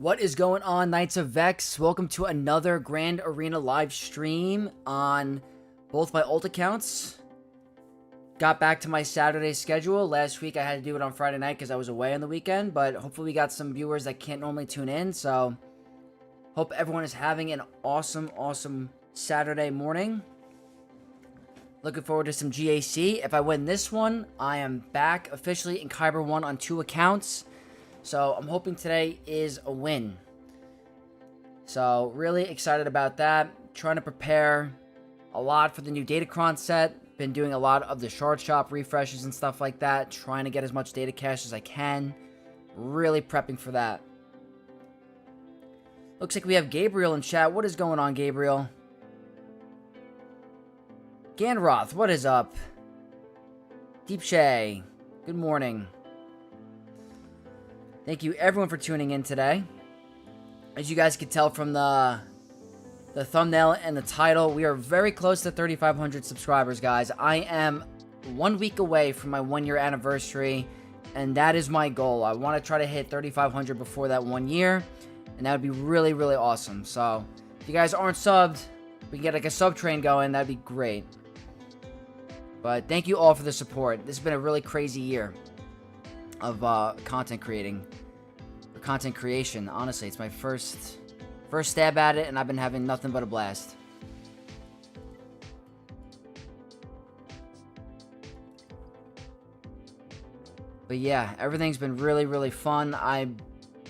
What is going on, Knights of Vex? Welcome to another Grand Arena live stream on both my alt accounts. Got back to my Saturday schedule. Last week I had to do it on Friday night because I was away on the weekend, but hopefully we got some viewers that can't normally tune in, so hope everyone is having an awesome Saturday morning. Looking forward to some GAC. If I win this one, I am back officially in Kyber 1 on 2 accounts. So I'm hoping today is a win. So really excited about that. Trying to prepare a lot for the new Datacron set. Been doing a lot of the shard shop refreshes and stuff like that. Trying to get as much data cache as I can. Really prepping for that. Looks like we have Gabriel in chat. What is going on, Gabriel? Ganroth, what is up? Deep Shay, good morning. Thank you everyone for tuning in today. As you guys can tell from the thumbnail and the title, we are very close to 3,500 subscribers, guys. I am 1 week away from my 1-year anniversary, and that is my goal. I want to try to hit 3,500 before that 1 year, and that would be really awesome. So if you guys aren't subbed, we can get like a sub train going. That'd be great. But thank you all for the support. This has been a really crazy year of content creation. Honestly, it's my first stab at it, and I've been having nothing but a blast. But yeah, everything's been really fun. I'm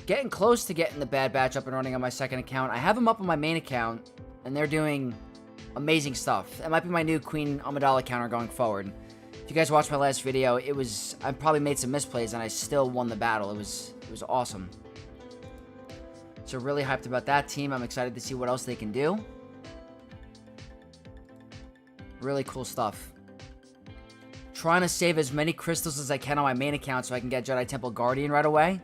getting close to getting the Bad Batch up and running on my second account. I have them up on my main account, and they're doing amazing stuff. It might be my new Queen Amidala counter going forward. If you guys watched my last video, I probably made some misplays and I still won the battle. It was awesome. So really hyped about that team. I'm excited to see what else they can do. Really cool stuff. Trying to save as many crystals as I can on my main account so I can get Jedi Temple Guardian right away.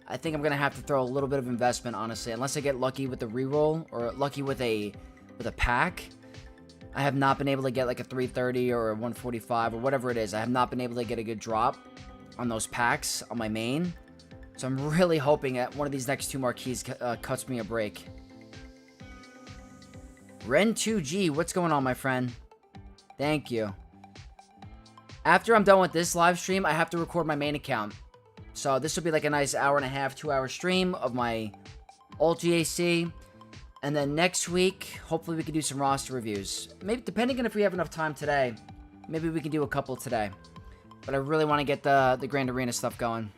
I think I'm going to have to throw a little bit of investment, honestly. Unless I get lucky with the reroll or lucky with a pack. I have not been able to get like a 330 or a 145 or whatever it is. I have not been able to get a good drop on those packs on my main. So I'm really hoping that one of these next two marquees cuts me a break. Ren2G, what's going on, my friend? Thank you. After I'm done with this live stream, I have to record my main account. So this will be like a nice hour and a half, 2-hour stream of my alt GAC. And then next week, hopefully we can do some roster reviews. Maybe, depending on if we have enough time today, maybe we can do a couple today. But I really want to get the Grand Arena stuff going.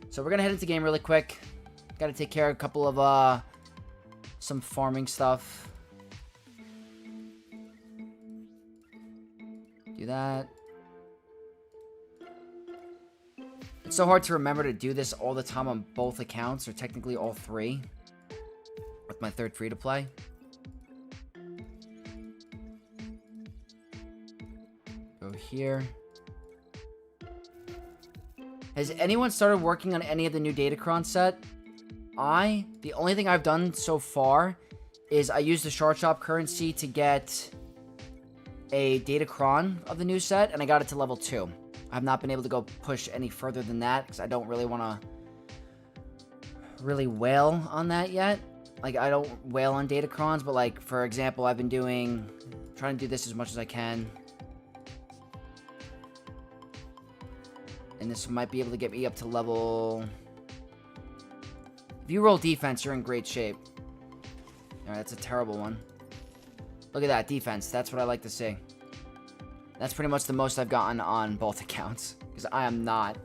So we're going to head into game really quick. Got to take care of a couple of some farming stuff. Do that. It's so hard to remember to do this all the time on both accounts, or technically all three. With my third free-to-play. Go here. Has anyone started working on any of the new Datacron set? The only thing I've done so far is I used the shard shop currency to get a Datacron of the new set, and I got it to level 2. I have not been able to go push any further than that, because I don't really want to really wail on that yet. Like, I don't wail on Datacrons, but, like, for example, I've been trying to do this as much as I can. And this might be able to get me up to level... If you roll defense, you're in great shape. Alright, that's a terrible one. Look at that, defense. That's what I like to see. That's pretty much the most I've gotten on both accounts. Because I am not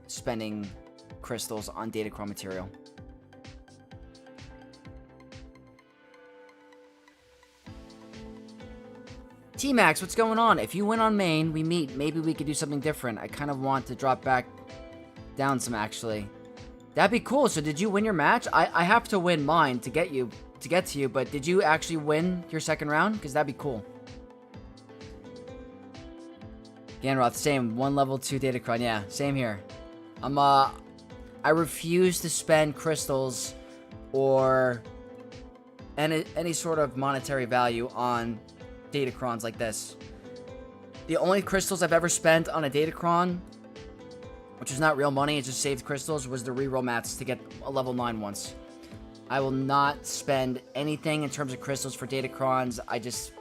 spending crystals on Datacron material. T-Max, what's going on? If you win on main, we meet. Maybe we could do something different. I kind of want to drop back down some, actually. That'd be cool. So did you win your match? I have to win mine to get to you, but did you actually win your second round? Because that'd be cool. Ganroth, same. 1 level 2 Datacron. Yeah, same here. I refuse to spend crystals or any sort of monetary value on Datacrons like this. The only crystals I've ever spent on a Datacron which is not real money, it's just saved crystals, was the reroll mats to get a level 9 once. I will not spend anything in terms of crystals for Datacrons. I just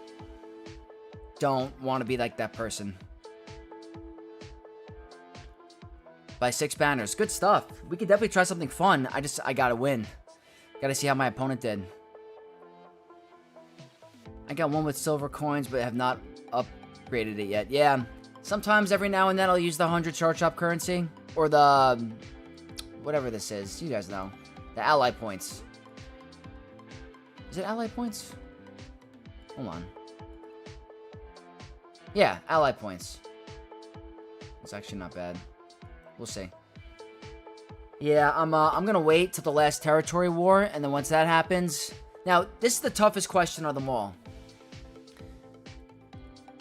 don't want to be like that person. By 6 banners. Good stuff. We could definitely try something fun. I gotta win. Gotta see how my opponent did. I got one with silver coins, but have not upgraded it yet. Yeah, sometimes every now and then I'll use the 100 chart shop currency. Or the... whatever this is. You guys know. The ally points. Is it ally points? Hold on. Yeah, ally points. It's actually not bad. We'll see. Yeah, I'm gonna wait till the last territory war, and then once that happens... Now, this is the toughest question of them all.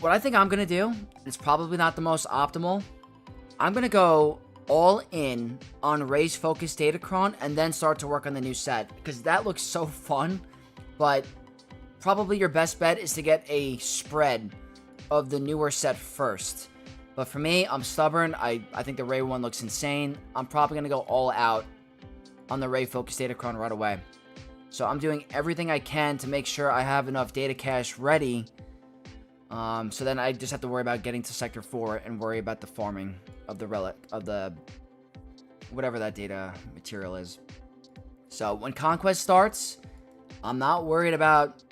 What I think I'm going to do, it's probably not the most optimal, I'm going to go all in on race-focused Datacron and then start to work on the new set. Because that looks so fun, but probably your best bet is to get a spread of the newer set first. But for me, I'm stubborn. I think the Ray one looks insane. I'm probably going to go all out on the Ray-focused Datacron right away. So I'm doing everything I can to make sure I have enough data cache ready. So then I just have to worry about getting to Sector 4 and worry about the farming of the relic, of the, whatever that data material is. So when Conquest starts, I'm not worried about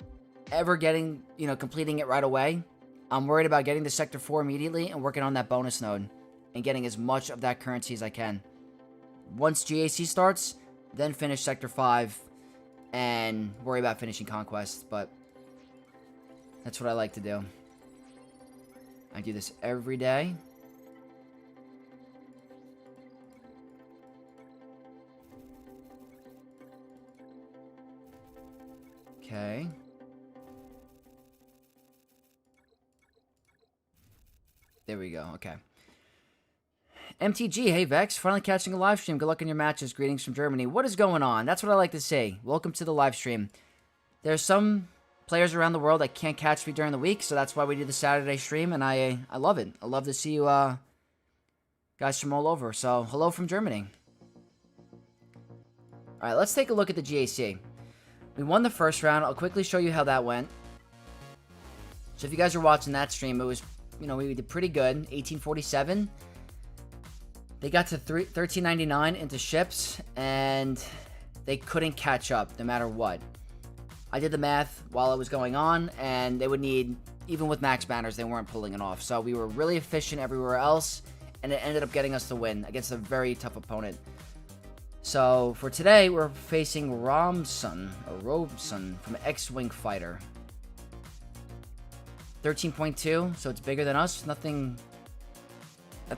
ever getting, completing it right away. I'm worried about getting to Sector 4 immediately and working on that bonus node and getting as much of that currency as I can. Once GAC starts, then finish Sector 5 and worry about finishing Conquest, but that's what I like to do. I do this every day. Okay. There we go. Okay. MTG, hey Vex, finally catching a live stream. Good luck in your matches. Greetings from Germany. What is going on? That's what I like to say. Welcome to the live stream. There's some players around the world that can't catch me during the week, so that's why we do the Saturday stream, and I love it. I love to see you guys from all over. So, hello from Germany. Alright, let's take a look at the GAC. We won the first round. I'll quickly show you how that went. So, if you guys are watching that stream, it was, we did pretty good. 1847. They got to 1399 into ships, and they couldn't catch up no matter what. I did the math while it was going on, and they would need, even with max banners, they weren't pulling it off. So we were really efficient everywhere else, and it ended up getting us the win against a very tough opponent. So for today, we're facing Robson from X-Wing Fighter. 13.2, so it's bigger than us. Nothing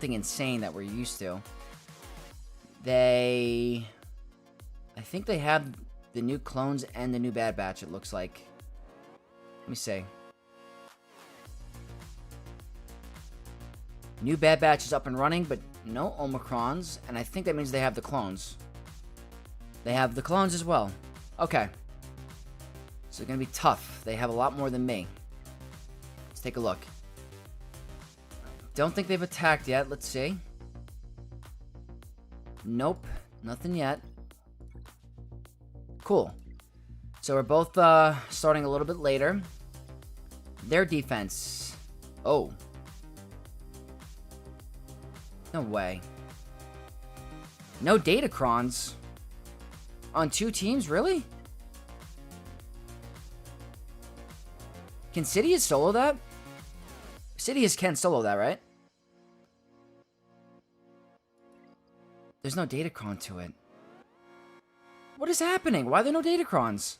insane that we're used to. I think they have the new clones and the new Bad Batch, it looks like. Let me see. New Bad Batch is up and running, but no Omicrons, and I think that means they have the clones. They have the clones as well. Okay. So it's going to be tough. They have a lot more than me. Let's take a look. Don't think they've attacked yet. Let's see. Nope. Nothing yet. Cool. So we're both starting a little bit later. Their defense. Oh. No way. No Datacrons. On 2 teams? Really? Can Sidious solo that? Sidious can solo that, right? There's no Datacron to it. What is happening? Why are there no Datacrons?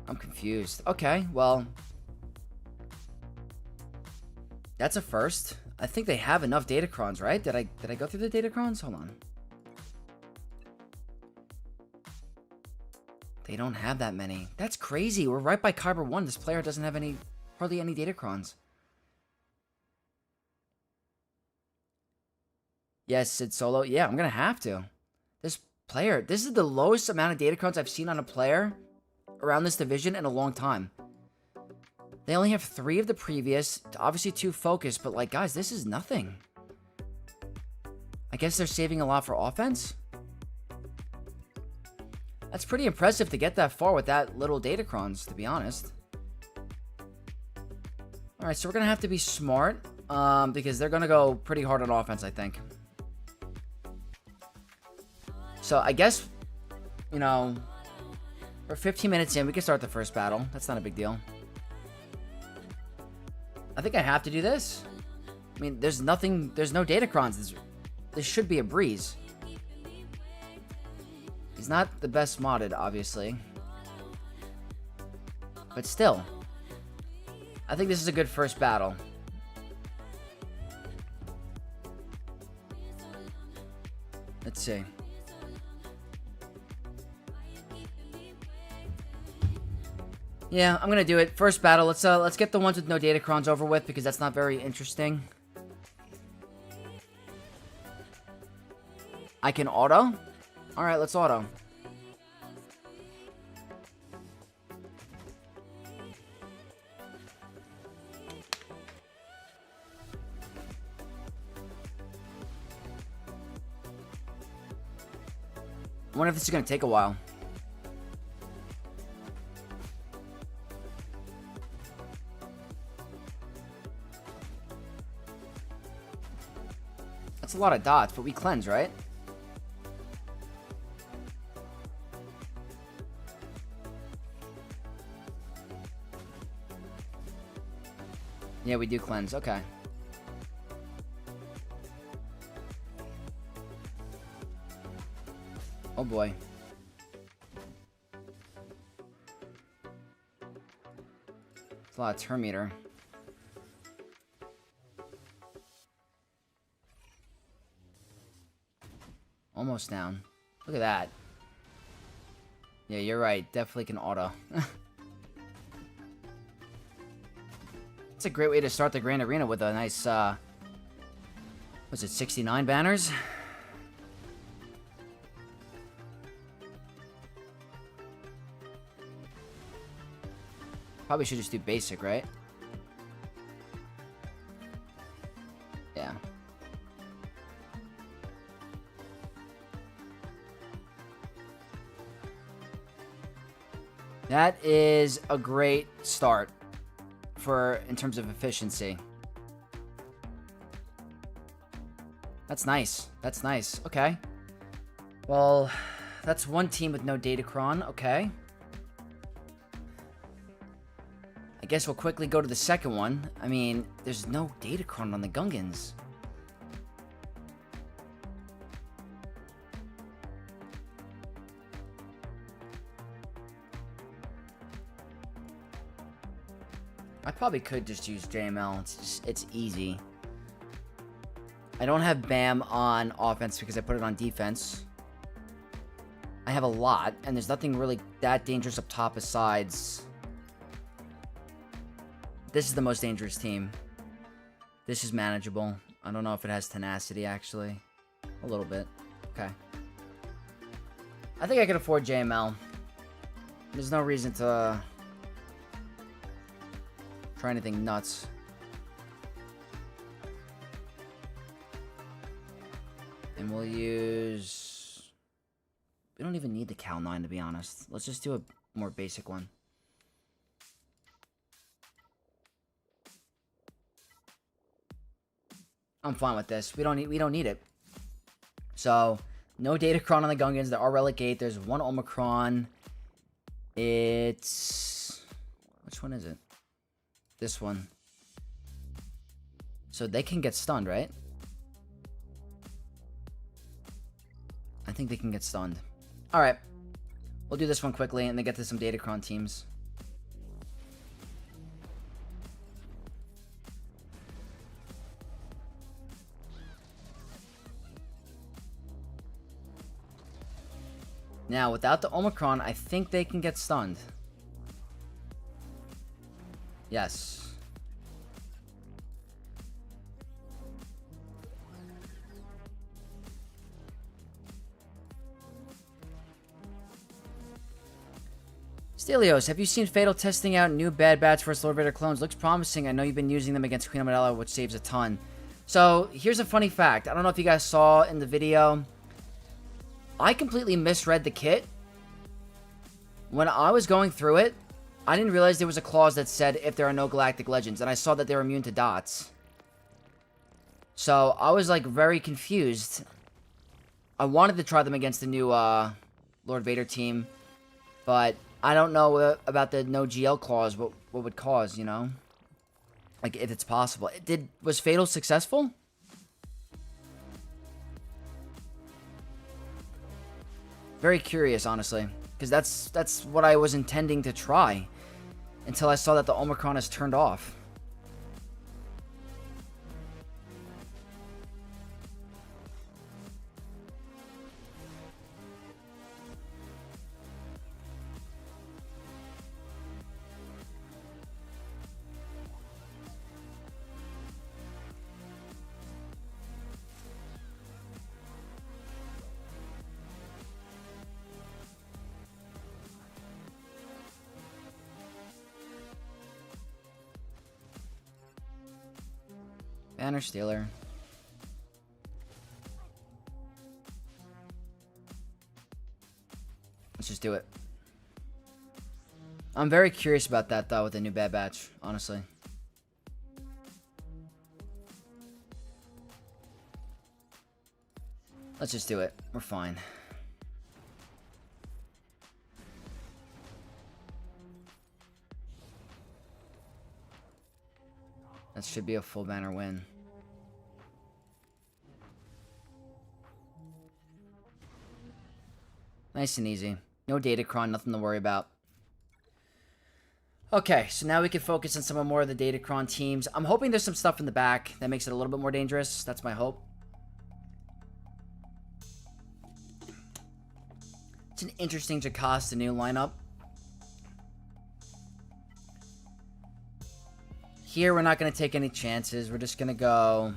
I'm confused. Okay, well. That's a first. I think they have enough Datacrons, right? Did I go through the Datacrons? Hold on. They don't have that many. That's crazy. We're right by Kyber 1. This player doesn't have hardly any Datacrons. Yes, Sid Solo. Yeah, I'm going to have to. This is the lowest amount of Datacrons I've seen on a player around this division in a long time. They only have 3 of the previous, obviously 2 focus, but like, guys, this is nothing. I guess they're saving a lot for offense? That's pretty impressive to get that far with that little Datacrons, to be honest. Alright, so we're going to have to be smart, because they're going to go pretty hard on offense, I think. So, I guess, you know, we're 15 minutes in. We can start the first battle. That's not a big deal. I think I have to do this. I mean, there's no Datacrons. This should be a breeze. He's not the best modded, obviously. But still. I think this is a good first battle. Let's see. Yeah, I'm gonna do it. First battle. Let's get the ones with no Datacrons over with, because that's not very interesting. I can auto? Alright, let's auto. I wonder if this is going to take a while. That's a lot of dots, but we cleanse, right? Yeah, we do cleanse. Okay. Oh boy. It's a lot of turn meter. Almost down. Look at that. Yeah, you're right. Definitely can auto. It's a great way to start the Grand Arena with a nice, was it 69 banners? Probably should just do basic, right? Yeah. That is a great start in terms of efficiency. That's nice. That's nice. Okay. Well, that's one team with no Datacron. Okay. I guess we'll quickly go to the second one. I mean, there's no Datacron on the Gungans. I probably could just use JML. It's easy. I don't have BAM on offense because I put it on defense. I have a lot, and there's nothing really that dangerous up top besides... This is the most dangerous team. This is manageable. I don't know if it has tenacity, actually. A little bit. Okay. I think I can afford JML. There's no reason to... try anything nuts. And we'll use... We don't even need the Cal 9, to be honest. Let's just do a more basic one. I'm fine with this. We don't need it. So, no Datacron on the Gungans. There are Relic 8. There's one Omicron. It's... Which one is it? This one. So they can get stunned, right? I think they can get stunned. Alright. We'll do this one quickly and then get to some Datacron teams. Now, without the Omicron, I think they can get stunned. Yes. Stelios, have you seen Fatal testing out new Bad Bats versus Lord Vader clones? Looks promising. I know you've been using them against Queen Amidala, which saves a ton. So, here's a funny fact. I don't know if you guys saw in the video. I completely misread the kit. When I was going through it, I didn't realize there was a clause that said if there are no Galactic Legends. And I saw that they were immune to dots. So, I was, like, very confused. I wanted to try them against the new, Lord Vader team. But I don't know about the no GL clause, what would cause, you know? Like, if it's possible. Was Fatal successful? Very curious, honestly. Because that's what I was intending to try. Until I saw that the Omicron is turned off. Banner Stealer. Let's just do it. I'm very curious about that, though, with the new Bad Batch, honestly. Let's just do it. We're fine. That should be a full banner win. Nice and easy. No Datacron, nothing to worry about. Okay, so now we can focus on some more of the Datacron teams. I'm hoping there's some stuff in the back that makes it a little bit more dangerous. That's my hope. It's an interesting Jocasta new lineup. Here, we're not going to take any chances. We're just going to go...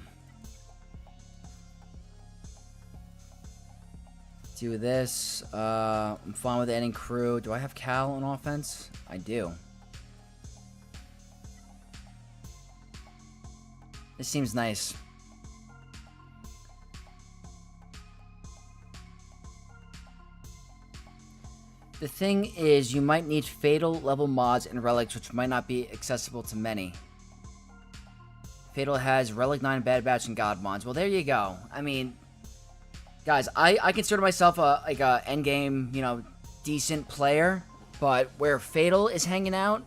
do this. I'm fine with adding crew. Do I have Cal on offense? I do. This seems nice. The thing is, you might need Fatal level mods and relics, which might not be accessible to many. Fatal has Relic 9, Bad Batch, and God mods. Well, there you go. I mean... guys, I consider myself a endgame, you know, decent player, but where Fatal is hanging out,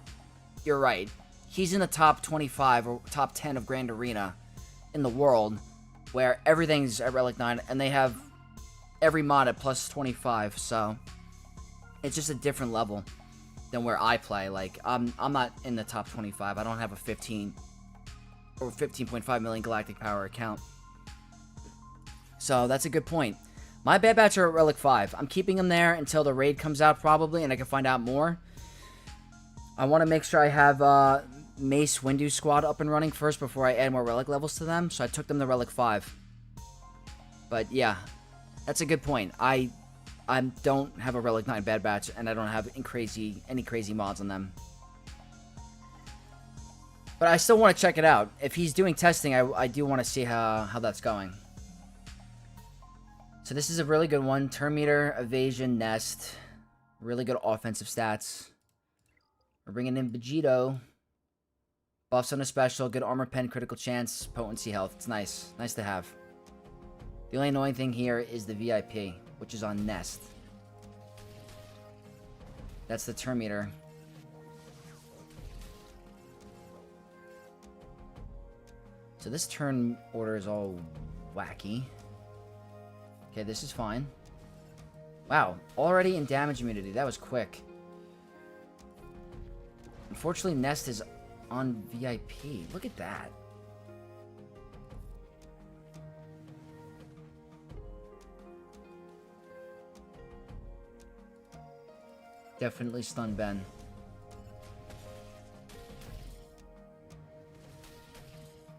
you're right. He's in the top 25 or top 10 of Grand Arena in the world, where everything's at Relic 9, and they have every mod at plus 25, so it's just a different level than where I play. Like, I'm not in the top 25. I don't have a 15 or 15.5 million Galactic Power account. So, that's a good point. My Bad Batch are at Relic 5. I'm keeping them there until the raid comes out, probably, and I can find out more. I want to make sure I have Mace Windu Squad up and running first before I add more Relic levels to them, so I took them to Relic 5. But, yeah, that's a good point. I don't have a Relic 9 Bad Batch, and I don't have any crazy mods on them. But I still want to check it out. If he's doing testing, I do want to see how that's going. So this is a really good one. Turn meter, evasion, nest. Really good offensive stats. We're bringing in Vegito. Buffs on a special. Good armor pen, critical chance, potency, health. It's nice. Nice to have. The only annoying thing here is the VIP, which is on nest. That's the turn meter. So this turn order is all wacky. Okay, this is fine. Wow, already in damage immunity. That was quick. Unfortunately, Nest is on VIP. Look at that. Definitely stun Ben.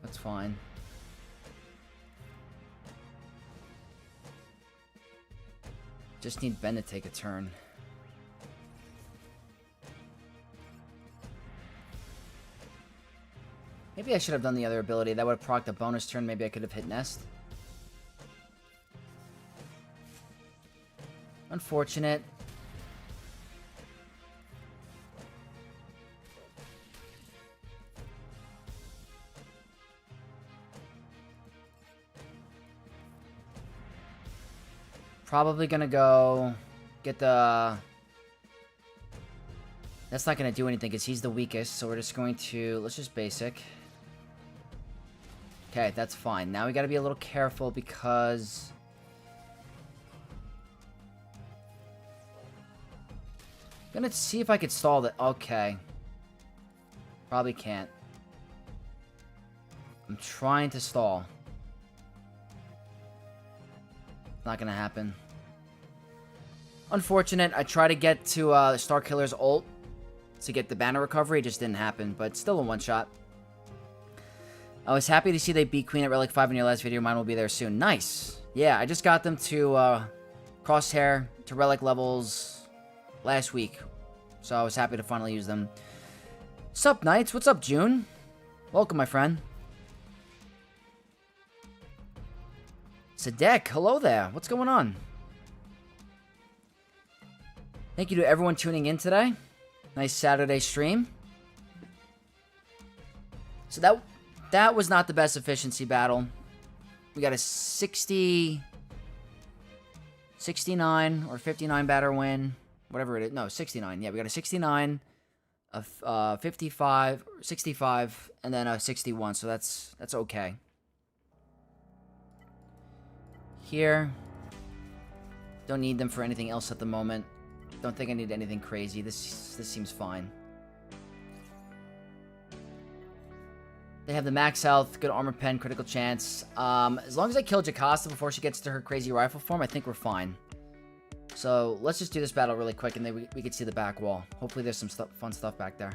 That's fine. Just need Ben to take a turn. Maybe Maybe I should have done the other ability. That would have procced a bonus turn. Maybe I could have hit Nest. Unfortunate. Probably gonna go get the... That's not gonna do anything because he's the weakest, so we're just going to... Let's just basic. Okay, that's fine. Now we gotta be a little careful because... I'm gonna see if I could stall that. Okay. Probably can't. I'm trying to stall. Not gonna happen. Unfortunate. I tried to get to Starkiller's ult to get the banner recovery. It just didn't happen, but still a one-shot. I was happy to see they beat Queen at Relic 5 in your last video. Mine will be there soon. Nice. Yeah, I just got them to Crosshair to Relic levels last week. So I was happy to finally use them. Sup, Knights? What's up, June? Welcome, my friend. Sadek, hello there. What's going on? Thank you to everyone tuning in today. Nice Saturday stream. So that was not the best efficiency battle. We got a 60, 69 or 59 batter win. Whatever it is. No, 69. Yeah, we got a 69, a 55, 65, and then a 61. So that's okay. Here. Don't need them for anything else at the moment. Don't think I need anything crazy. This seems fine. They have the max health, good armor pen, critical chance. As long as I kill Jocasta before she gets to her crazy rifle form, I think we're fine. So let's just do this battle really quick, and then we can see the back wall. Hopefully there's some fun stuff back there.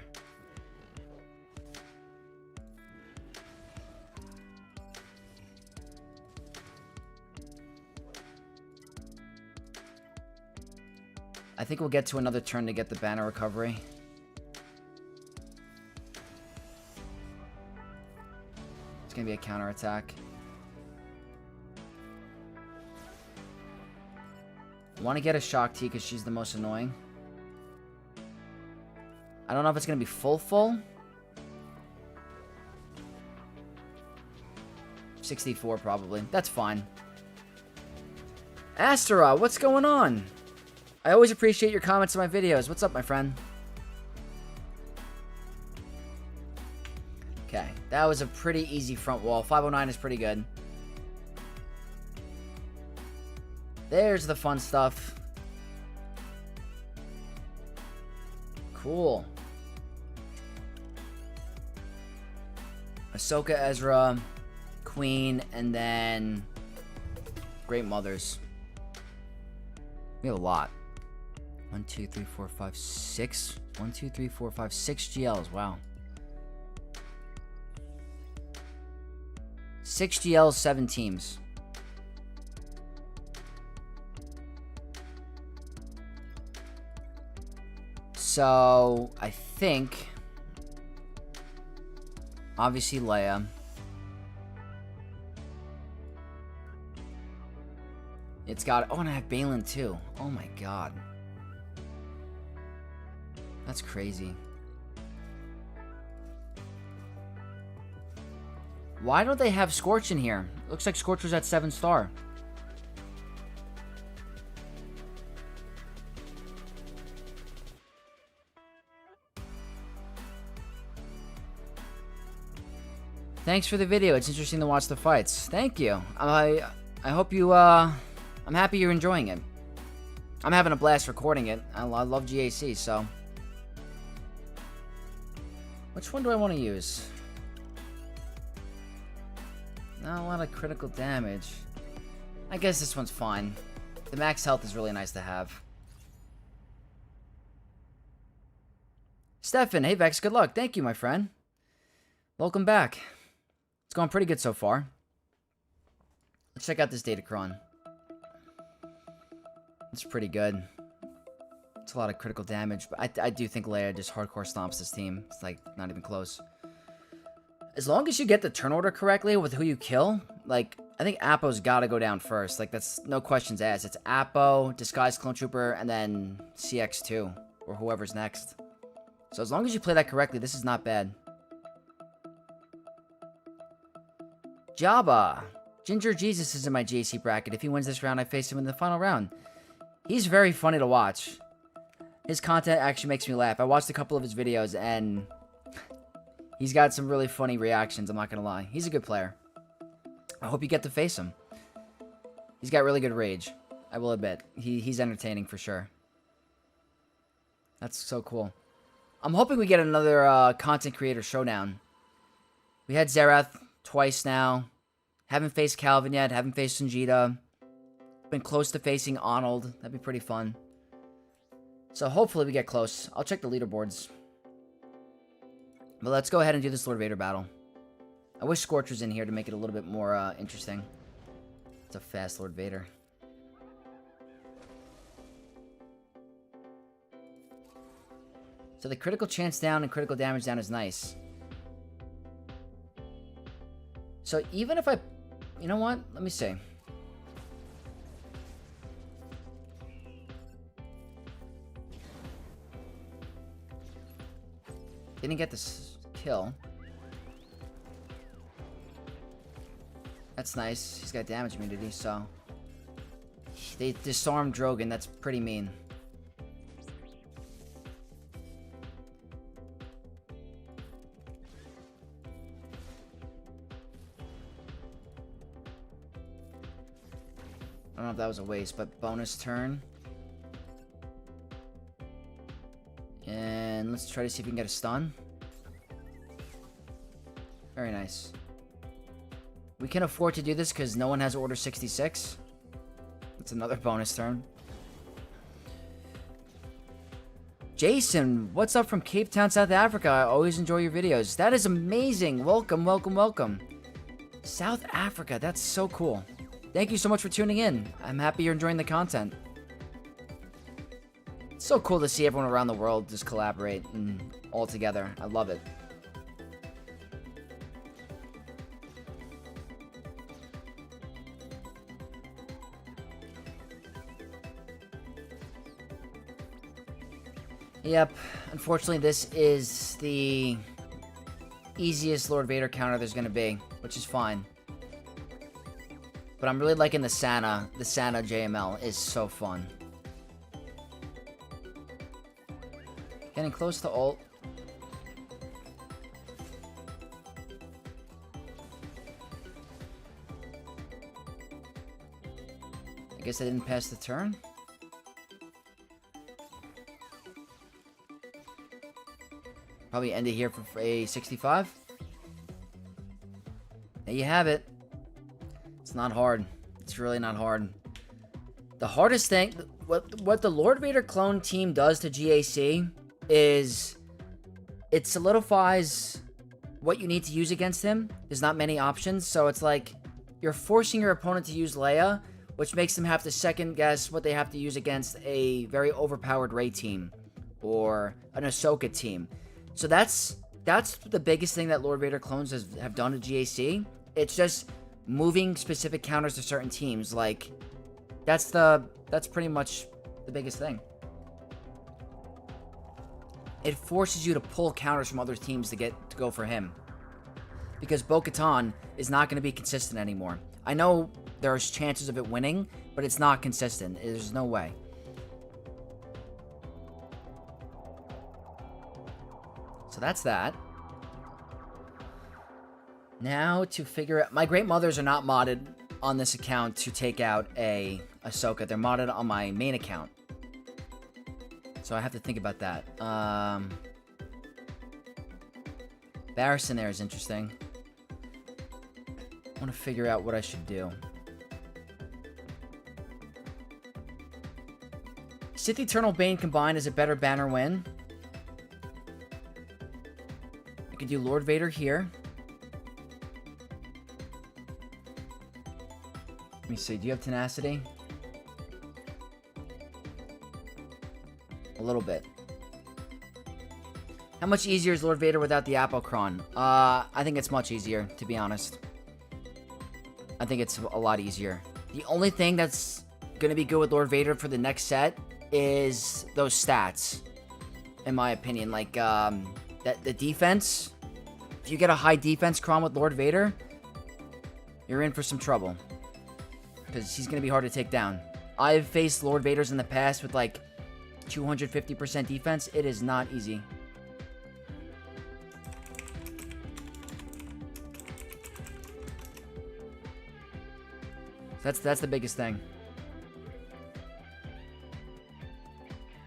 I think we'll get to another turn to get the banner recovery. It's gonna be a counterattack. I want to get a Shock T because she's the most annoying. I don't know if it's gonna be full. 64 probably. That's fine. Astera, what's going on? I always appreciate your comments on my videos. What's up, my friend? Okay, that was a pretty easy front wall. 509 is pretty good. There's the fun stuff. Cool. Ahsoka, Ezra, Queen, and then Great Mothers. We have a lot. 1, 2, 3, 4, 5, 6. 1, 2, 3, 4, 5, 6 GLs. Wow. 6 GLs, 7 teams. So, I think... Obviously, Leia. It's got... Oh, and I have Balin, too. Oh, my God. That's crazy. Why don't they have Scorch in here? Looks like Scorch was at 7-star. Thanks for the video. It's interesting to watch the fights. Thank you. I hope you, I'm happy you're enjoying it. I'm having a blast recording it. I love GAC, so. Which one do I want to use? Not a lot of critical damage. I guess this one's fine. The max health is really nice to have. Stefan, hey Vex, good luck. Thank you, my friend. Welcome back. It's going pretty good so far. Let's check out this Datacron. It's pretty good. It's a lot of critical damage, but I do think Leia just hardcore stomps this team. It's like not even close. As long as you get the turn order correctly with who you kill, like, I think Appo's gotta go down first. Like, that's no questions asked. It's Appo, Disguised Clone Trooper, and then CX2, or whoever's next. So as long as you play that correctly, this is not bad. Jabba. Ginger Jesus is in my GAC bracket. If he wins this round, I face him in the final round. He's very funny to watch. His content actually makes me laugh. I watched a couple of his videos, and he's got some really funny reactions, I'm not gonna lie. He's a good player. I hope you get to face him. He's got really good rage, I will admit. He's entertaining for sure. That's so cool. I'm hoping we get another content creator showdown. We had Zerath twice now. Haven't faced Calvin yet. Haven't faced Sanjita. Been close to facing Arnold. That'd be pretty fun. So hopefully we get close. I'll check the leaderboards. But let's go ahead and do this Lord Vader battle. I wish Scorch was in here to make it a little bit more interesting. It's a fast Lord Vader. So the critical chance down and critical damage down is nice. So even if I... You know what? Let me see. Didn't get this kill. That's nice. He's got damage immunity, so... They disarmed Drogon. That's pretty mean. I don't know if that was a waste, but bonus turn. And let's try to see if we can get a stun. Very nice. We can afford to do this because no one has Order 66. That's another bonus turn. Jason, what's up from Cape Town, South Africa? I always enjoy your videos. That is amazing. Welcome, welcome, welcome. South Africa, that's so cool. Thank you so much for tuning in. I'm happy you're enjoying the content. It's so cool to see everyone around the world just collaborate and all together. I love it. Yep, unfortunately this is the easiest Lord Vader counter there's gonna be, which is fine. But I'm really liking the Santa. The Santa JML is so fun. Getting close to ult. I guess I didn't pass the turn. Probably end it here for a 65. There you have it. It's not hard. It's really not hard. The hardest thing, what the Lord Vader clone team does to GAC is it solidifies what you need to use against him. There's not many options, so it's like you're forcing your opponent to use Leia, which makes them have to second guess what they have to use against a very overpowered Rey team or an Ahsoka team. So that's the biggest thing that Lord Vader clones have done to GAC. It's just moving specific counters to certain teams. Like, that's pretty much the biggest thing. It forces you to pull counters from other teams to go for him. Because Bo-Katan is not going to be consistent anymore. I know there's chances of it winning, but it's not consistent. There's no way. So that's that. Now to figure out... My Great Mothers are not modded on this account to take out a Ahsoka. They're modded on my main account. So I have to think about that. Barristan there is interesting. I want to figure out what I should do. Sith Eternal Bane combined is a better banner win. I could do Lord Vader here. Let me see, do you have tenacity? A little bit. How much easier is Lord Vader without the Datacron? I think it's much easier, to be honest. I think it's a lot easier. The only thing that's gonna be good with Lord Vader for the next set is those stats, in my opinion. Like, the defense. If you get a high defense cron with Lord Vader, you're in for some trouble. Because he's gonna be hard to take down. I've faced Lord Vaders in the past with, like, 250% defense. It is not easy. That's the biggest thing.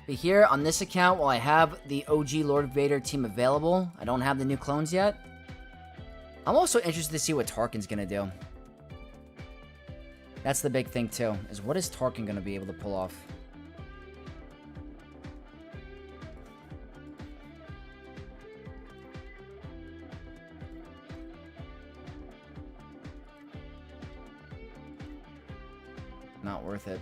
But here, on this account, while I have the OG Lord Vader team available, I don't have the new clones yet. I'm also interested to see what Tarkin's gonna do. That's the big thing, too, is what is Tarkin gonna be able to pull off? Not worth it.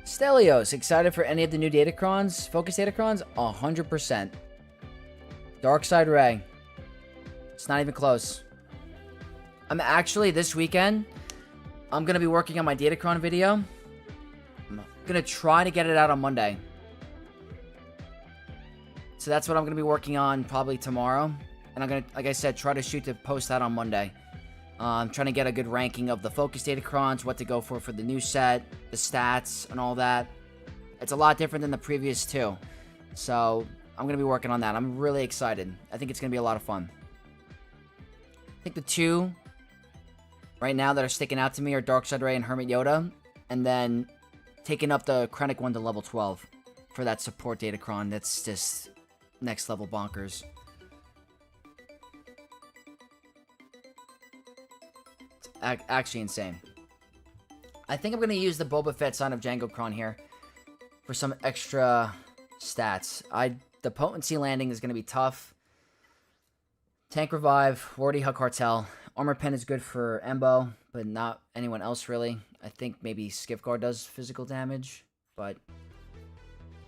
Stelios, excited for any of the new Datacrons? Focus Datacrons? 100%. Darkside Ray. It's not even close. I'm actually, this weekend, I'm going to be working on my Datacron video. I'm going to try to get it out on Monday. So that's what I'm going to be working on probably tomorrow. And I'm going to, like I said, try to shoot to post that on Monday. I'm trying to get a good ranking of the Focus Datacrons, what to go for the new set, the stats, and all that. It's a lot different than the previous two. So I'm going to be working on that. I'm really excited. I think it's going to be a lot of fun. I think the two right now that are sticking out to me are Darkside Ray and Hermit Yoda. And then taking up the Krennic one to level 12 for that support Datacron. That's just next level bonkers. It's actually insane. I think I'm going to use the Boba Fett Son of Jango Cron here for some extra stats. The potency landing is going to be tough. Tank Revive, Wardy Hug Cartel. Armor Pen is good for Embo, but not anyone else really. I think maybe Skifguard does physical damage, but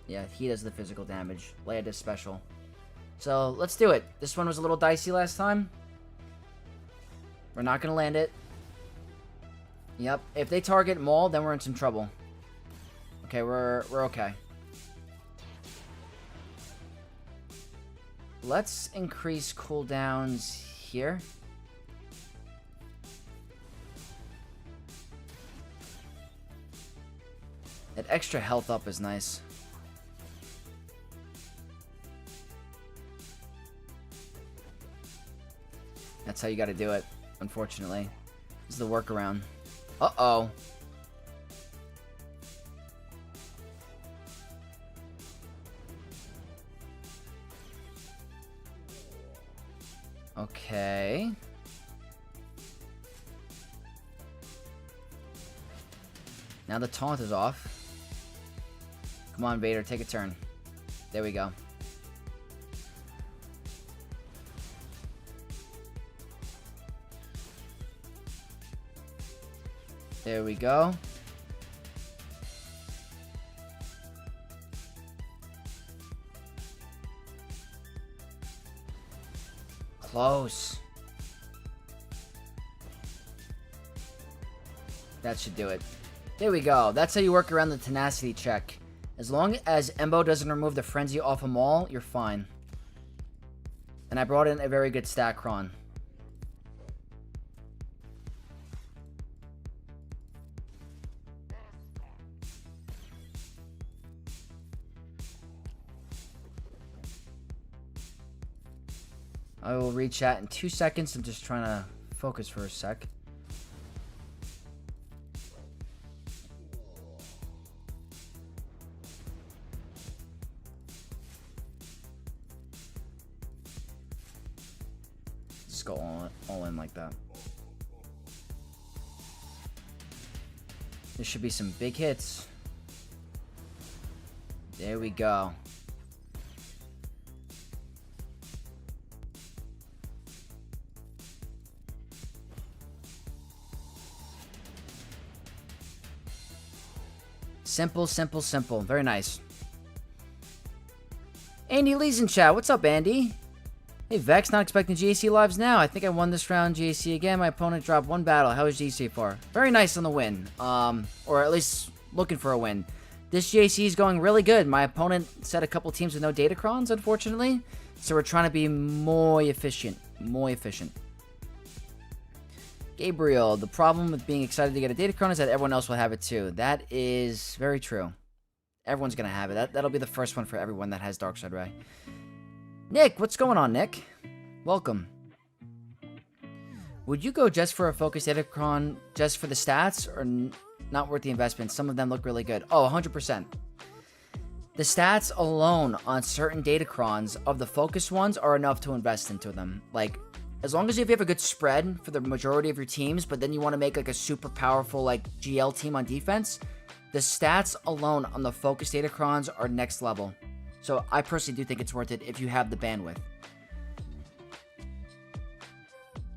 yeah, he does the physical damage. Leia does special. So let's do it. This one was a little dicey last time. We're not going to land it. Yep. If they target Maul, then we're in some trouble. Okay, we're okay. Let's increase cooldowns here. That extra health up is nice. That's how you gotta do it, unfortunately. This is the workaround. Uh-oh. Okay. Now the taunt is off. Come on, Vader, take a turn. There we go. There we go. Close. That should do it. There we go. That's how you work around the tenacity check. As long as Embo doesn't remove the frenzy off of Maul, you're fine. And I brought in a very good Datacron. I will read chat in 2 seconds. I'm just trying to focus for a sec. Just go all in like that. There should be some big hits. There we go. Simple, simple, simple. Very nice. Andy Lee's in chat. What's up, Andy? Hey, Vex, not expecting GAC lives now. I think I won this round GAC again. My opponent dropped one battle. How is GAC far? Very nice on the win. Or at least looking for a win. This GAC is going really good. My opponent set a couple teams with no Datacrons, unfortunately. So we're trying to be more efficient. More efficient. Gabriel, the problem with being excited to get a Datacron is that everyone else will have it too. That is very true. Everyone's going to have it. That'll be the first one for everyone that has Darkside Ray. Nick, what's going on, Nick? Welcome. Would you go just for a focused Datacron just for the stats, or not worth the investment? Some of them look really good. Oh, 100%. The stats alone on certain Datacrons of the focused ones are enough to invest into them. Like, as long as you have a good spread for the majority of your teams, but then you want to make like a super powerful like GL team on defense, the stats alone on the focused Datacrons are next level. So I personally do think it's worth it if you have the bandwidth.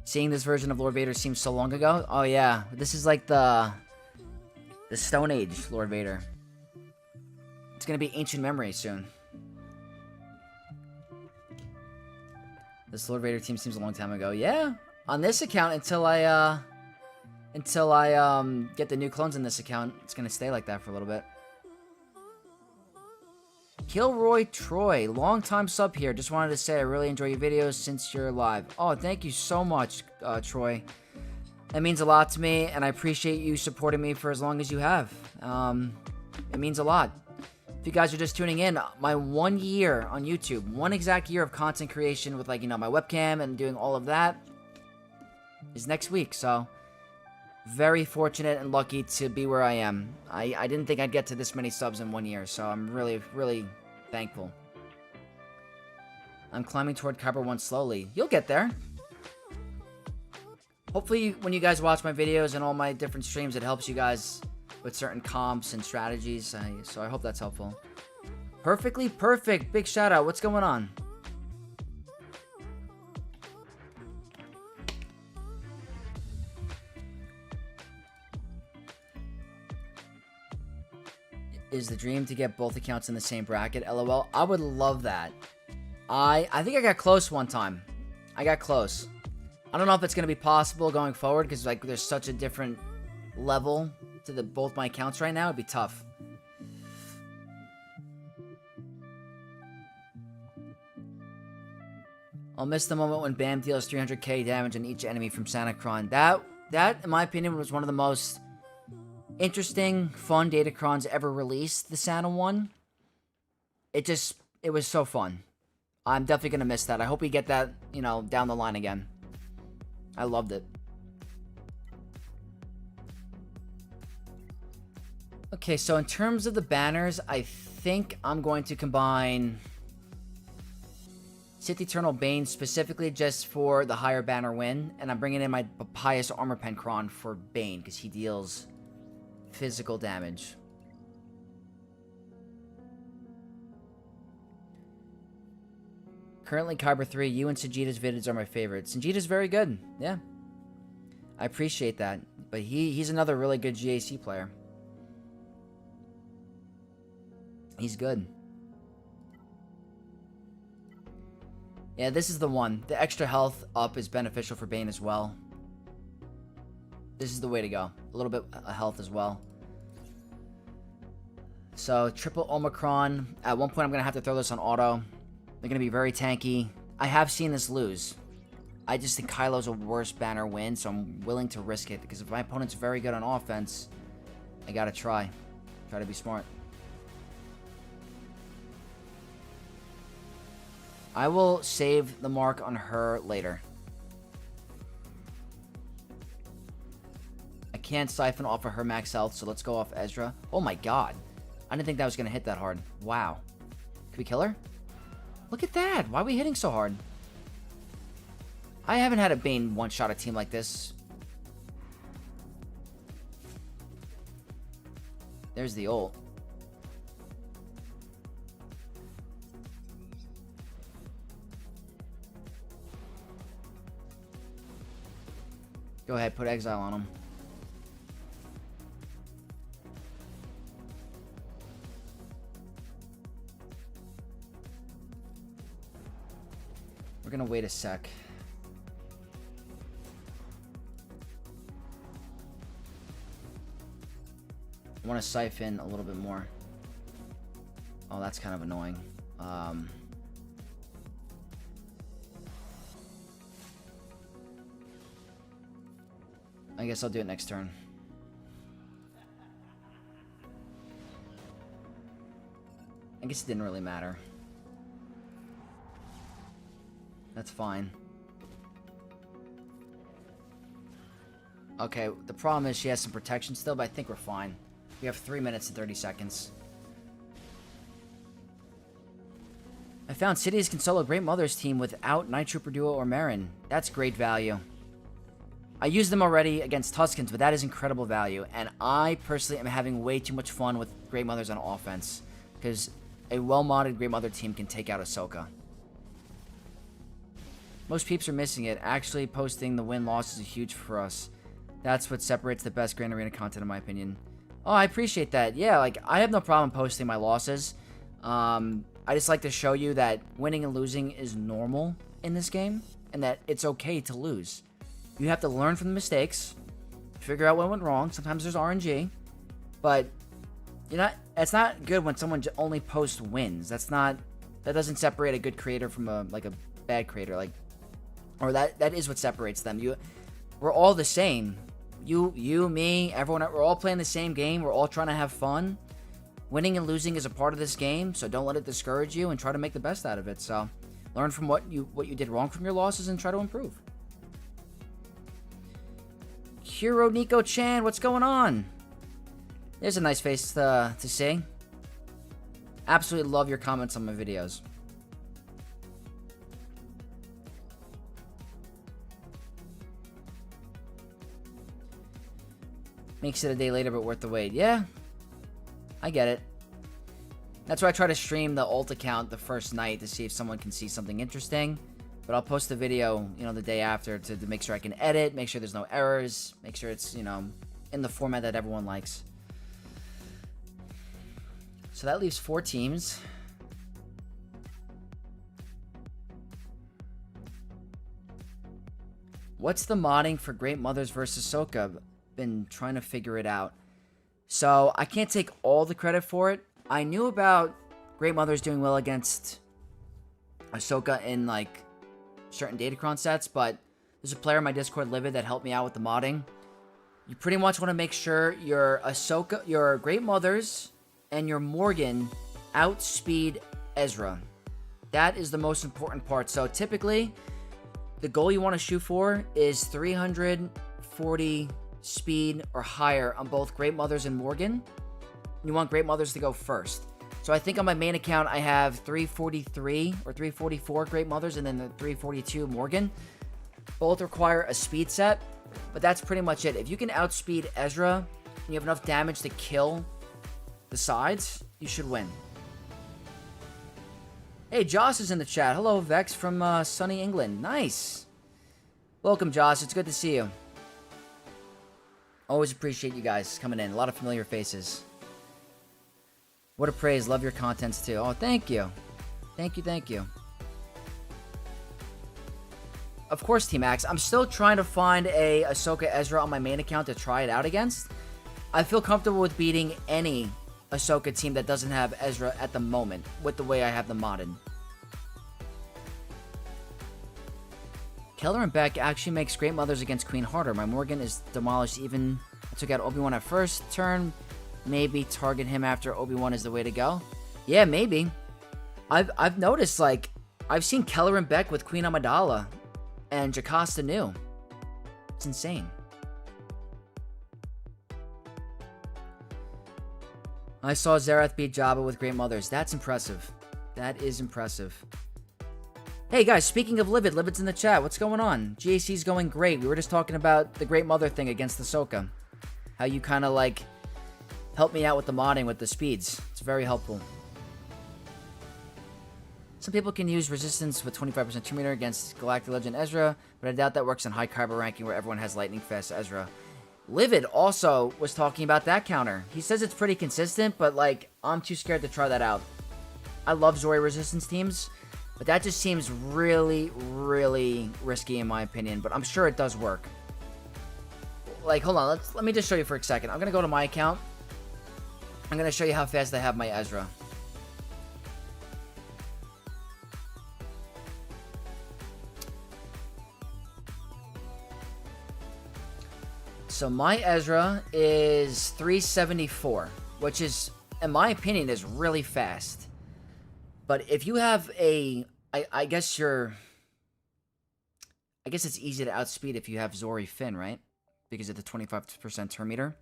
Seeing this version of Lord Vader seems so long ago. Oh yeah, this is like the Stone Age Lord Vader. It's gonna be ancient memory soon. This Lord Vader team seems a long time ago. Yeah, on this account until I get the new clones in this account, it's gonna stay like that for a little bit. Kilroy Troy, long time sub here. Just wanted to say I really enjoy your videos since you're live. Oh, thank you so much, Troy. That means a lot to me, and I appreciate you supporting me for as long as you have. It means a lot. If you guys are just tuning in, my 1 year on YouTube, 1 exact year of content creation with, like, you know, my webcam and doing all of that is next week. So, very fortunate and lucky to be where I am. I didn't think I'd get to this many subs in 1 year, so I'm really, really thankful. I'm climbing toward Kyber 1 slowly. You'll get there. Hopefully, when you guys watch my videos and all my different streams, it helps you guys with certain comps and strategies, so I hope that's helpful. Perfectly perfect. Big shout out. What's going on? Is the dream to get both accounts in the same bracket? LOL. I would love that. I think I got close one time. I got close. I don't know if it's going to be possible going forward because like there's such a different level to both my accounts right now. It'd be tough. I'll miss the moment when Bam deals 300k damage on each enemy from Datacron. That, in my opinion, was one of the most interesting, fun Datacrons ever released, the Santa one. It was so fun. I'm definitely going to miss that. I hope we get that, you know, down the line again. I loved it. Okay, so in terms of the banners, I think I'm going to combine Sith Eternal Bane specifically just for the higher banner win, and I'm bringing in my Pious Armor Pencron for Bane because he deals physical damage. Currently Kyber 3, you and Sajita's vids are my favorites. Sajita's very good, yeah. I appreciate that, but he's another really good GAC player. He's good. Yeah, this is the one. The extra health up is beneficial for Bane as well. This is the way to go. A little bit of health as well. So, triple Omicron. At one point, I'm going to have to throw this on auto. They're going to be very tanky. I have seen this lose. I just think Kylo's a worse banner win, so I'm willing to risk it. Because if my opponent's very good on offense, I got to try. Try to be smart. I will save the mark on her later. I can't siphon off of her max health, so let's go off Ezra. Oh my god. I didn't think that was going to hit that hard. Wow. Can we kill her? Look at that. Why are we hitting so hard? I haven't had a Bane one-shot a team like this. There's the ult. Go ahead, put exile on him. gonna wait a sec. I want to siphon a little bit more. Oh, that's kind of annoying. I guess I'll do it next turn. I guess it didn't really matter. That's fine. Okay, the problem is she has some protection still, but I think we're fine. We have 3 minutes and 30 seconds. I found cities can solo Great Mother's team without Night Trooper Duo or Marin. That's great value. I used them already against Tuskens, but that is incredible value. And I personally am having way too much fun with Great Mothers on offense. Because a well-modded Great Mother team can take out Ahsoka. Most peeps are missing it. Actually, posting the win-loss is huge for us. That's what separates the best Grand Arena content, in my opinion. Oh, I appreciate that. Yeah, like, I have no problem posting my losses. I just like to show you that winning and losing is normal in this game, and that it's okay to lose. You have to learn from the mistakes, figure out what went wrong. Sometimes there's RNG, but it's not good when someone only posts wins. That doesn't separate a good creator from a bad creator. Or that is what separates them. We're all the same. You, me, everyone, we're all playing the same game. We're all trying to have fun. Winning and losing is a part of this game, so don't let it discourage you and try to make the best out of it. So, learn from what you did wrong from your losses and try to improve. Hiro Nico Chan, what's going on? There's a nice face to see. Absolutely love your comments on my videos. Makes it a day later, but worth the wait. Yeah, I get it. That's why I try to stream the ult account the first night to see if someone can see something interesting. But I'll post the video, the day after to make sure I can edit, make sure there's no errors, make sure it's, in the format that everyone likes. So that leaves 4 teams. What's the modding for Great Mothers versus Ahsoka? Been trying to figure it out. So I can't take all the credit for it. I knew about Great Mothers doing well against Ahsoka in certain Datacron sets, but there's a player in my Discord, Livid, that helped me out with the modding. You pretty much want to make sure your Ahsoka, your Great Mothers, and your Morgan outspeed Ezra. That is the most important part. So typically, the goal you want to shoot for is 340 speed or higher on both Great Mothers and Morgan. You want Great Mothers to go first. So I think on my main account I have 343 or 344 Great Mothers and then the 342 Morgan. Both require a speed set, but that's pretty much it. If you can outspeed Ezra and you have enough damage to kill the sides, you should win. Hey, Joss is in the chat. Hello, Vex from sunny England. Nice. Welcome, Joss. It's good to see you. Always appreciate you guys coming in. A lot of familiar faces. What a praise. Love your contents too. Oh, thank you. Thank you, thank you. Of course, T-Max. I'm still trying to find a Ahsoka Ezra on my main account to try it out against. I feel comfortable with beating any Ahsoka team that doesn't have Ezra at the moment with the way I have them modded. Keller and Beck actually makes Great Mothers against Queen harder. My Morgan is demolished even. I took out Obi-Wan at first turn. Maybe target him after Obi-Wan is the way to go. Yeah, maybe. I've noticed, I've seen Keller and Beck with Queen Amidala and Jocasta Nu. It's insane. I saw Zerath beat Jabba with Great Mothers. That's impressive. That is impressive. Hey guys, speaking of Livid, Livid's in the chat. What's going on? GAC's going great. We were just talking about the Great Mother thing against Ahsoka. How you kind of help me out with the modding with the speeds. It's very helpful. Some people can use resistance with 25% true meter against Galactic Legend Ezra, but I doubt that works in high kyber ranking where everyone has lightning fast Ezra. Livid also was talking about that counter. He says it's pretty consistent, but I'm too scared to try that out. I love Zori resistance teams, But that just seems really, really risky in my opinion. But I'm sure it does work. Like, hold on. Let me just show you for a second. I'm going to go to my account. I'm going to show you how fast I have my Ezra. So my Ezra is 374, which is, in my opinion, is really fast. But if you have a, I guess it's easy to outspeed if you have Zori Finn, right? Because of the 25% turn meter.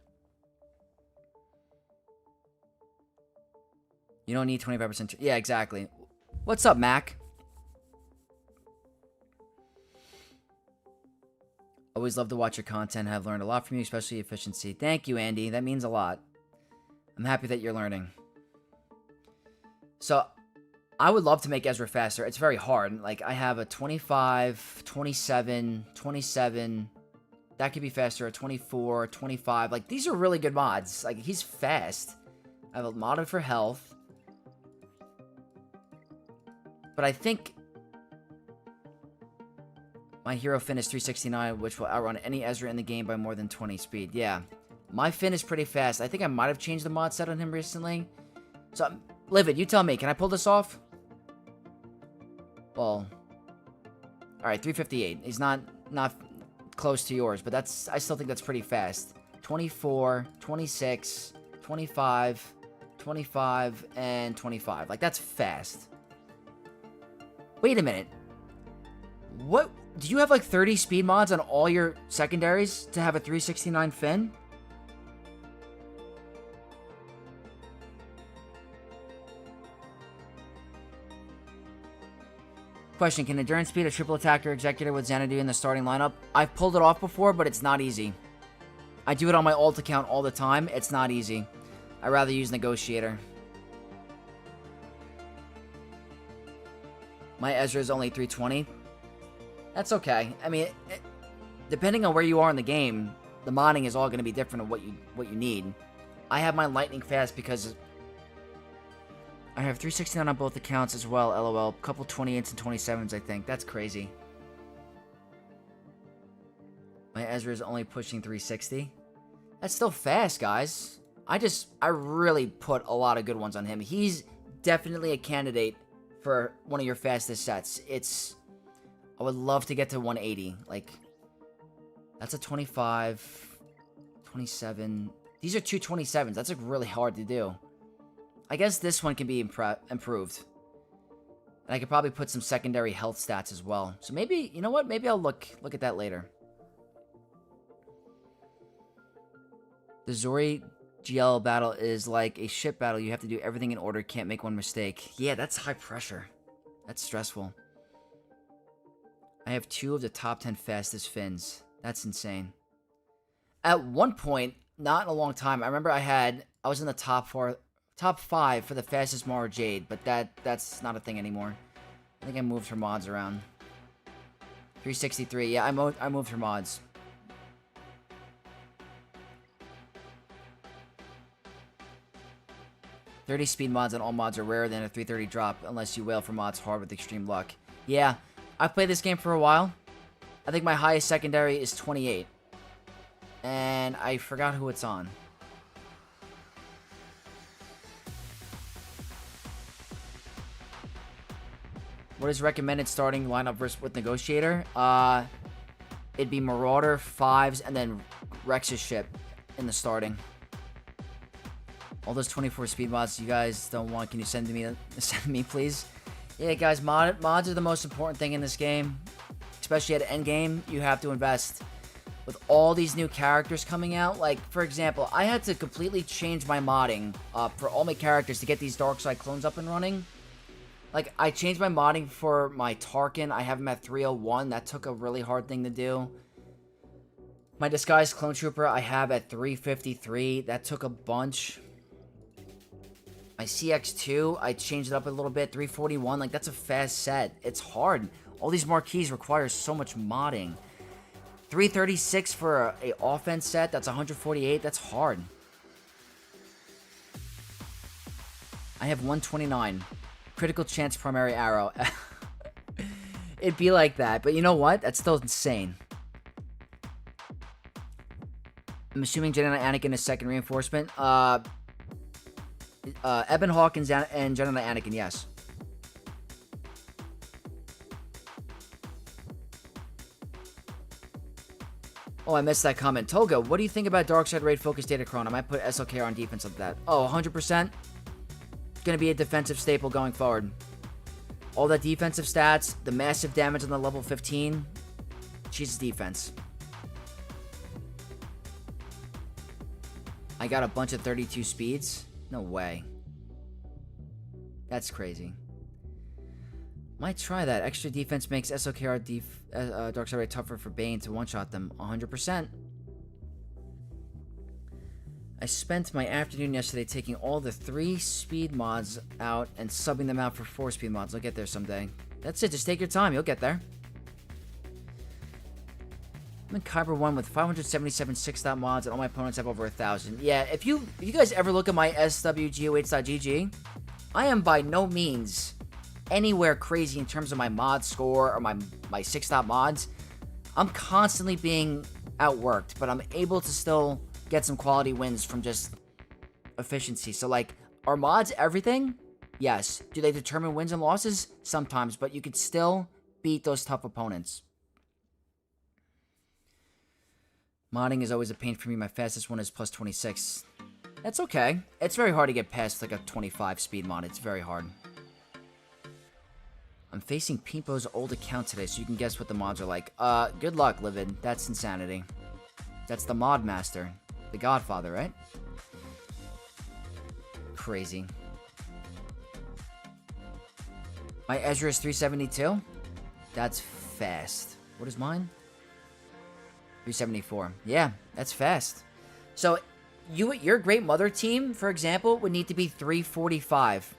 You don't need 25%. Yeah, exactly. What's up, Mac? Always love to watch your content. I've learned a lot from you, especially efficiency. Thank you, Andy. That means a lot. I'm happy that you're learning. So, I would love to make Ezra faster. It's very hard. Like, I have a 25, 27, 27. That could be faster. A 24, 25. Like, these are really good mods. Like, he's fast. I have a modded for health. But I think my hero Finn is 369, which will outrun any Ezra in the game by more than 20 speed. Yeah. My Finn is pretty fast. I think I might have changed the mod set on him recently. So, Livid, you tell me. Can I pull this off? Well, alright, 358. He's not close to yours, but I still think that's pretty fast. 24, 26, 25, 25, and 25. Like, that's fast. Wait a minute. What? Do you have like 30 speed mods on all your secondaries to have a 369 Finn? Question, can Endurance speed a triple attacker executor with Xanadu in the starting lineup? I've pulled it off before, but it's not easy. I do it on my alt account all the time. It's not easy. I'd rather use Negotiator. My Ezra is only 320. That's okay. I mean, depending on where you are in the game, the modding is all going to be different of what you need. I have my lightning fast because I have 369 on both accounts as well, lol. Couple 28s and 27s, I think. That's crazy. My Ezra is only pushing 360. That's still fast, guys. I really put a lot of good ones on him. He's definitely a candidate for one of your fastest sets. I would love to get to 180. Like, that's a 25, 27. These are two 27s. That's like really hard to do. I guess this one can be improved. And I could probably put some secondary health stats as well. So maybe, you know what? Maybe I'll look at that later. The Zori GL battle is like a ship battle. You have to do everything in order. Can't make one mistake. Yeah, that's high pressure. That's stressful. I have 2 of the top 10 fastest Finns. That's insane. At one point, not in a long time, I remember I was in the top 5 for the fastest Mara Jade, but that's not a thing anymore. I think I moved her mods around. 363, yeah, I moved her mods. .30 speed mods on all mods are rarer than a 330 drop, unless you wail for mods hard with extreme luck. Yeah, I've played this game for a while. I think my highest secondary is 28. And I forgot who it's on. What is recommended starting lineup versus with Negotiator? It'd be Marauder, 5s, and then Rex's ship in the starting. All those 24 speed mods you guys don't want, can you send me, please? Yeah, guys, mods are the most important thing in this game. Especially at endgame, you have to invest. With all these new characters coming out, like, for example, I had to completely change my modding for all my characters to get these Darkside clones up and running. Like, I changed my modding for my Tarkin. I have him at 301. That took a really hard thing to do. My Disguised Clone Trooper, I have at 353. That took a bunch. My CX2, I changed it up a little bit. 341. Like, that's a fast set. It's hard. All these marquees require so much modding. 336 for a offense set. That's 148. That's hard. I have 129. Critical chance primary arrow. It'd be like that. But you know what? That's still insane. I'm assuming Jedi Knight Anakin is second reinforcement. Ebon Hawkins and Jedi Knight Anakin, yes. Oh, I missed that comment. Toga, what do you think about Darkside Raid Focus Datacron? I might put SLK on defense of that. Oh, 100%. Gonna be a defensive staple going forward. All that defensive stats, the massive damage on the level 15. She's defense. I got a bunch of 32 speeds? No way. That's crazy. Might try that. Extra defense makes SOKR Darkside Raid tougher for Bane to one-shot them. 100%. I spent my afternoon yesterday taking all the 3 speed mods out and subbing them out for 4 speed mods. I'll get there someday. That's it. Just take your time. You'll get there. I'm in Kyber 1 with 577 6-dot mods, and all my opponents have over 1,000. Yeah, if you guys ever look at my swgoh.gg, I am by no means anywhere crazy in terms of my mod score or my 6-dot mods. I'm constantly being outworked, but I'm able to still get some quality wins from just efficiency. So, like, are mods everything? Yes. Do they determine wins and losses? Sometimes, but you could still beat those tough opponents. Modding is always a pain for me. My fastest one is plus 26. That's okay. It's very hard to get past, like, a 25 speed mod. It's very hard. I'm facing Pimpo's old account today, so you can guess what the mods are like. Good luck, Livid. That's insanity. That's the mod master. The Godfather, right? Crazy. My Ezra is 372? That's fast. What is mine? 374. Yeah, that's fast. So, your Great Mother team, for example, would need to be 345.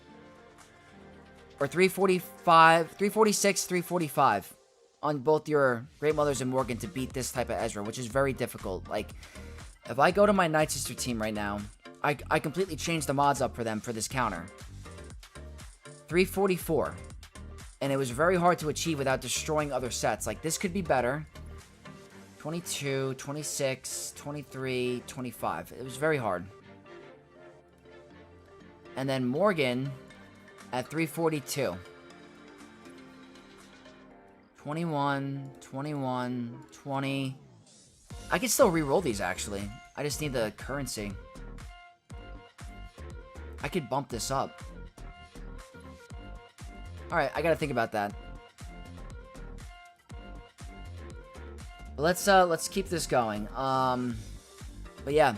Or 345, 346, 345 on both your Great Mothers and Morgan to beat this type of Ezra, which is very difficult. Like, if I go to my Night Sister team right now, I completely changed the mods up for them for this counter. 344. And it was very hard to achieve without destroying other sets. Like, this could be better. 22, 26, 23, 25. It was very hard. And then Morgan at 342. 21, 21, 20. I can still re-roll these, actually. I just need the currency. I could bump this up. Alright, I gotta think about that. Let's keep this going. But yeah.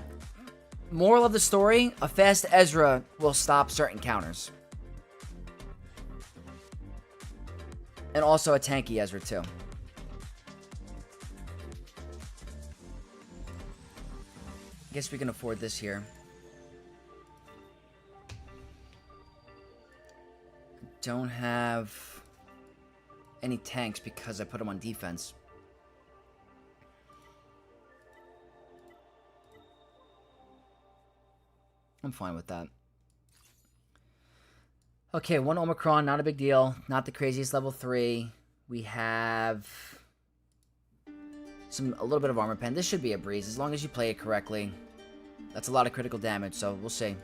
Moral of the story, a fast Ezra will stop certain counters. And also a tanky Ezra, too. I guess we can afford this here. Don't have any tanks because I put them on defense. I'm fine with that. Okay, 1 Omicron, not a big deal. Not the craziest level 3. We have a little bit of armor pen. This should be a breeze as long as you play it correctly. That's a lot of critical damage, so we'll see.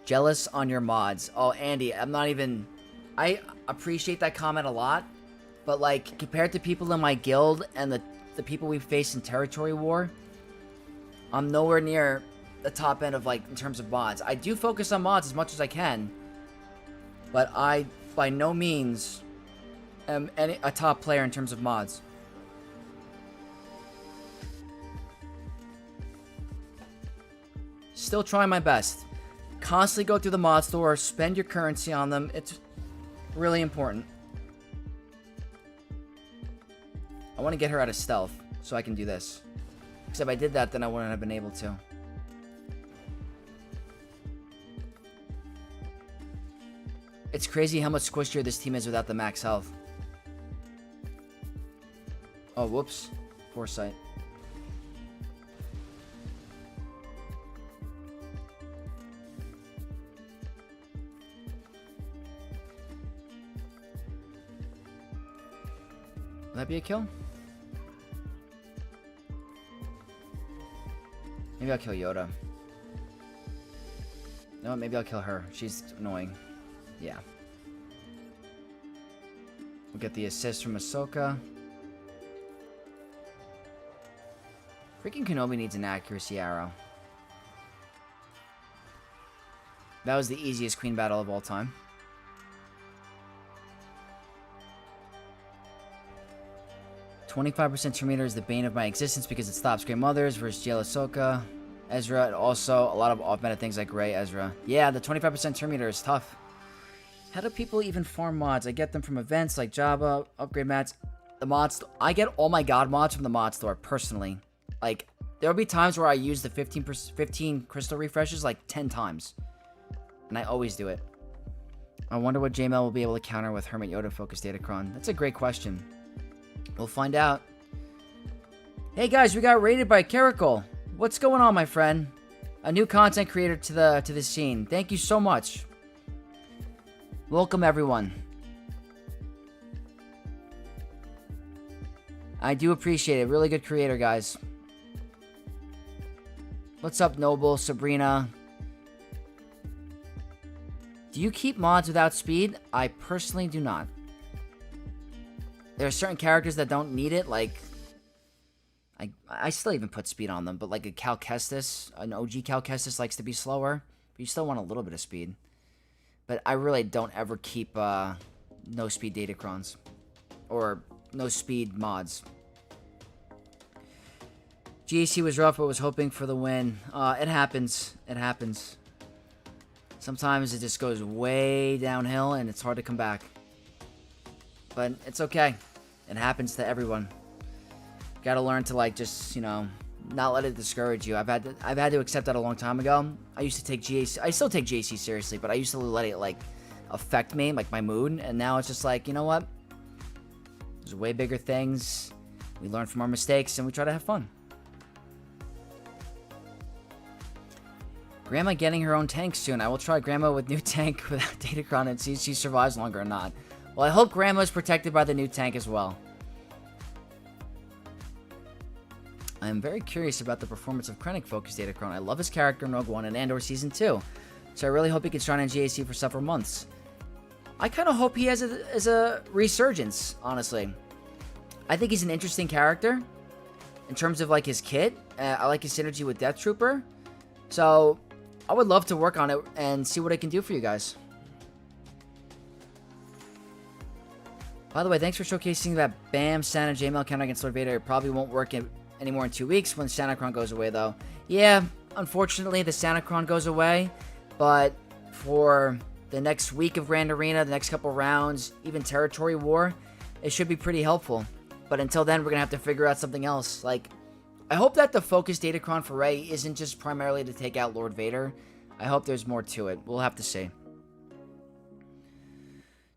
Jealous on your mods. Oh, Andy, I'm not even... I appreciate that comment a lot, but, like, compared to people in my guild and the people we face in Territory War, I'm nowhere near the top end of, like, in terms of mods. I do focus on mods as much as I can, but I, by no means, am a top player in terms of mods. Still trying my best. Constantly go through the mod store, spend your currency on them. It's really important. I want to get her out of stealth so I can do this. Because if I did that, then I wouldn't have been able to. It's crazy how much squishier this team is without the max health. Oh, whoops. Foresight. Will that be a kill? Maybe I'll kill Yoda. No, maybe I'll kill her. She's annoying. Yeah. We'll get the assist from Ahsoka. Freaking Kenobi needs an accuracy arrow. That was the easiest queen battle of all time. "25% turn meter is the bane of my existence because it stops Grey Mothers versus Jail Ahsoka. Ezra, and also a lot of off-meta things like Grey Ezra." Yeah, the 25% turn meter is tough. How do people even farm mods? I get them from events like Jabba, upgrade mats, the mods. I get all my god mods from the mod store, personally. Like, there'll be times where I use the 15 crystal refreshes like 10 times. And I always do it. I wonder what JML will be able to counter with Hermit Yoda focused Datacron. That's a great question. We'll find out. Hey guys, we got raided by Caracol. What's going on, my friend? A new content creator to the scene. Thank you so much. Welcome, everyone. I do appreciate it. Really good creator, guys. What's up, Noble, Sabrina? Do you keep mods without speed? I personally do not. There are certain characters that don't need it, like... I still even put speed on them, but like a Cal Kestis, an OG Cal Kestis likes to be slower, but you still want a little bit of speed. But I really don't ever keep no speed Datacrons. Or no speed mods. GAC was rough, but was hoping for the win. It happens. It happens. Sometimes it just goes way downhill and it's hard to come back. But it's okay. It happens to everyone. Gotta learn to, like, just, you know, not let it discourage you. I've had to accept that a long time ago. I used to take GAC... I still take GAC seriously, but I used to let it, like, affect me, like, my mood. And now it's just like, you know what? There's way bigger things. We learn from our mistakes, and we try to have fun. Grandma getting her own tank soon. I will try Grandma with new tank without Datacron and see if she survives longer or not. Well, I hope Grandma is protected by the new tank as well. I am very curious about the performance of Krennic-focused Datacron. I love his character in Rogue One and Andor Season 2, so I really hope he can shine in GAC for several months. I kind of hope he has a resurgence, honestly. I think he's an interesting character in terms of, like, his kit. I like his synergy with Death Trooper, so I would love to work on it and see what I can do for you guys. By the way, thanks for showcasing that BAM Santa JML counter against Lord Vader. It probably won't work anymore in 2 weeks when Datacron goes away, though. Yeah, unfortunately, the Datacron goes away, but for the next week of Grand Arena, the next couple rounds, even Territory War, it should be pretty helpful. But until then, we're gonna have to figure out something else. Like, I hope that the focus Datacron for Rey isn't just primarily to take out Lord Vader. I hope there's more to it. We'll have to see.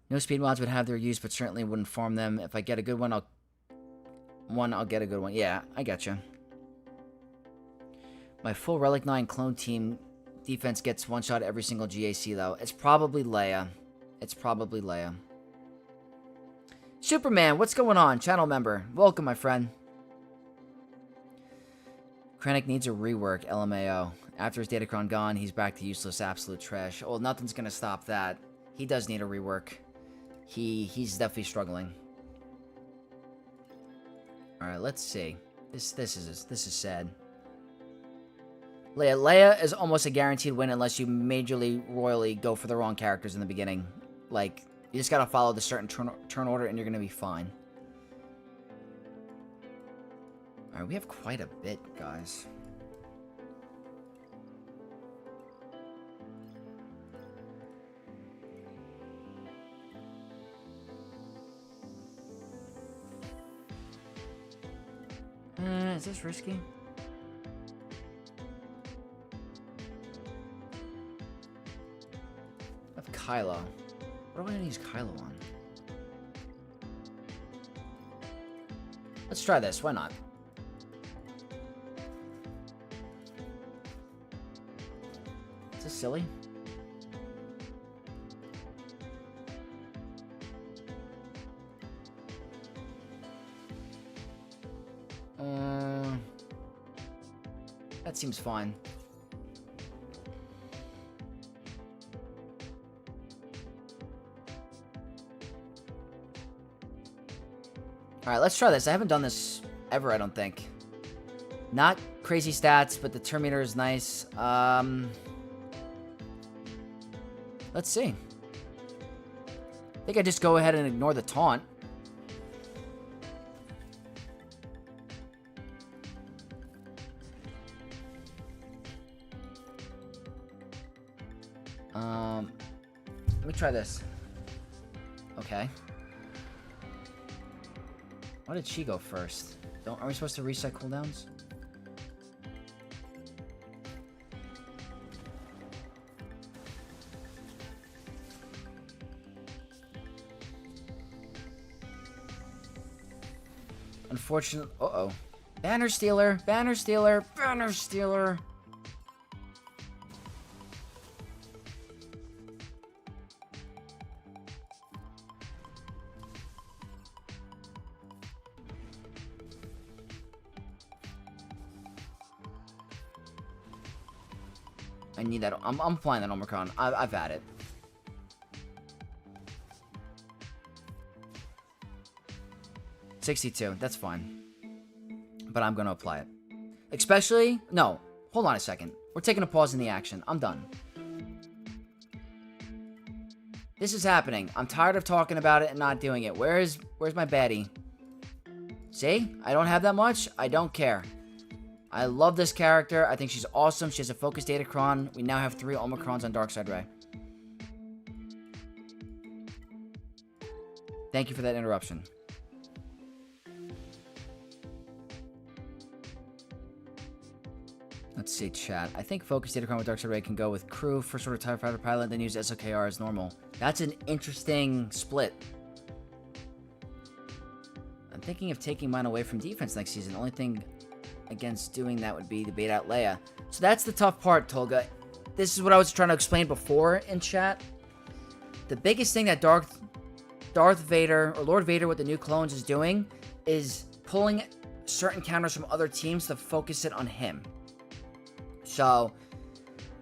No speed mods would have their use, but certainly wouldn't farm them. If I get a good one, I'll get a good one. Yeah, I gotcha. My full Relic 9 clone team defense gets one shot every single GAC, though. It's probably Leia. It's probably Leia. Superman, what's going on? Channel member. Welcome, my friend. Krennic needs a rework, LMAO. After his Datacron gone, he's back to useless absolute trash. Well, nothing's gonna stop that. He does need a rework. He's definitely struggling. Alright, let's see. This is sad. Leia is almost a guaranteed win unless you majorly royally go for the wrong characters in the beginning. Like, you just gotta follow the certain turn order and you're gonna be fine. Alright, we have quite a bit, guys. Is this risky? I have Kylo. What do I use Kylo on? Let's try this. Why not? Is this silly? That seems fine. Alright, let's try this. I haven't done this ever, I don't think. Not crazy stats, but the Terminator is nice. Let's see. I think I just go ahead and ignore the taunt. Let me try this. Okay. Why did she go first? Are we supposed to reset cooldowns? Unfortunately, uh-oh. Banner stealer, banner stealer, banner stealer. I need that. I'm applying that Omicron. I've had it. $62. That's fine. But I'm going to apply it. Especially... No. Hold on a second. We're taking a pause in the action. I'm done. This is happening. I'm tired of talking about it and not doing it. Where's my baddie? See? I don't have that much. I don't care. I love this character. I think she's awesome. She has a focused Datacron. We now have 3 Omicrons on Darkseid Ray. Thank you for that interruption. Let's see, chat. I think focused Datacron with Darkseid Ray can go with crew, first order TIE Fighter pilot, then use SOKR as normal. That's an interesting split. I'm thinking of taking mine away from defense next season. The only thing against doing that would be to bait out Leia. So that's the tough part, Tolga. This is what I was trying to explain before in chat. The biggest thing that Darth Vader, or Lord Vader with the new clones is doing, is pulling certain counters from other teams to focus it on him. So,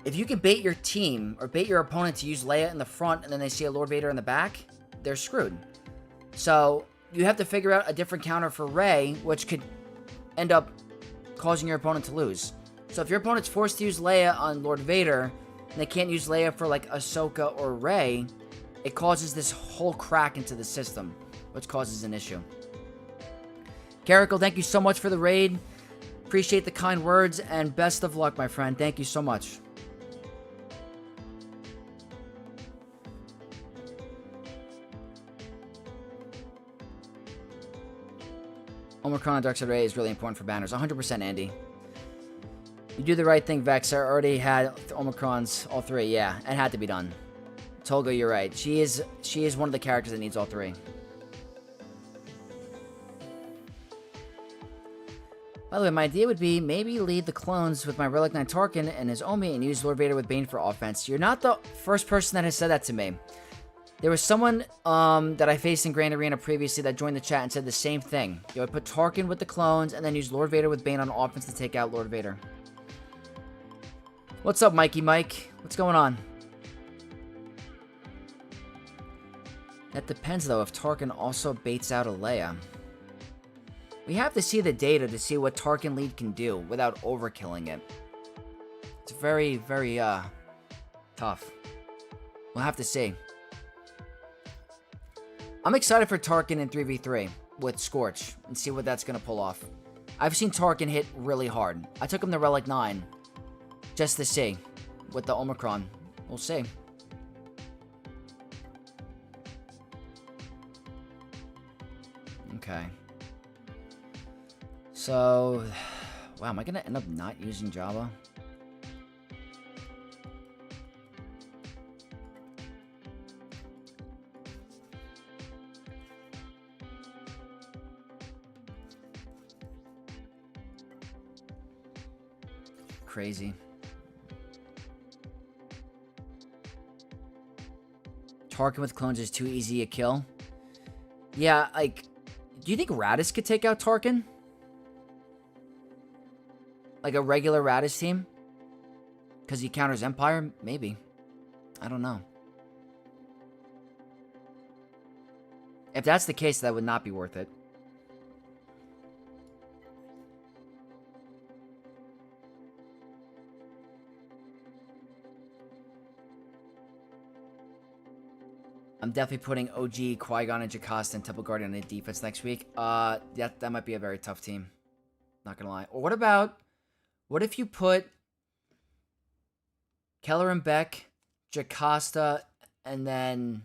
if you can bait your team, or bait your opponent to use Leia in the front, and then they see a Lord Vader in the back, they're screwed. So, you have to figure out a different counter for Rey, which could end up causing your opponent to lose. So if your opponent's forced to use Leia on Lord Vader, and they can't use Leia for like Ahsoka or Rey, it causes this whole crack into the system, which causes an issue. Carrickle, thank you so much for the raid. Appreciate the kind words, and best of luck, my friend. Thank you so much. Omicron and Darkseid Ray is really important for banners. 100%, Andy. You do the right thing, Vex. I already had Omicrons, all 3. Yeah, it had to be done. Tolga, you're right. She is one of the characters that needs all 3. By the way, my idea would be maybe lead the clones with my Relic 9 Tarkin and his Omi and use Lord Vader with Bane for offense. You're not the first person that has said that to me. There was someone that I faced in Grand Arena previously that joined the chat and said the same thing. You would put Tarkin with the clones and then use Lord Vader with Bane on offense to take out Lord Vader. What's up, Mikey Mike? What's going on? That depends, though, if Tarkin also baits out a Leia. We have to see the data to see what Tarkin lead can do without overkilling it. It's very, very, tough. We'll have to see. I'm excited for Tarkin in 3v3 with Scorch and see what that's going to pull off. I've seen Tarkin hit really hard. I took him to Relic 9 just to see with the Omicron. We'll see. Okay. So, wow, am I going to end up not using Jabba? Crazy. Tarkin with clones is too easy a kill. Yeah, like, do you think Raditz could take out Tarkin? Like a regular Radis team? Because he counters Empire? Maybe. I don't know. If that's the case, that would not be worth it. I'm definitely putting OG, Qui-Gon, and Jocasta and Temple Guardian in defense next week. That might be a very tough team. Not gonna lie. Or what if you put Keller and Beck, Jocasta, and then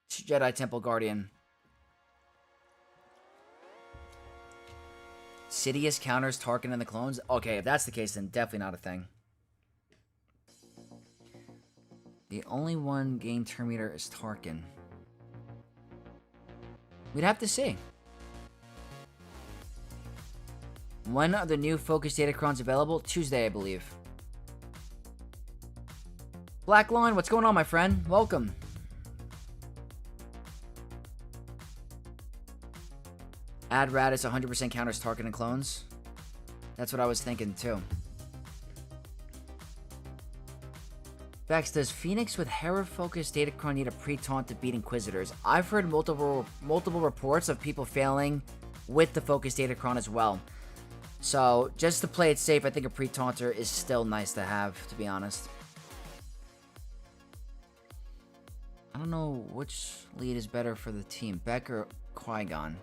Jedi Temple Guardian. Sidious counters Tarkin and the clones? Okay, if that's the case, then definitely not a thing. The only one game turn meter is Tarkin. We'd have to see. When are the new Focus Datacrons available? Tuesday, I believe. Blackline, what's going on, my friend? Welcome. Add Radis 100% counters Tarkin and clones. That's what I was thinking, too. Bex, does Phoenix with Hera-focused Datacron need a pre-taunt to beat Inquisitors? I've heard multiple reports of people failing with the focused Datacron as well. So, just to play it safe, I think a pre-taunter is still nice to have, to be honest. I don't know which lead is better for the team, Beck or Qui-Gon.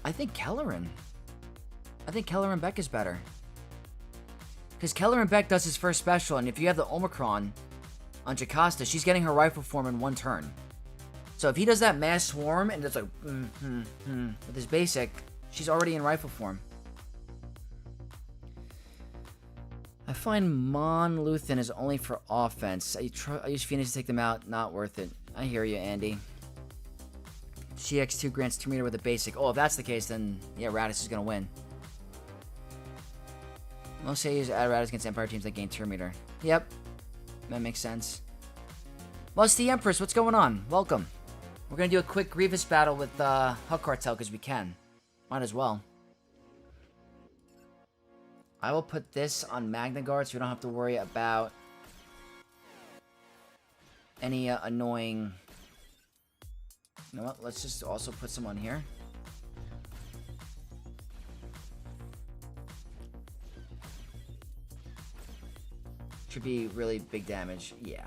I think Kelleran. I think Kelleran Beck is better. Because Kelleran Beck does his first special, and if you have the Omicron on Jocasta, she's getting her rifle form in one turn. So if he does that mass swarm and it's like, with his basic, she's already in rifle form. I find Mon Luthen is only for offense. I use Phoenix to take them out. Not worth it. I hear you, Andy. CX2 grants 2 meter with a basic. Oh, if that's the case, then yeah, Radis is going to win. Most say use add Radis against Empire teams that gain 2 meter. Yep. That makes sense. Musty Empress, what's going on? Welcome. We're going to do a quick Grievous battle with Huck Cartel because we can. Might as well. I will put this on Magna Guard so we don't have to worry about any annoying... You know what? Let's just also put some on here. Should be really big damage. Yeah.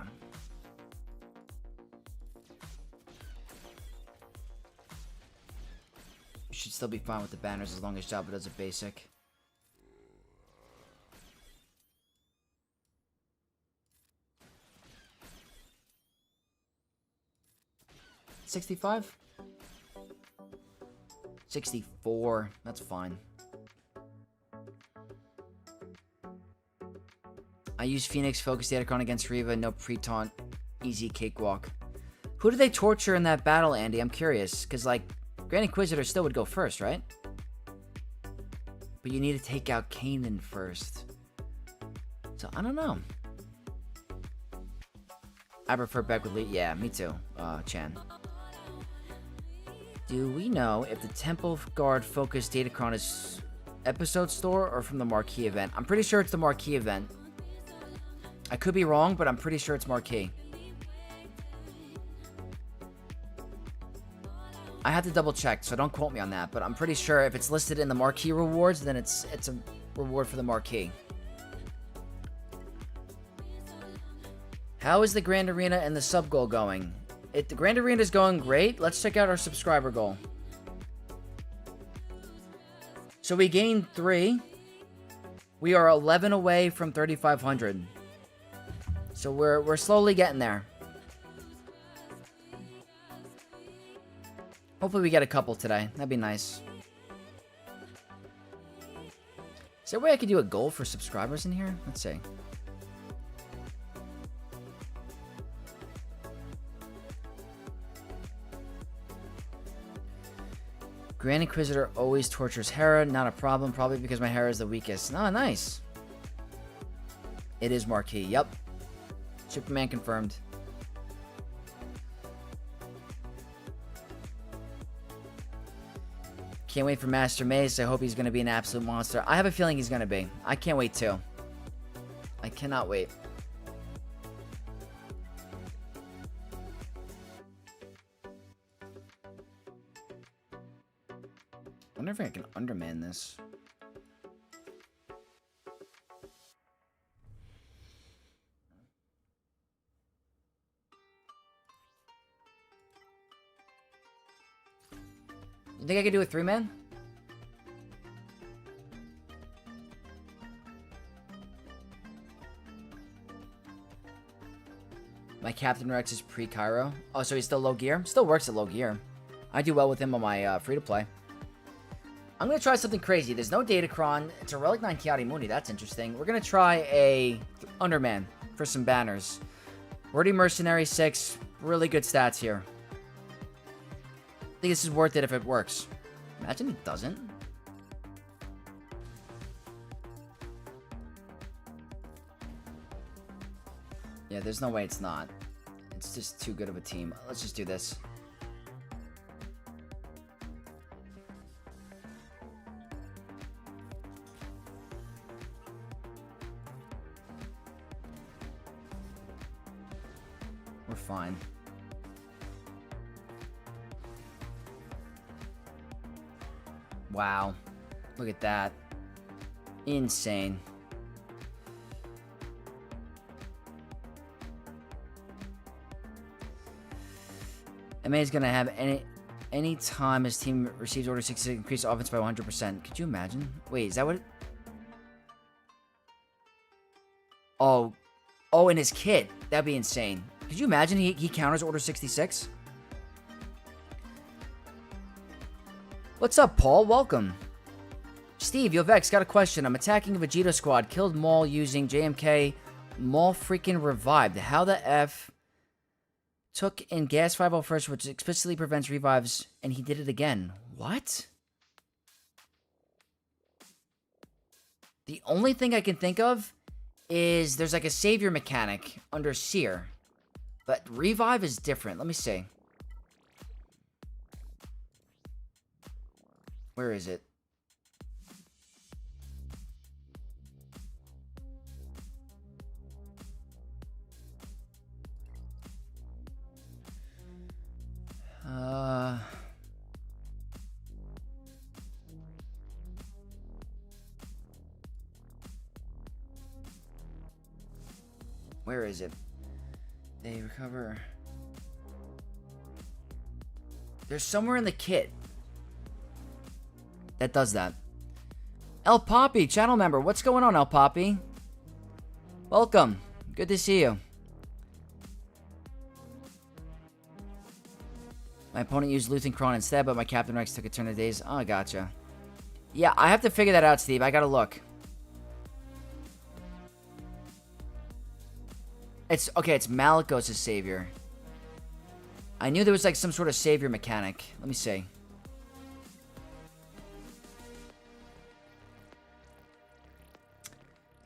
Should still be fine with the banners as long as Jabba does a basic. $65? $64. That's fine. I use Phoenix Focus Datacron against Reva. No pre-taunt. Easy cakewalk. Who did they torture in that battle, Andy? I'm curious. Because, like, Grand Inquisitor still would go first, right? But you need to take out Kanan first. So, I don't know. I prefer Beck with Lee. Yeah, me too, Chan. Do we know if the Temple Guard Focus Datacron is episode store or from the Marquee event? I'm pretty sure it's the Marquee event. I could be wrong, but I'm pretty sure it's Marquee. I have to double check, so don't quote me on that, but I'm pretty sure if it's listed in the Marquee rewards, then it's a reward for the Marquee. How is the Grand Arena and the sub goal going? The Grand Arena is going great. Let's check out our subscriber goal. So we gained 3. We are 11 away from 3,500. So we're slowly getting there. Hopefully we get a couple today. That'd be nice. Is there a way I could do a goal for subscribers in here? Let's see. Grand Inquisitor always tortures Hera. Not a problem. Probably because my Hera is the weakest. Oh, nice. It is Marquee. Yep. Superman confirmed. Can't wait for Master Mace. I hope he's going to be an absolute monster. I have a feeling he's going to be. I can't wait too. I cannot wait. I wonder if I can underman this. You think I could do a 3-man? My Captain Rex is pre-Cairo. Oh, so he's still low gear? Still works at low gear. I do well with him on my free-to-play. I'm going to try something crazy. There's no Datacron. It's a Relic 9 Kiadi Mooney. That's interesting. We're going to try a Underman for some banners. Wordy Mercenary 6. Really good stats here. I think this is worth it if it works. Imagine it doesn't. Yeah, there's no way it's not. It's just too good of a team. Let's just do this. We're fine. Wow. Look at that. Insane. MA is going to have any time his team receives Order 66 increase offense by 100%. Could you imagine? Wait, is that what it... Oh, in his kit. That'd be insane. Could you imagine he counters Order 66? What's up, Paul? Welcome. Steve, Yo Vex, got a question. I'm attacking a Vegeta squad. Killed Maul using JMK. Maul freaking revived. How the F... Took in Gas 501st, which explicitly prevents revives, and he did it again. What? The only thing I can think of is there's like a savior mechanic under Seer. But revive is different. Let me see. Where is it? Where is it? They recover. There's somewhere in the kit that does that. El Poppy, channel member. What's going on, El Poppy? Welcome. Good to see you. My opponent used Datacron instead, but my Captain Rex took a turn of days. Oh, gotcha. Yeah, I have to figure that out, Steve. I gotta look. It's Malikos' savior. I knew there was like some sort of savior mechanic. Let me see.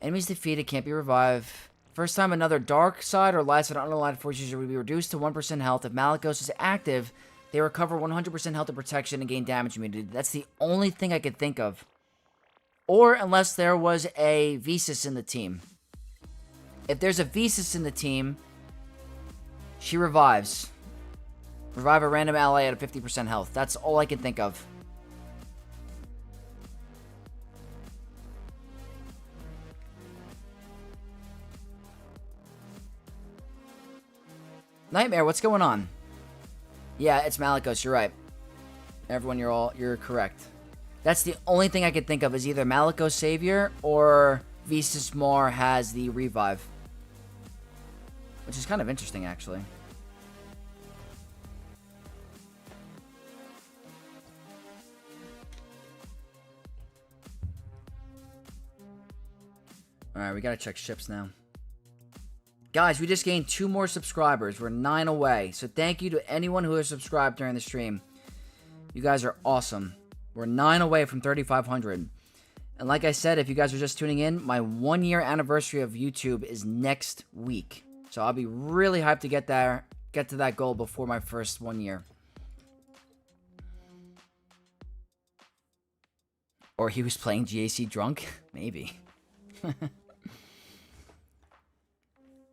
Enemies defeated can't be revived. First time another dark side or last an unaligned force user will be reduced to 1% health. If Malikos is active, they recover 100% health and protection and gain damage immunity. That's the only thing I could think of. Or unless there was a Visas in the team. If there's a Visas in the team, she revives. Revive a random ally at a 50% health. That's all I can think of. Nightmare, what's going on? Yeah, it's Malikos, you're right. Everyone, you're correct. That's the only thing I could think of is either Malikos Savior or Visas Mar has the revive. Which is kind of interesting, actually. Alright, we gotta check ships now. Guys, we just gained 2 more subscribers. We're 9 away. So thank you to anyone who has subscribed during the stream. You guys are awesome. We're 9 away from 3,500. And like I said, if you guys are just tuning in, my 1-year anniversary of YouTube is next week. So I'll be really hyped to get to that goal before my first 1 year. Or he was playing GAC drunk? Maybe.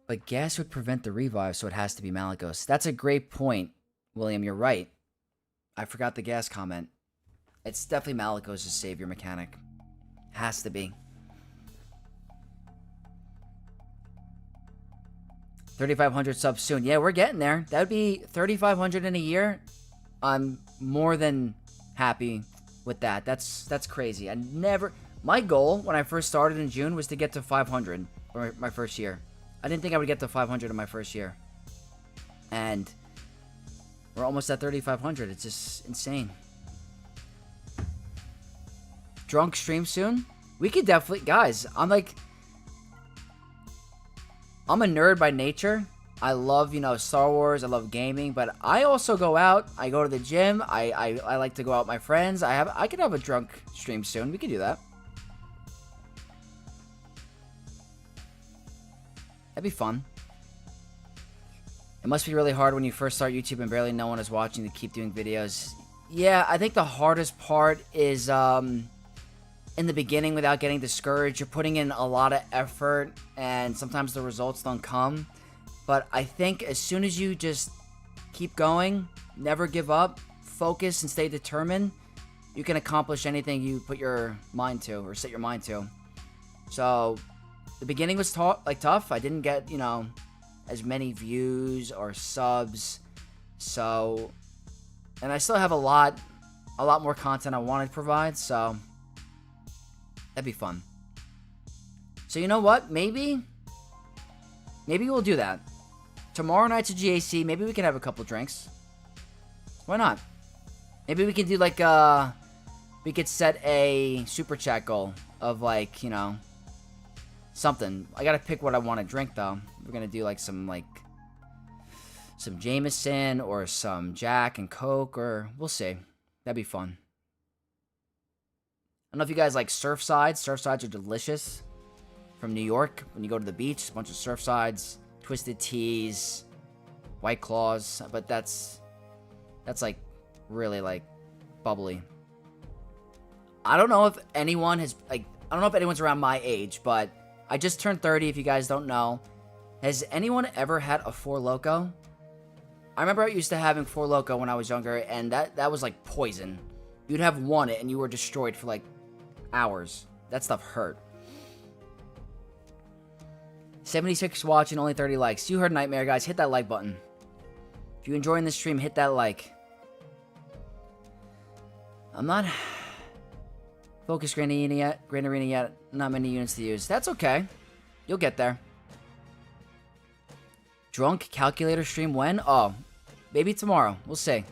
But gas would prevent the revive, so it has to be Malagos. That's a great point, William. You're right. I forgot the gas comment. It's definitely Malagos' savior mechanic. Has to be. 3,500 subs soon. Yeah, we're getting there. That would be 3,500 in a year. I'm more than happy with that. That's crazy. I never... My goal when I first started in June was to get to 500 for my first year. I didn't think I would get to 500 in my first year. And we're almost at 3,500. It's just insane. Drunk stream soon? We could definitely... Guys, I'm a nerd by nature. I love, Star Wars. I love gaming. But I also go out. I go to the gym. I like to go out with my friends. I could have a drunk stream soon. We could do that. That'd be fun. It must be really hard when you first start YouTube and barely no one is watching to keep doing videos. Yeah, I think the hardest part is in the beginning without getting discouraged. You're putting in a lot of effort and sometimes the results don't come. But I think as soon as you just keep going, never give up, focus and stay determined, you can accomplish anything you put your mind to or set your mind to. So the beginning was tough. I didn't get, as many views or subs. So, and I still have a lot more content I want to provide. So that'd be fun. So you know what? Maybe we'll do that. Tomorrow night's a GAC. Maybe we can have a couple drinks. Why not? Maybe we can do we could set a super chat goal of something. I gotta pick what I want to drink though. We're gonna do some Jameson or some Jack and Coke, or we'll see. That'd be fun. I don't know if you guys like Surfsides. Surfsides are delicious. From New York, when you go to the beach, a bunch of Surfsides, Twisted Teas, White Claws, but that's really bubbly. I don't know if anyone has I don't know if anyone's around my age, but I just turned 30, if you guys don't know. Has anyone ever had a Four Loko? I remember I used to having Four Loko when I was younger, and that was like poison. You'd have one and you were destroyed for hours. That stuff hurt. 76 watching, only 30 likes. You heard Nightmare, guys. Hit that like button. If you're enjoying this stream, hit that like. I'm not... Focus Grand Arena yet. Not many units to use. That's okay. You'll get there. Drunk calculator stream when? Oh, maybe tomorrow. We'll see.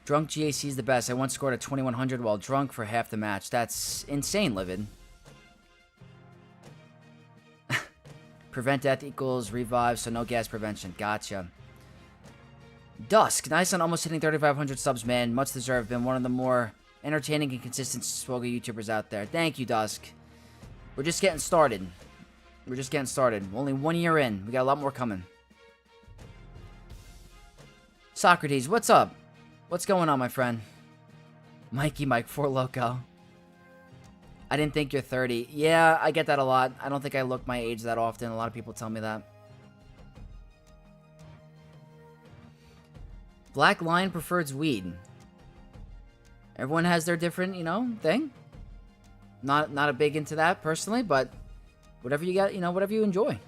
Drunk GAC is the best. I once scored a 2100 while drunk for half the match. That's insane, Livid. Prevent death equals revive, so no gas prevention. Gotcha. Dusk. Nice on almost hitting 3,500 subs, man. Much deserved. Been one of the more entertaining and consistent Swoga YouTubers out there. Thank you, Dusk. We're just getting started. We're only 1 year in. We got a lot more coming. Socrates, what's up? What's going on, my friend? Mikey Mike, Four Loko. I didn't think you're 30. Yeah, I get that a lot. I don't think I look my age that often. A lot of people tell me that. Black Lion prefers weed. Everyone has their different, thing. Not a big into that personally, but whatever you got, whatever you enjoy.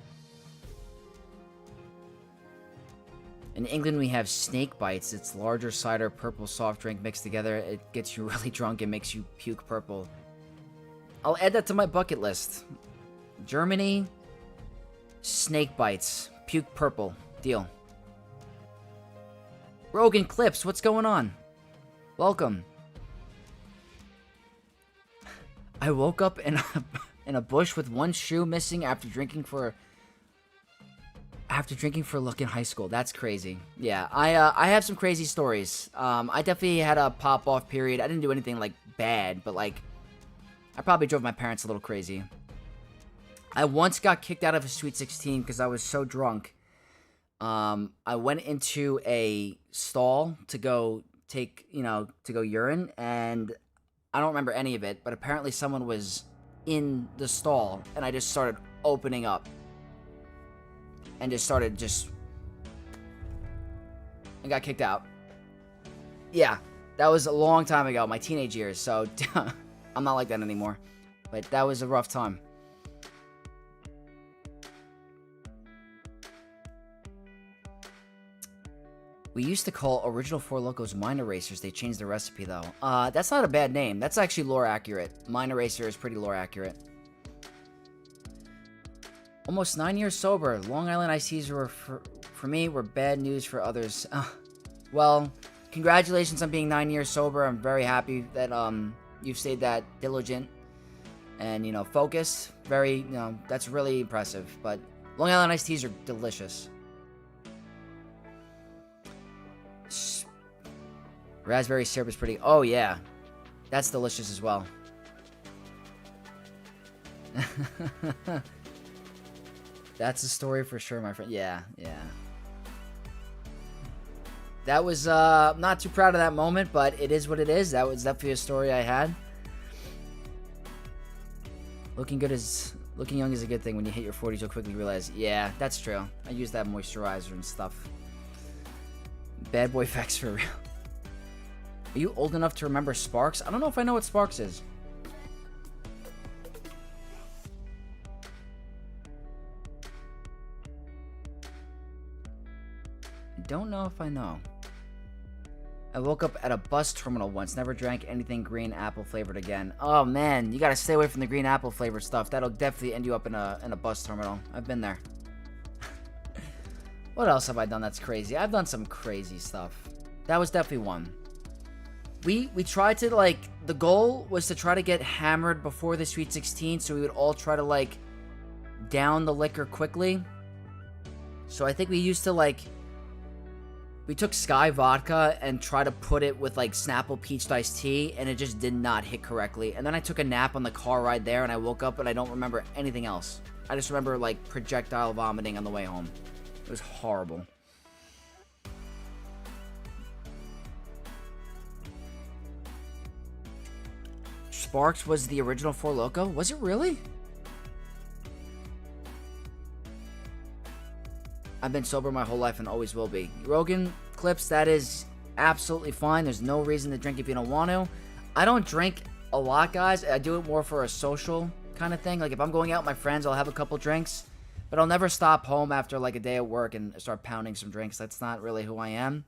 In England, we have Snake Bites. It's larger cider, purple soft drink mixed together. It gets you really drunk and makes you puke purple. I'll add that to my bucket list. Germany, Snake Bites, puke purple. Deal. Rogan Clips, what's going on? Welcome. I woke up in a bush with one shoe missing after drinking for a look in high school. That's crazy. Yeah, I have some crazy stories. I definitely had a pop-off period. I didn't do anything bad, but I probably drove my parents a little crazy. I once got kicked out of a Sweet 16 because I was so drunk. I went into a stall to go take, to go urine, and I don't remember any of it, but apparently someone was in the stall, and I just started opening up. And and got kicked out. Yeah, that was a long time ago, my teenage years, so I'm not like that anymore. But that was a rough time. We used to call Original Four Locos Mind Erasers. They changed the recipe, though. That's not a bad name. That's actually lore accurate. Mind Eraser is pretty lore accurate. Almost 9 years sober. Long Island iced teas were, for me, were bad news for others. Well, congratulations on being 9 years sober. I'm very happy that you've stayed that diligent and, focused. Very, that's really impressive. But Long Island iced teas are delicious. Raspberry syrup is pretty... Oh, yeah. That's delicious as well. That's a story for sure, my friend. Yeah. That was, not too proud of that moment, but it is what it is. That was definitely a story I had. Looking young is a good thing. When you hit your 40s, you'll quickly realize, yeah, that's true. I use that moisturizer and stuff. Bad boy facts for real. Are you old enough to remember Sparks? I don't know if I know what Sparks is. I don't know if I know. I woke up at a bus terminal once. Never drank anything green apple flavored again. Oh man, you gotta stay away from the green apple flavored stuff. That'll definitely end you up in a bus terminal. I've been there. What else have I done that's crazy? I've done some crazy stuff. That was definitely one. We tried to, like, the goal was to try to get hammered before the Sweet 16, so we would all try to, like, down the liquor quickly. So I think we used to, like, we took Sky Vodka and tried to put it with, like, Snapple Peach Iced Tea, and it just did not hit correctly. And then I took a nap on the car ride there, and I woke up, and I don't remember anything else. I just remember, like, projectile vomiting on the way home. It was horrible. Sparks was the original Four Loko? Was it really? I've been sober my whole life and always will be. Rogan Clips, that is absolutely fine. There's no reason to drink if you don't want to. I don't drink a lot, guys. I do it more for a social kind of thing. Like, if I'm going out with my friends, I'll have a couple drinks. But I'll never stop home after, like, a day at work and start pounding some drinks. That's not really who I am.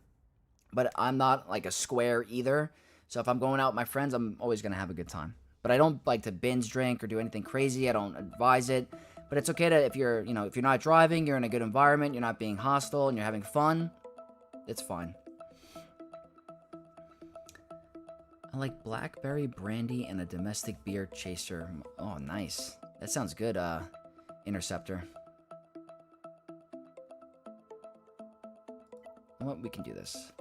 But I'm not, like, a square either. So if I'm going out with my friends, I'm always going to have a good time. But I don't like to binge drink or do anything crazy. I don't advise it. But it's okay to, if you're not driving, you're in a good environment, you're not being hostile, and you're having fun, it's fine. I like blackberry brandy and a domestic beer chaser. Oh, nice. That sounds good, Interceptor. Well, we can do this.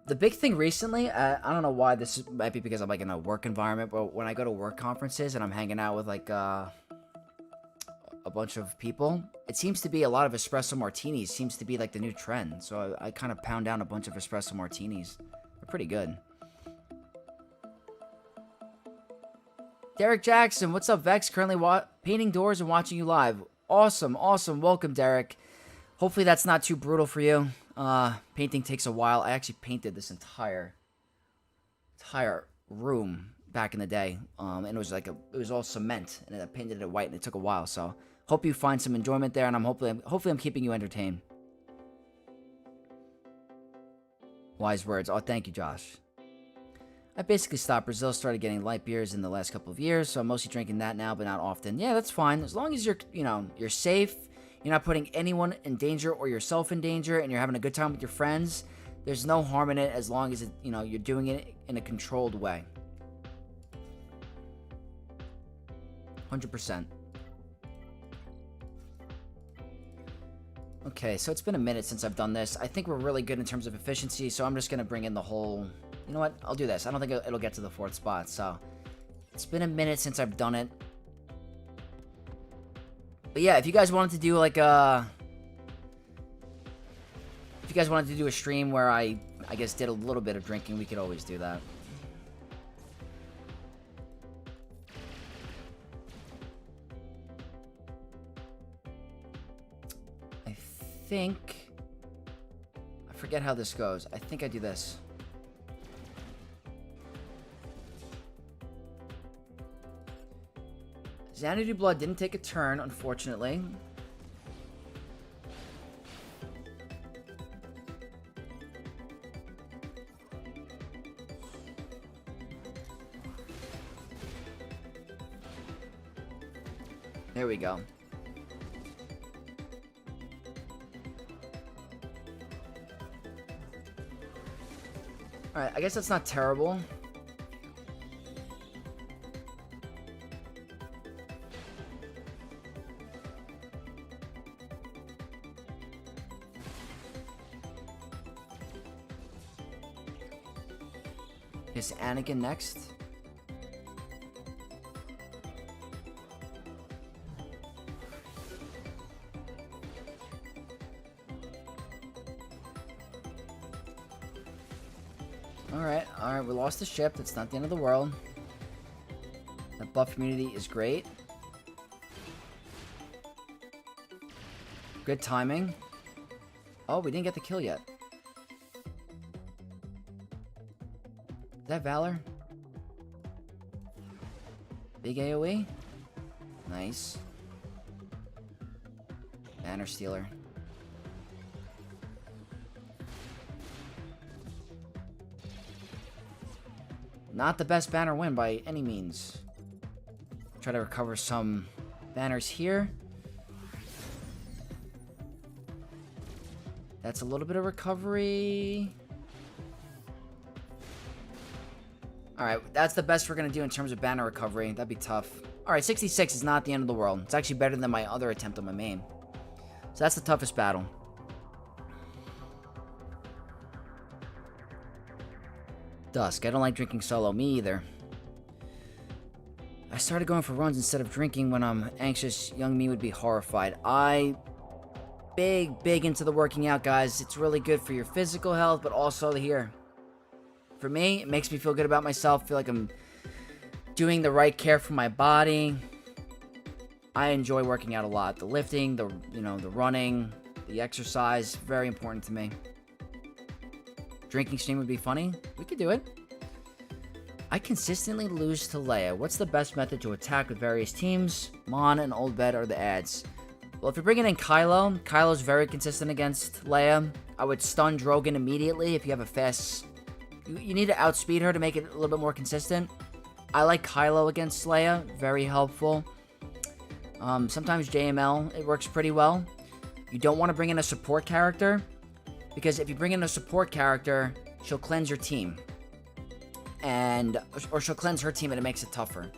The big thing recently, I don't know why, this might be because I'm, like, in a work environment, but when I go to work conferences and I'm hanging out with, like, a bunch of people, it seems to be a lot of espresso martinis seems to be, like, the new trend. So I kind of pound down a bunch of espresso martinis. They're pretty good. Derek Jackson, what's up, Vex? Currently painting doors and watching you live. Awesome, awesome. Welcome, Derek. Hopefully that's not too brutal for you. Painting takes a while. I actually painted this entire room back in the day. And it was like it was all cement, and I painted it white, and it took a while. So hope you find some enjoyment there, and hopefully I'm keeping you entertained. Wise words. Oh, thank you, Josh. I basically stopped. Brazil started getting light beers in the last couple of years, so I'm mostly drinking that now, but not often. Yeah, that's fine. As long as you're safe, you're not putting anyone in danger or yourself in danger, and you're having a good time with your friends, there's no harm in it as long as you're doing it in a controlled way. 100%. Okay, so it's been a minute since I've done this. I think we're really good in terms of efficiency, so I'm just going to bring in the whole... You know what? I'll do this. I don't think it'll get to the 4th spot, so... It's been a minute since I've done it. But yeah, if you guys wanted to do like a... If you guys wanted to do a stream where I guess did a little bit of drinking, we could always do that. I think... I forget how this goes. I think I do this. Xanadu Blood didn't take a turn, unfortunately. There we go. Alright, I guess that's not terrible. Is Anakin next? Alright, we lost the ship. That's not the end of the world. That buff immunity is great. Good timing. Oh, we didn't get the kill yet. Is that Valor? Big AoE? Nice. Banner Stealer. Not the best banner win by any means. Try to recover some banners here. That's a little bit of recovery. Alright, that's the best we're going to do in terms of banner recovery. That'd be tough. Alright, 66 is not the end of the world. It's actually better than my other attempt on my main. So that's the toughest battle. Dusk. I don't like drinking solo. Me either. I started going for runs instead of drinking when I'm anxious. Young me would be horrified. Big into the working out, guys. It's really good for your physical health, but also here. For me, it makes me feel good about myself. Feel like I'm doing the right care for my body. I enjoy working out a lot. The lifting, the running, the exercise, very important to me. Drinking stream would be funny. We could do it. I consistently lose to Leia. What's the best method to attack with various teams? Mon and Old Bed are the ads. Well, if you're bringing in Kylo, Kylo's very consistent against Leia. I would stun Drogon immediately if you have a fast... You need to outspeed her to make it a little bit more consistent. I like Kylo against Leia. Very helpful. Sometimes JML, it works pretty well. You don't want to bring in a support character, because if you bring in a support character, she'll cleanse your team. Or she'll cleanse her team and it makes it tougher.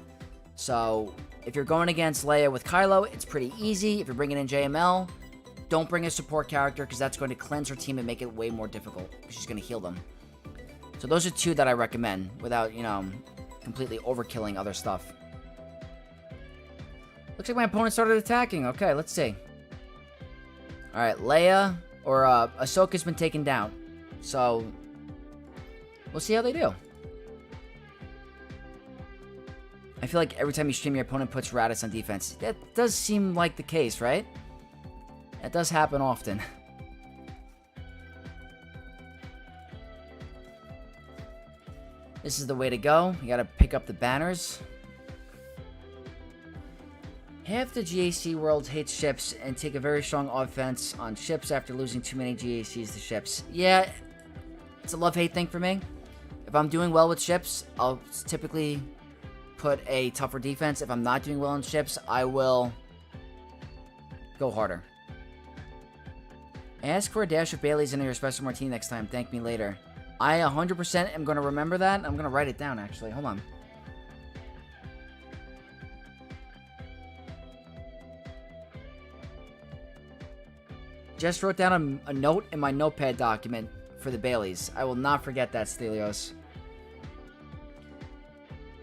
So, if you're going against Leia with Kylo, it's pretty easy. If you're bringing in JML, don't bring a support character, because that's going to cleanse her team and make it way more difficult. She's going to heal them. So those are two that I recommend, without, completely overkilling other stuff. Looks like my opponent started attacking. Okay, let's see. Alright, Leia or Ahsoka's been taken down. So, we'll see how they do. I feel like every time you stream, your opponent puts Raditz on defense. That does seem like the case, right? That does happen often. This is the way to go. You gotta pick up the banners. Half the GAC world hates ships and take a very strong offense on ships after losing too many GACs to ships. Yeah, it's a love-hate thing for me. If I'm doing well with ships, I'll typically put a tougher defense. If I'm not doing well on ships, I will go harder. Ask for a dash of Bailey's in your espresso martini next time. Thank me later. I 100% am going to remember that. I'm going to write it down, actually. Hold on. Just wrote down a note in my notepad document for the Baileys. I will not forget that, Stelios.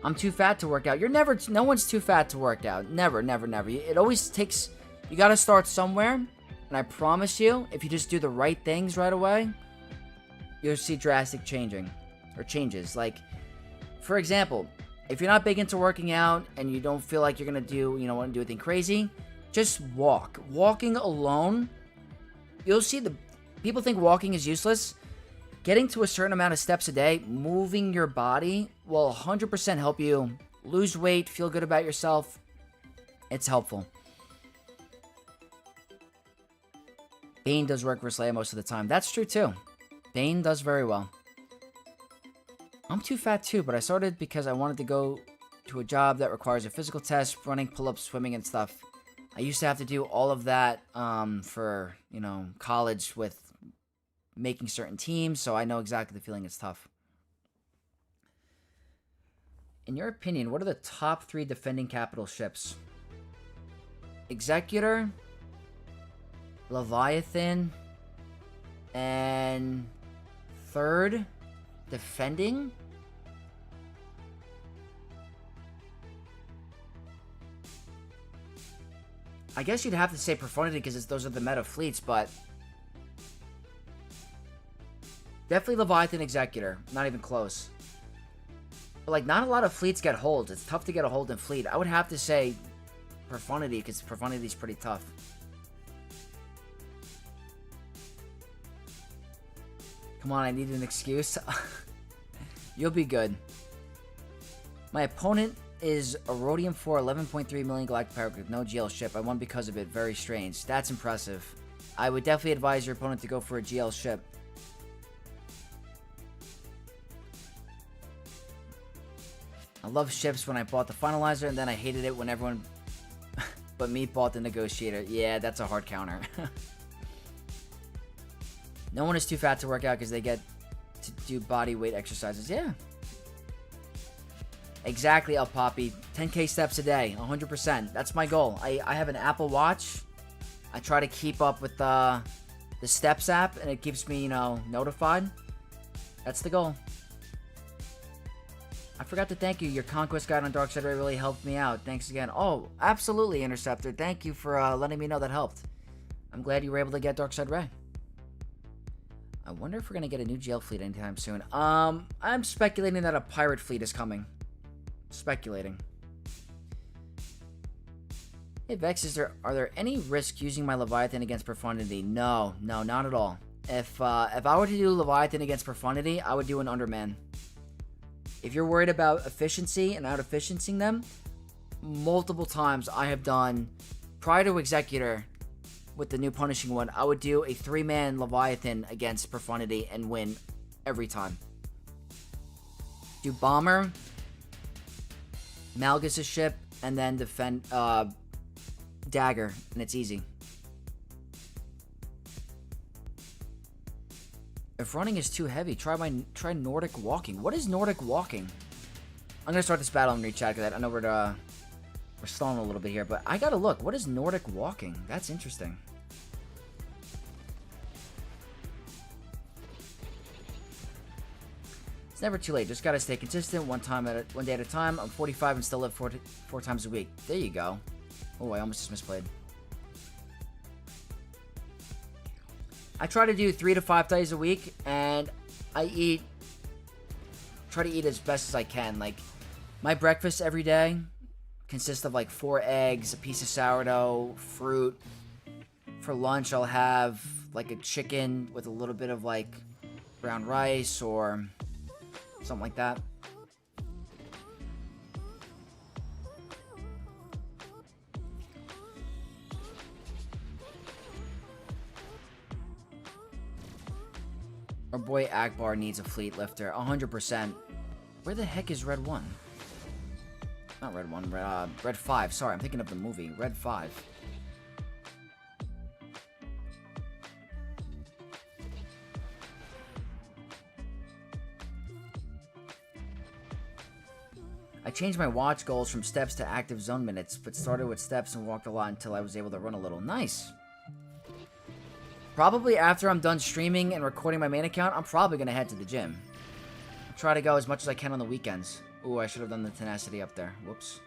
I'm too fat to work out. You're never... No one's too fat to work out. Never, never, never. It always takes... You got to start somewhere. And And I promise you, if you just do the right things right away, you'll see drastic changes. Like, for example, if you're not big into working out and you don't feel like you're going to do, want to do anything crazy, just walk. Walking alone, you'll see people think walking is useless. Getting to a certain amount of steps a day, moving your body will 100% help you lose weight, feel good about yourself. It's helpful. Bane does work for Slayer most of the time. That's true too. Bane does very well. I'm too fat too, but I started because I wanted to go to a job that requires a physical test, running, pull-ups, swimming, and stuff. I used to have to do all of that for, college with making certain teams, so I know exactly the feeling. It's tough. In your opinion, what are the top 3 defending capital ships? Executor, Leviathan, and third, defending? I guess you'd have to say Profundity because those are the meta fleets, but definitely Leviathan, Executor. Not even close. But, like, not a lot of fleets get holds. It's tough to get a hold in fleet. I would have to say Profundity because Profundity is pretty tough. Come on, I need an excuse. You'll be good. My opponent is a Rhodium 4, 11.3 million galactic power with no GL ship. I won because of it. Very strange. That's impressive. I would definitely advise your opponent to go for a GL ship. I love ships when I bought the Finalizer, and then I hated it when everyone but me bought the Negotiator. Yeah, that's a hard counter. No one is too fat to work out because they get to do body weight exercises. Yeah. Exactly, El Poppy. 10K steps a day. 100%. That's my goal. I have an Apple Watch. I try to keep up with the Steps app, and it keeps me, notified. That's the goal. I forgot to thank you. Your Conquest guide on Darkseid Ray really helped me out. Thanks again. Oh, absolutely, Interceptor. Thank you for letting me know that helped. I'm glad you were able to get Darkseid Ray. I wonder if we're going to get a new GL fleet anytime soon. I'm speculating that a pirate fleet is coming. Speculating. Hey, Vex, are there any risk using my Leviathan against Profundity? No, not at all. If I were to do Leviathan against Profundity, I would do an Underman. If you're worried about efficiency and out-efficiencing them, multiple times I have done, prior to Executor, with the new Punishing one, I would do a 3-man Leviathan against Profundity and win every time. Do Bomber, Malgus' ship, and then defend Dagger, and it's easy. If running is too heavy, try Nordic Walking. What is Nordic Walking? I'm gonna start this battle in chat because I know we're stalling a little bit here, but I gotta look. What is Nordic Walking? That's interesting. It's never too late. Just gotta stay consistent. One day at a time. I'm 45 and still live four times a week. There you go. Oh, I almost just misplayed. I try to do 3 to 5 days a week, and I try to eat as best as I can. Like, my breakfast every day consists of like 4 eggs, a piece of sourdough, fruit. For lunch, I'll have like a chicken with a little bit of like brown rice or something like that. Our boy Akbar needs a fleet lifter, 100%. Where the heck is Red 1? Not Red 1, Red 5. Sorry, I'm thinking of the movie. Red 5. I changed my watch goals from steps to active zone minutes, but started with steps and walked a lot until I was able to run a little. Nice. Probably after I'm done streaming and recording my main account, I'm probably going to head to the gym. I'll try to go as much as I can on the weekends. Ooh, I should have done the tenacity up there. Whoops.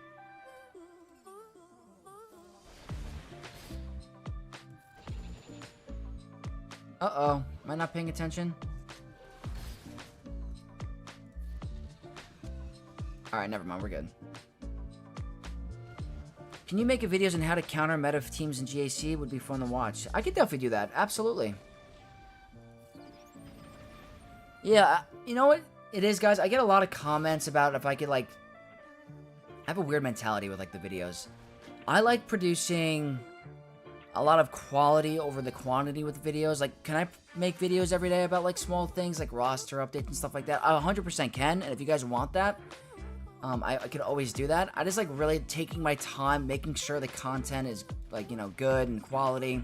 Uh-oh. Am I not paying attention? Alright, never mind. We're good. Can you make a videos on how to counter meta teams in GAC? Would be fun to watch. I could definitely do that. Absolutely. Yeah, you know what it is, guys? I get a lot of comments about if I could, like... I have a weird mentality with, like, the videos. I like producing a lot of quality over the quantity with videos. Like, can I make videos every day about, like, small things, like roster updates and stuff like that? I 100% can, and if you guys want that, I could always do that. I just like really taking my time, making sure the content is, like, you know, good and quality.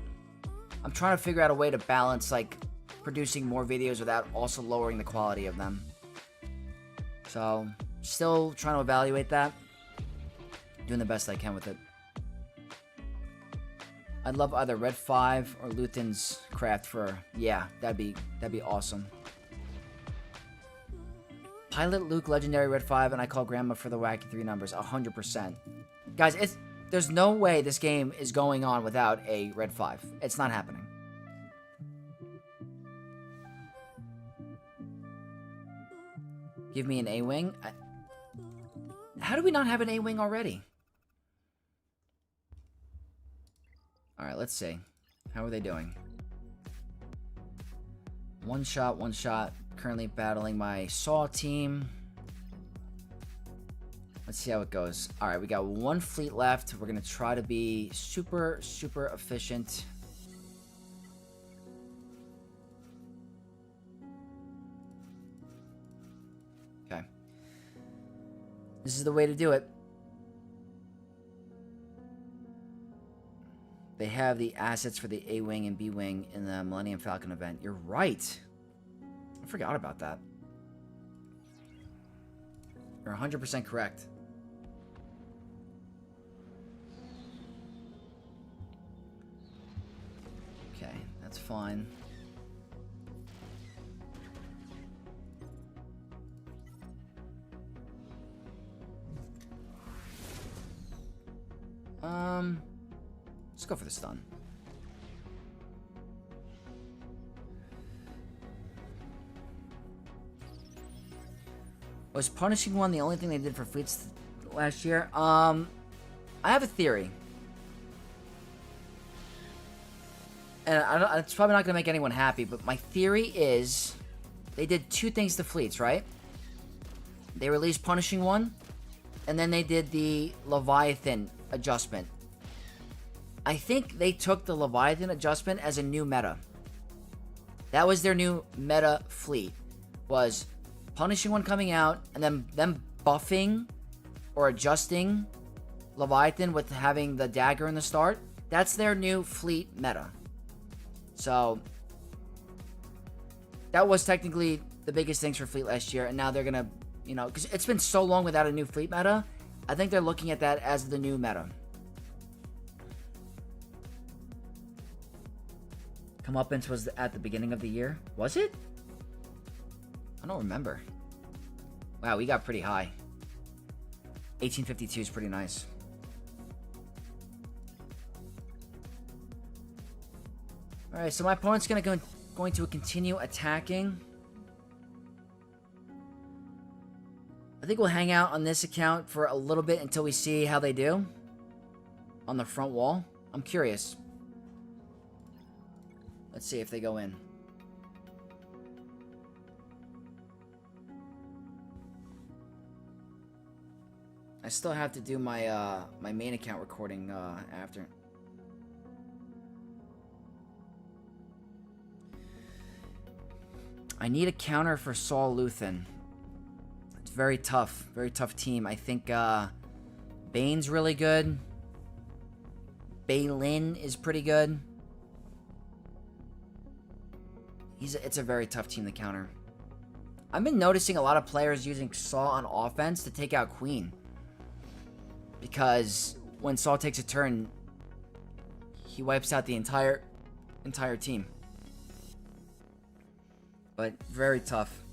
I'm trying to figure out a way to balance, like, producing more videos without also lowering the quality of them. So, still trying to evaluate that. Doing the best I can with it. I'd love either Red 5 or Luthen's craft for... Yeah, that'd be awesome. Pilot Luke Legendary Red 5, and I call Grandma for the wacky 3 numbers. 100%. Guys, there's no way this game is going on without a Red 5. It's not happening. Give me an A-Wing. How do we not have an A-Wing already? Alright, let's see. How are they doing? One shot, one shot. Currently battling my Saw team. Let's see how it goes. Alright, we got one fleet left. We're going to try to be super, super efficient. Okay. This is the way to do it. They have the assets for the A-Wing and B-Wing in the Millennium Falcon event. You're right. I forgot about that. You're 100% correct. Okay, that's fine. Let's go for the stun. Was punishing one the only thing they did for fleets last year? I have a theory. And it's probably not going to make anyone happy, but my theory is they did two things to fleets, right? They released punishing one, and then they did the Leviathan adjustment. I think they took the Leviathan adjustment as a new meta. That was their new meta fleet. Was punishing one coming out, and then them buffing or adjusting Leviathan with having the dagger in the start. That's their new fleet meta. So, that was technically the biggest things for fleet last year, and now they're gonna, you know, because it's been so long without a new fleet meta, I think they're looking at that as the new meta. Comeuppance was at the beginning of the year. Was it? I don't remember. Wow, we got pretty high. 1852 is pretty nice. Alright, so my opponent's going to continue attacking. I think we'll hang out on this account for a little bit until we see how they do on the front wall. I'm curious. Let's see if they go in. I still have to do my my main account recording after. I need a counter for Saul Luthen. It's very tough team. I think Bane's really good. Balin is pretty good. It's a very tough team to counter. I've been noticing a lot of players using Saw on offense to take out Queen. Because when Saw takes a turn, he wipes out the entire team. But very tough.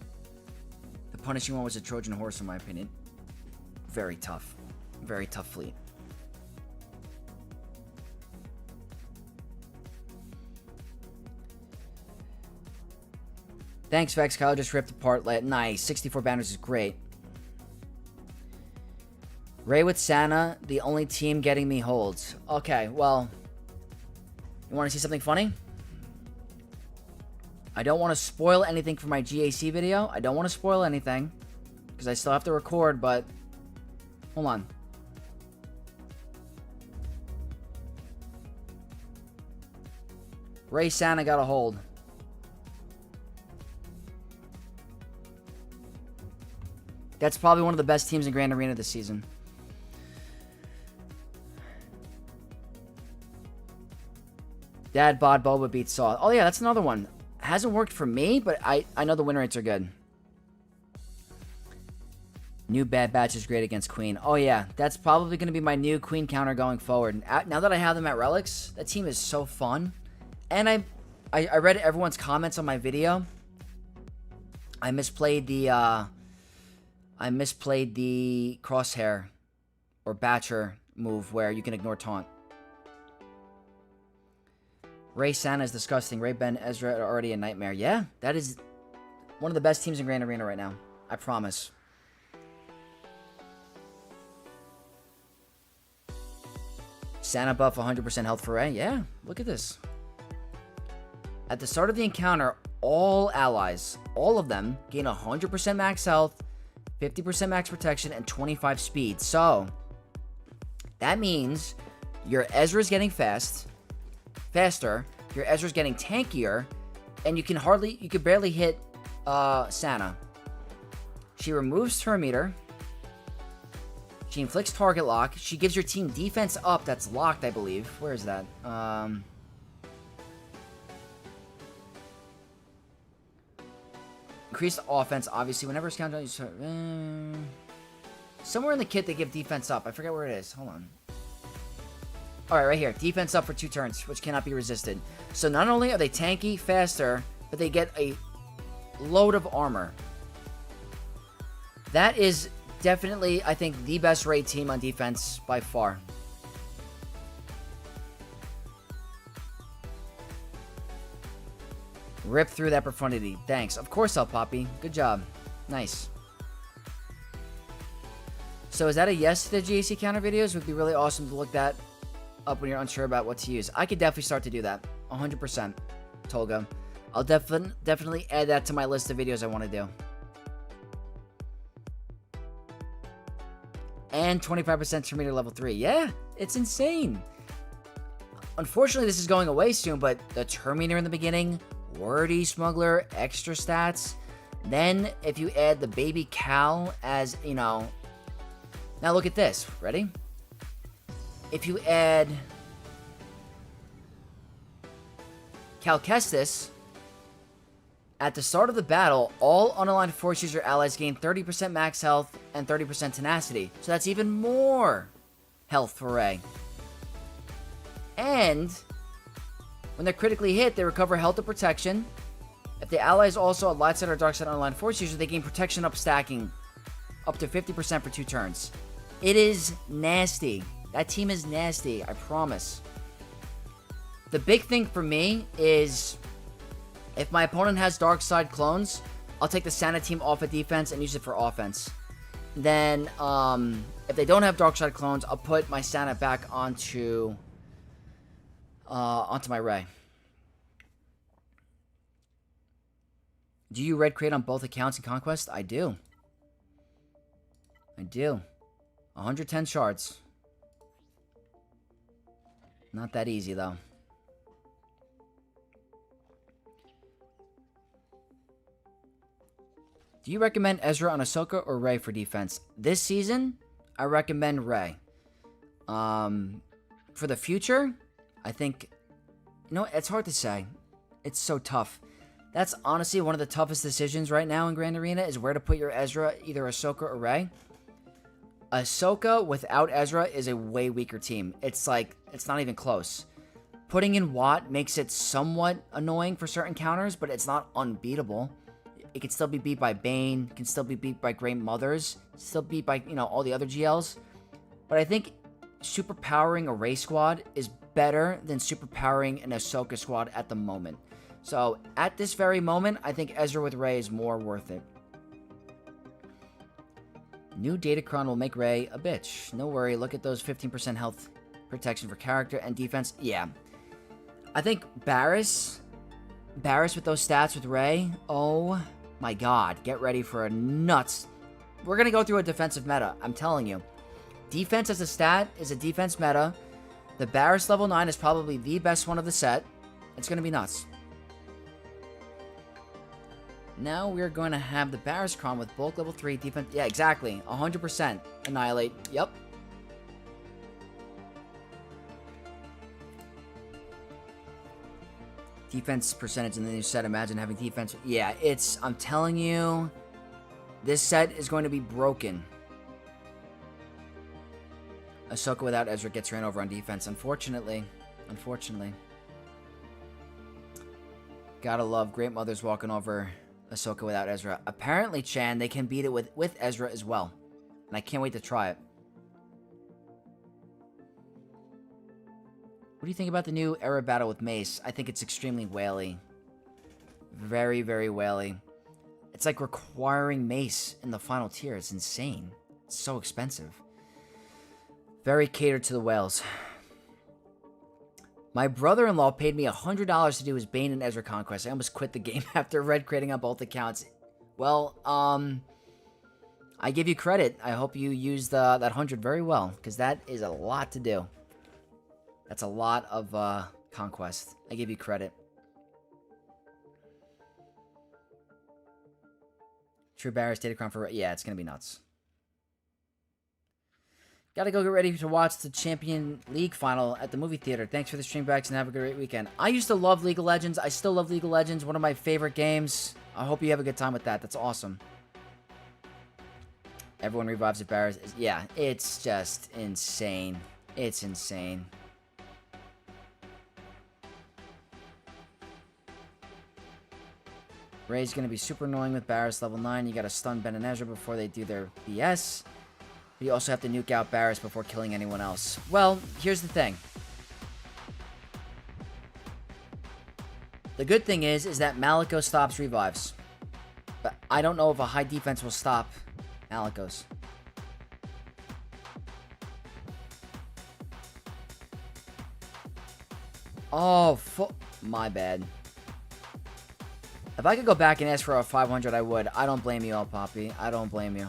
The punishing one was a Trojan horse in my opinion. Very tough. Very tough fleet. Thanks, Vex. Kyle just ripped apart. Nice. 64 banners is great. Ray with Santa, the only team getting me holds. Okay, well, you want to see something funny? I don't want to spoil anything for my GAC video. I don't want to spoil anything because I still have to record, but hold on. Ray Santa got a hold. That's probably one of the best teams in Grand Arena this season. Dad bod Boba beats Saw. Oh yeah, that's another one. Hasn't worked for me, but I know the win rates are good. New Bad Batch is great against Queen. Oh yeah, that's probably going to be my new Queen counter going forward. Now that I have them at Relics, that team is so fun. And I read everyone's comments on my video. I misplayed the crosshair or Batcher move where you can ignore taunt. Ray Santa is disgusting. Ray Ben Ezra are already a nightmare. Yeah, that is one of the best teams in Grand Arena right now. I promise. Santa buff 100% health for Ray. Yeah, look at this. At the start of the encounter, all allies, all of them, gain 100% max health, 50% max protection, and 25 speed. So, that means your Ezra's getting faster, your Ezra's getting tankier, and you could barely hit Santa. She removes turn meter. She inflicts target lock. She gives your team defense up that's locked, I believe. Where is that? Increased offense, obviously. Whenever it's counted, somewhere in the kit they give defense up. I forget where it is. Hold on. Alright, right here. Defense up for 2 turns, which cannot be resisted. So not only are they tanky, faster, but they get a load of armor. That is definitely, I think, the best raid team on defense by far. Rip through that profundity. Thanks. Of course, El Poppy. Good job. Nice. So is that a yes to the GAC counter videos? It would be really awesome to look that up when you're unsure about what to use. I could definitely start to do that. 100%. Tolga. I'll definitely add that to my list of videos I want to do. And 25% turn meter level 3. Yeah, it's insane. Unfortunately, this is going away soon, but the turn meter in the beginning, wordy smuggler, extra stats. Then, if you add the baby Cal as, you know... Now look at this. Ready? If you add Cal Kestis, at the start of the battle, all unaligned force user allies gain 30% max health and 30% tenacity. So that's even more health for Ray. And when they're critically hit, they recover health and protection. If the allies also a light side or dark side unaligned force user, they gain protection up stacking up to 50% for 2 turns. It is nasty. That team is nasty, I promise. The big thing for me is if my opponent has dark side clones, I'll take the Santa team off of defense and use it for offense. Then, if they don't have dark side clones, I'll put my Santa back onto my Ray. Do you red crate on both accounts in Conquest? I do. I do. 110 shards. Not that easy, though. Do you recommend Ezra on Ahsoka or Rey for defense? This season, I recommend Rey. For the future, I think... You know, it's hard to say. It's so tough. That's honestly one of the toughest decisions right now in Grand Arena is where to put your Ezra, either Ahsoka or Rey. Ahsoka without Ezra is a way weaker team. It's like, it's not even close. Putting in Watt makes it somewhat annoying for certain counters, but it's not unbeatable. It can still be beat by Bane, can still be beat by Great Mothers, still beat by, you know, all the other GLs. But I think superpowering a Rey squad is better than superpowering an Ahsoka squad at the moment. So, at this very moment, I think Ezra with Rey is more worth it. New Datacron will make Rey a bitch. No worry, look at those 15% health protection for character and defense. Yeah. I think Barris with those stats with Rey, oh my god, get ready for a nuts. We're going to go through a defensive meta, I'm telling you. Defense as a stat is a defense meta. The Barris level 9 is probably the best one of the set. It's going to be nuts. Now we're going to have the Datacron with bulk level 3 defense. Yeah, exactly. 100%. Annihilate. Yep. Defense percentage in the new set. Imagine having defense. Yeah, I'm telling you, this set is going to be broken. Ahsoka without Ezra gets ran over on defense, unfortunately. Gotta love Great Mother's walking over Ahsoka without Ezra. Apparently, Chan, they can beat it with Ezra as well. And I can't wait to try it. What do you think about the new era battle with Mace? I think it's extremely whaley. Very, very whaley. It's like requiring Mace in the final tier. It's insane. It's so expensive. Very catered to the whales. My brother-in-law paid me $100 to do his Bane and Ezra conquest. I almost quit the game after red creating on both accounts. Well, I give you credit. I hope you used that 100 very well, because that is a lot to do. That's a lot of conquest. I give you credit. True Barris Datacron for... Yeah, it's going to be nuts. Gotta go get ready to watch the Champion League final at the movie theater. Thanks for the stream backs and have a great weekend. I used to love League of Legends. I still love League of Legends. One of my favorite games. I hope you have a good time with that. That's awesome. Everyone revives at Barris. Yeah, it's just insane. It's insane. Rey's going to be super annoying with Barris level 9. You got to stun Ben and Ezra before they do their BS. But you also have to nuke out Barris before killing anyone else. Well, here's the thing. The good thing is that Maliko stops revives. But I don't know if a high defense will stop Malikos. Oh, my bad. If I could go back and ask for a 500, I would. I don't blame you, El Poppy. I don't blame you.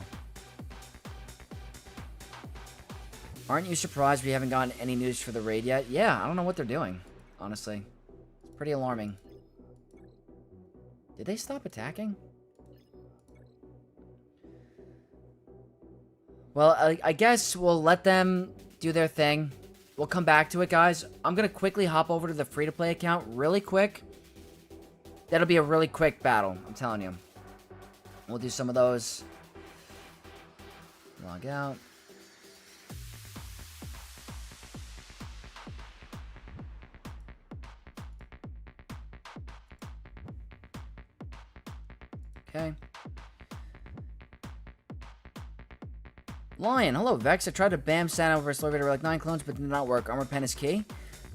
Aren't you surprised we haven't gotten any news for the raid yet? Yeah, I don't know what they're doing, honestly. It's pretty alarming. Did they stop attacking? Well, I guess we'll let them do their thing. We'll come back to it, guys. I'm going to quickly hop over to the free-to-play account really quick. That'll be a really quick battle, I'm telling you. We'll do some of those. Log out. Okay. Lion, hello, Vex. I tried to bam Santa versus Lord Vader like 9 clones, but did not work. Armor Pen is key.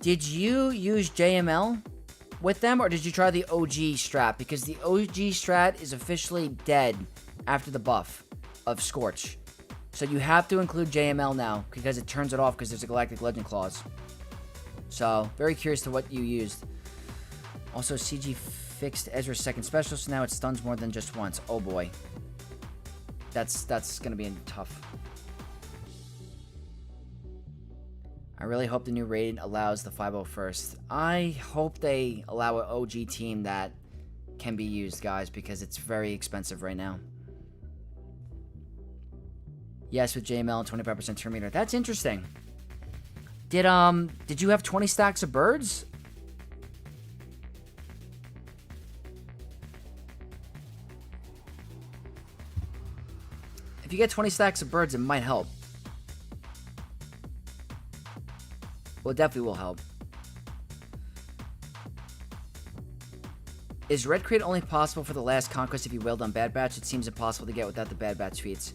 Did you use JML with them, or did you try the OG strat? Because the OG strat is officially dead after the buff of Scorch. So you have to include JML now, because it turns it off because there's a Galactic Legend clause. So, very curious to what you used. Also, CG fixed Ezra's second special, so now it stuns more than just once. Oh boy. That's gonna be tough. I really hope the new raid allows the 501st. I hope they allow an OG team that can be used, guys, because it's very expensive right now. Yes, with JML and 25% turn meter. That's interesting. Did you have 20 stacks of birds? If you get 20 stacks of birds, it might help. Well, it definitely will help. Is Red Crate only possible for the last conquest if you wailed on Bad Batch? It seems impossible to get without the Bad Batch feats.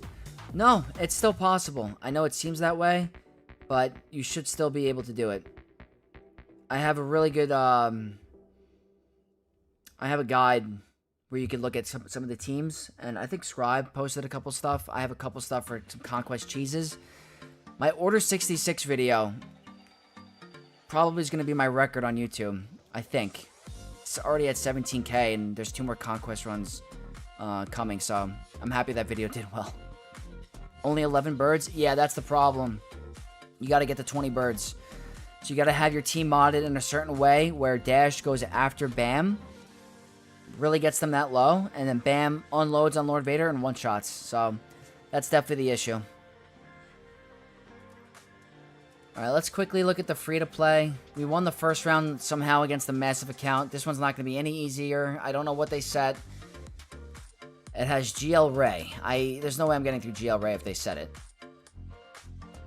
No, it's still possible. I know it seems that way, but you should still be able to do it. I have a really good, I have a guide where you can look at some of the teams, and I think Scribe posted a couple stuff. I have a couple stuff for some Conquest cheeses. My Order 66 video probably is going to be my record on YouTube, I think. It's already at 17K, and there's 2 more Conquest runs coming, so I'm happy that video did well. Only 11 birds? Yeah, that's the problem. You got to get to 20 birds. So you got to have your team modded in a certain way where Dash goes after Bam, really gets them that low, and then Bam unloads on Lord Vader and one-shots. So that's definitely the issue. Alright, let's quickly look at the free-to-play. We won the first round somehow against the massive account. This one's not going to be any easier. I don't know what they set. It has GL Ray. There's no way I'm getting through GL Ray if they set it.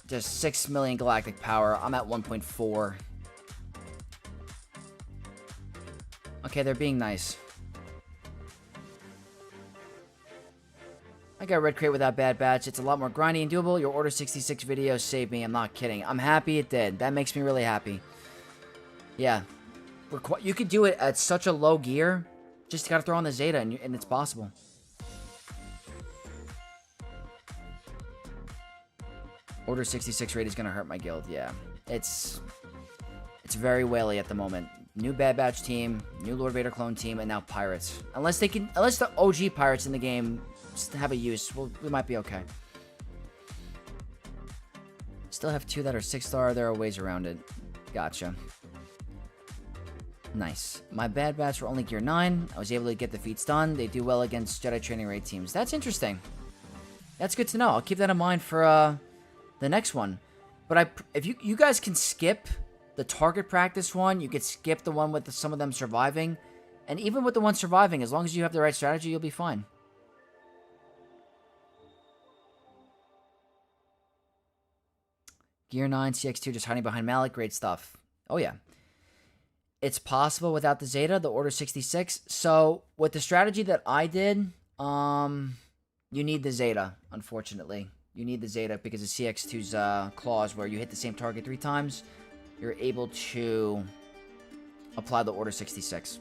Just 6 million galactic power. I'm at 1.4. Okay, they're being nice. I got Red Crate without Bad Batch. It's a lot more grindy and doable. Your Order 66 video saved me. I'm not kidding. I'm happy it did. That makes me really happy. Yeah. You could do it at such a low gear. Just gotta throw on the Zeta and it's possible. Order 66 rate is gonna hurt my guild. Yeah. It's very whaley at the moment. New Bad Batch team, new Lord Vader clone team, and now Pirates. Unless the OG Pirates in the game have a use, we might be okay. Still have 2 that are 6-star. There are ways around it. Gotcha. Nice. My Bad Batch were only gear 9. I was able to get the feats done. They do well against Jedi training raid teams. That's interesting. That's good to know. I'll keep that in mind for the next one. But if you guys can skip the target practice one, you could skip the one with some of them surviving, and even with the one surviving, as long as you have the right strategy, you'll be fine. Gear 9, CX2 just hiding behind Malik. Great stuff. Oh, yeah. It's possible without the Zeta, the Order 66. So, with the strategy that I did, you need the Zeta, unfortunately. You need the Zeta because of CX2's clause where you hit the same target 3 times, you're able to apply the Order 66.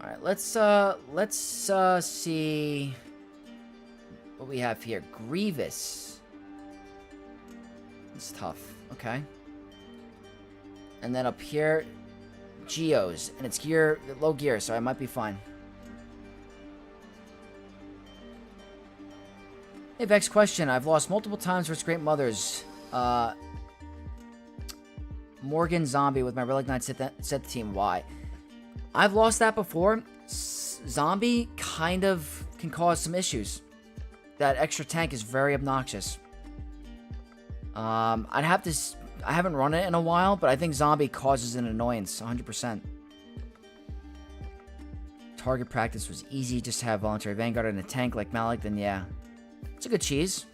Alright, let's see what we have here. Grievous. It's tough. Okay. And then up here, Geos. And it's low gear, so I might be fine. Hey, Vex question. I've lost multiple times versus Great Mothers. Morgan Zombie with my Relic Knight Sith team. Why? I've lost that before. Zombie kind of can cause some issues. That extra tank is very obnoxious. I haven't run it in a while, but I think Zombie causes an annoyance, 100%. Target practice was easy. Just have Voluntary Vanguard in a tank like Malik, then yeah. It's a good cheese.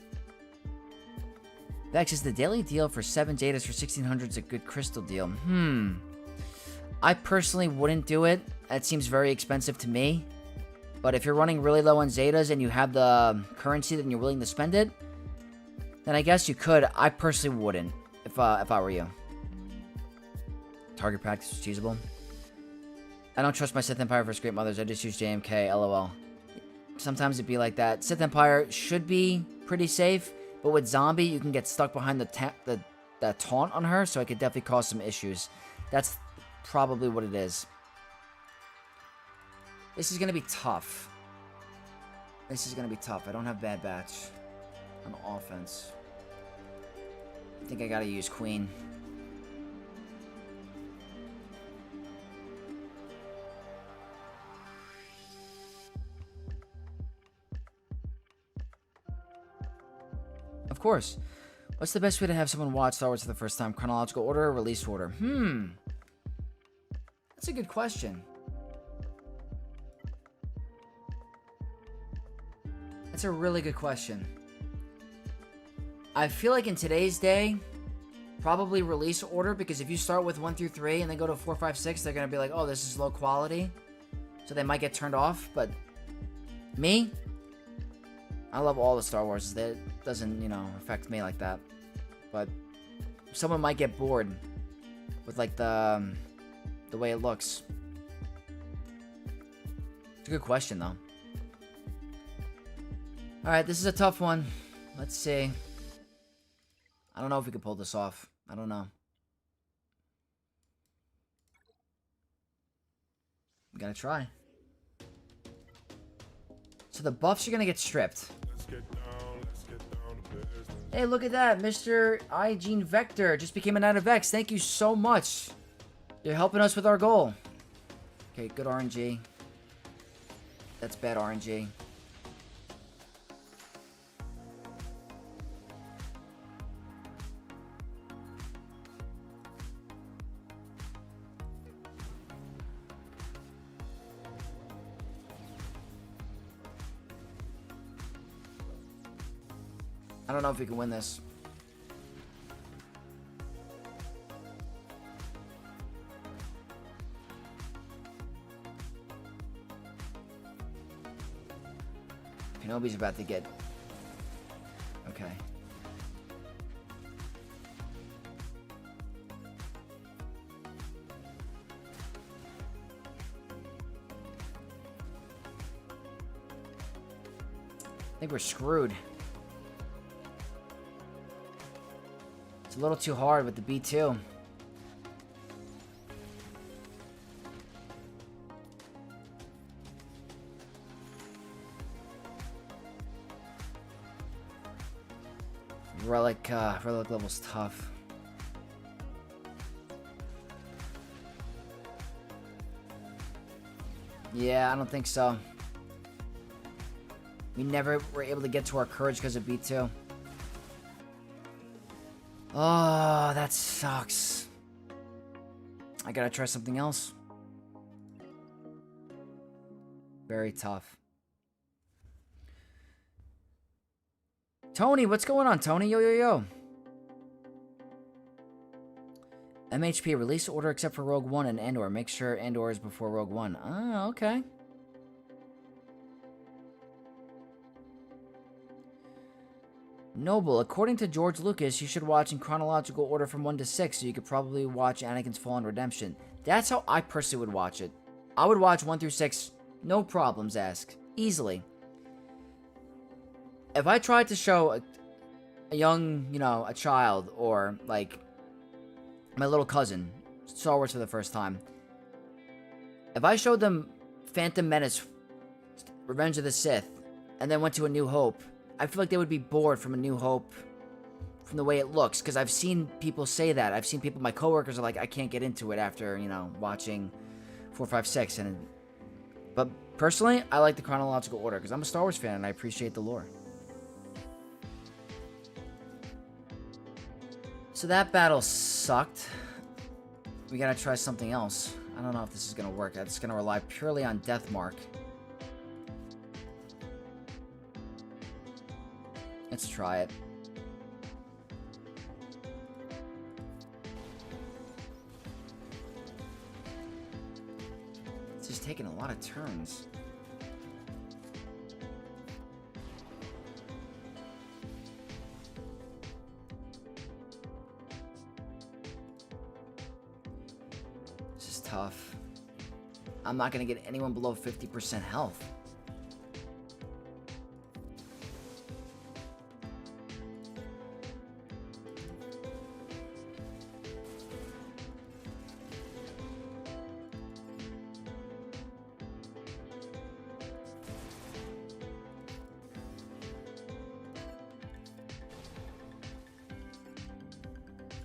Vex, is the daily deal for 7 Zetas for 1600s a good crystal deal? I personally wouldn't do it. That seems very expensive to me. But if you're running really low on Zetas and you have the currency and you're willing to spend it, then I guess you could. I personally wouldn't if I were you. Target practice is cheesable. I don't trust my Sith Empire versus Great Mothers. I just use JMK, lol. Sometimes it'd be like that. Sith Empire should be pretty safe, but with Zombie, you can get stuck behind the taunt on her, so it could definitely cause some issues. That's probably what it is. This is going to be tough. This is going to be tough. I don't have Bad Batch on offense. I think I got to use Queen. Of course. What's the best way to have someone watch Star Wars for the first time? Chronological order or release order? That's a good question. That's a really good question. I feel like in today's day, probably release order, because if you start with 1 through 3 and then go to 4, 5, 6, they're going to be like, oh, this is low quality. So they might get turned off, but me, I love all the Star Wars. That doesn't, affect me like that. But someone might get bored with, like, the the way it looks? It's a good question, though. Alright, this is a tough one. Let's see. I don't know if we can pull this off. I don't know. We gotta try. So the buffs are gonna get stripped. Hey, look at that. Mr. iGene Vector just became a Knight of X. Thank you so much. You're helping us with our goal. Okay, good RNG. That's bad RNG. I don't know if we can win this. Kenobi's about to get... Okay. I think we're screwed. It's a little too hard with the B2. Relic level's tough. Yeah, I don't think so. We never were able to get to our courage because of B2. Oh, that sucks. I gotta try something else. Very tough. Tony, what's going on, Tony? Yo, yo, yo. MHP, release order except for Rogue One and Andor. Make sure Andor is before Rogue One. Ah, okay. Noble, according to George Lucas, you should watch in chronological order from 1 to 6, so you could probably watch Anakin's Fall and Redemption. That's how I personally would watch it. I would watch 1 through 6, no problems asked. Easily. If I tried to show a young, a child, or, like, my little cousin, Star Wars for the first time, if I showed them Phantom Menace, Revenge of the Sith, and then went to A New Hope, I feel like they would be bored from A New Hope, from the way it looks, because I've seen people say that. I've seen people, my coworkers are like, I can't get into it after, watching 4, 5, 6, but personally, I like the chronological order, because I'm a Star Wars fan, and I appreciate the lore. So that battle sucked. We gotta try something else. I don't know if this is gonna work. It's gonna rely purely on Deathmark. Let's try it. It's just taking a lot of turns. This is tough. I'm not gonna get anyone below 50% health.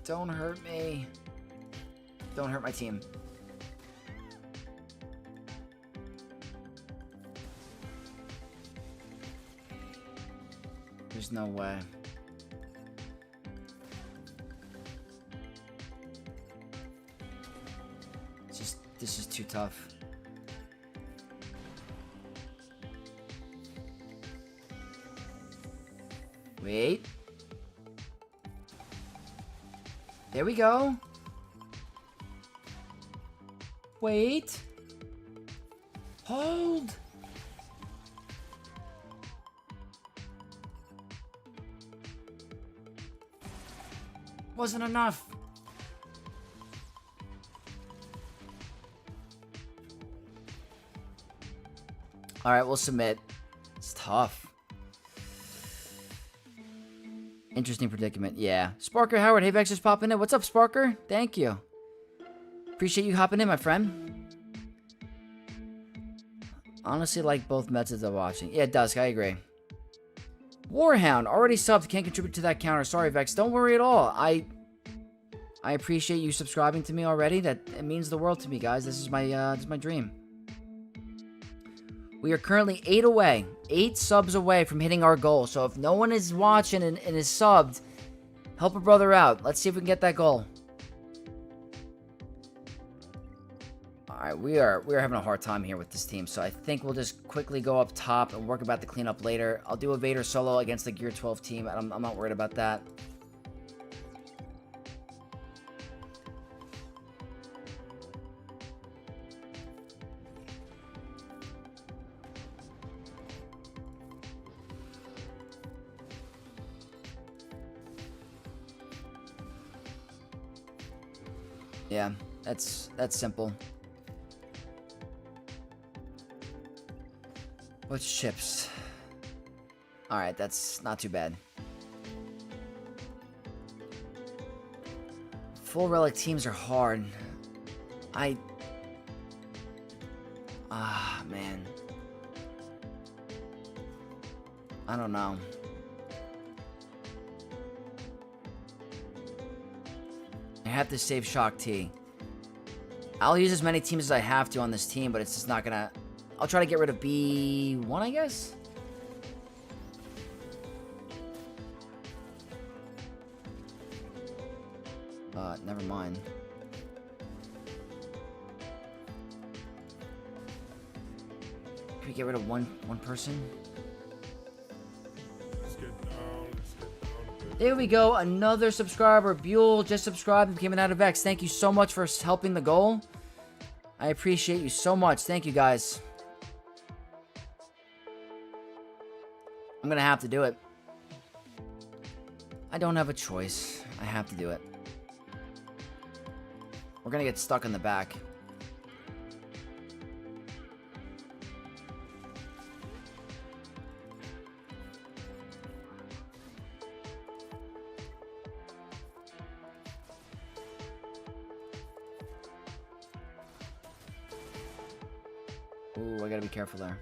Don't hurt me. Don't hurt my team. There's no way. This is too tough. Wait. There we go. Wait. Hold. Wasn't enough. Alright, we'll submit. It's tough. Interesting predicament. Yeah. Sparker Howard. Hey, Vex just popping in. What's up, Sparker? Thank you. Appreciate you hopping in, my friend. Honestly, like both methods of watching. Yeah, Dusk, I agree. Warhound. Already subbed. Can't contribute to that counter. Sorry, Vex. Don't worry at all. I appreciate you subscribing to me already. It means the world to me, guys. This is my dream. We are currently 8 away. 8 subs away from hitting our goal. So if no one is watching and is subbed, help a brother out. Let's see if we can get that goal. Alright, we are having a hard time here with this team. So I think we'll just quickly go up top and work about the cleanup later. I'll do a Vader solo against the Gear 12 team. I'm not worried about that. Yeah, that's simple. What's ships? Alright, that's not too bad. Full relic teams are hard. Man. I don't know. I have to save Shock T. I'll use as many teams as I have to on this team, but it's just not gonna... I'll try to get rid of B1, I guess? Never mind. Can we get rid of one person? There we go, another subscriber. Buell just subscribed and became an out of X. Thank you so much for helping the goal. I appreciate you so much. Thank you, guys. I'm gonna have to do it. I don't have a choice. I have to do it. We're gonna get stuck in the back. Ooh, I gotta be careful there.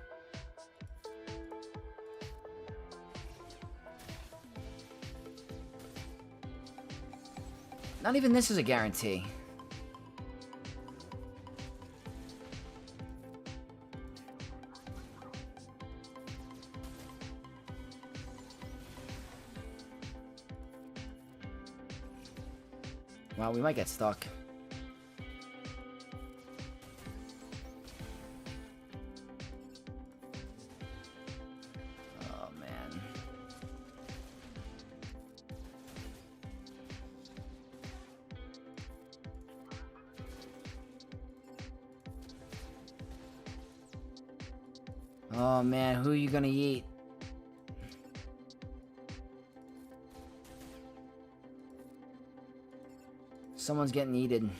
Not even this is a guarantee. Wow, we might get stuck. Oh, man. Oh, man, who are you gonna eat? Someone's getting eaten.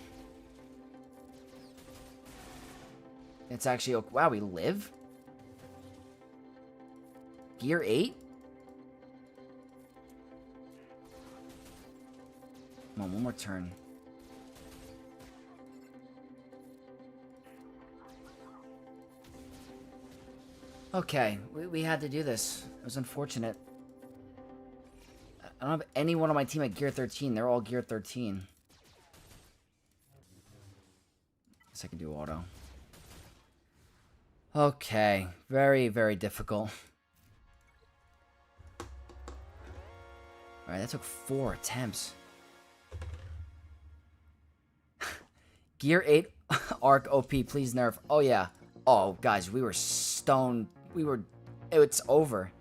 It's actually... Wow, we live? Gear 8? Come on, one more turn. Okay, we had to do this. It was unfortunate. I don't have anyone on my team at Gear 13. They're all Gear 13. Guess I can do auto. Okay, very, very difficult. Alright, that took 4 attempts. Gear 8 arc OP, please nerf. Oh, yeah. Oh, guys, we were stoned. It's over.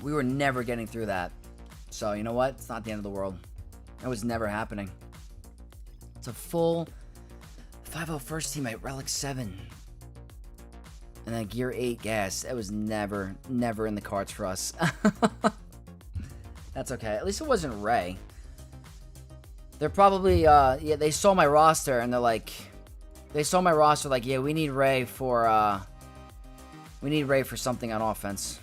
We were never getting through that. So, you know what? It's not the end of the world. It was never happening. It's a full 5-0 first team at Relic 7. And then Gear 8 gas. That was never in the cards for us. That's okay. At least it wasn't Ray. They're probably, yeah, they saw my roster and they're like, They saw my roster like, yeah, we need Ray for something on offense.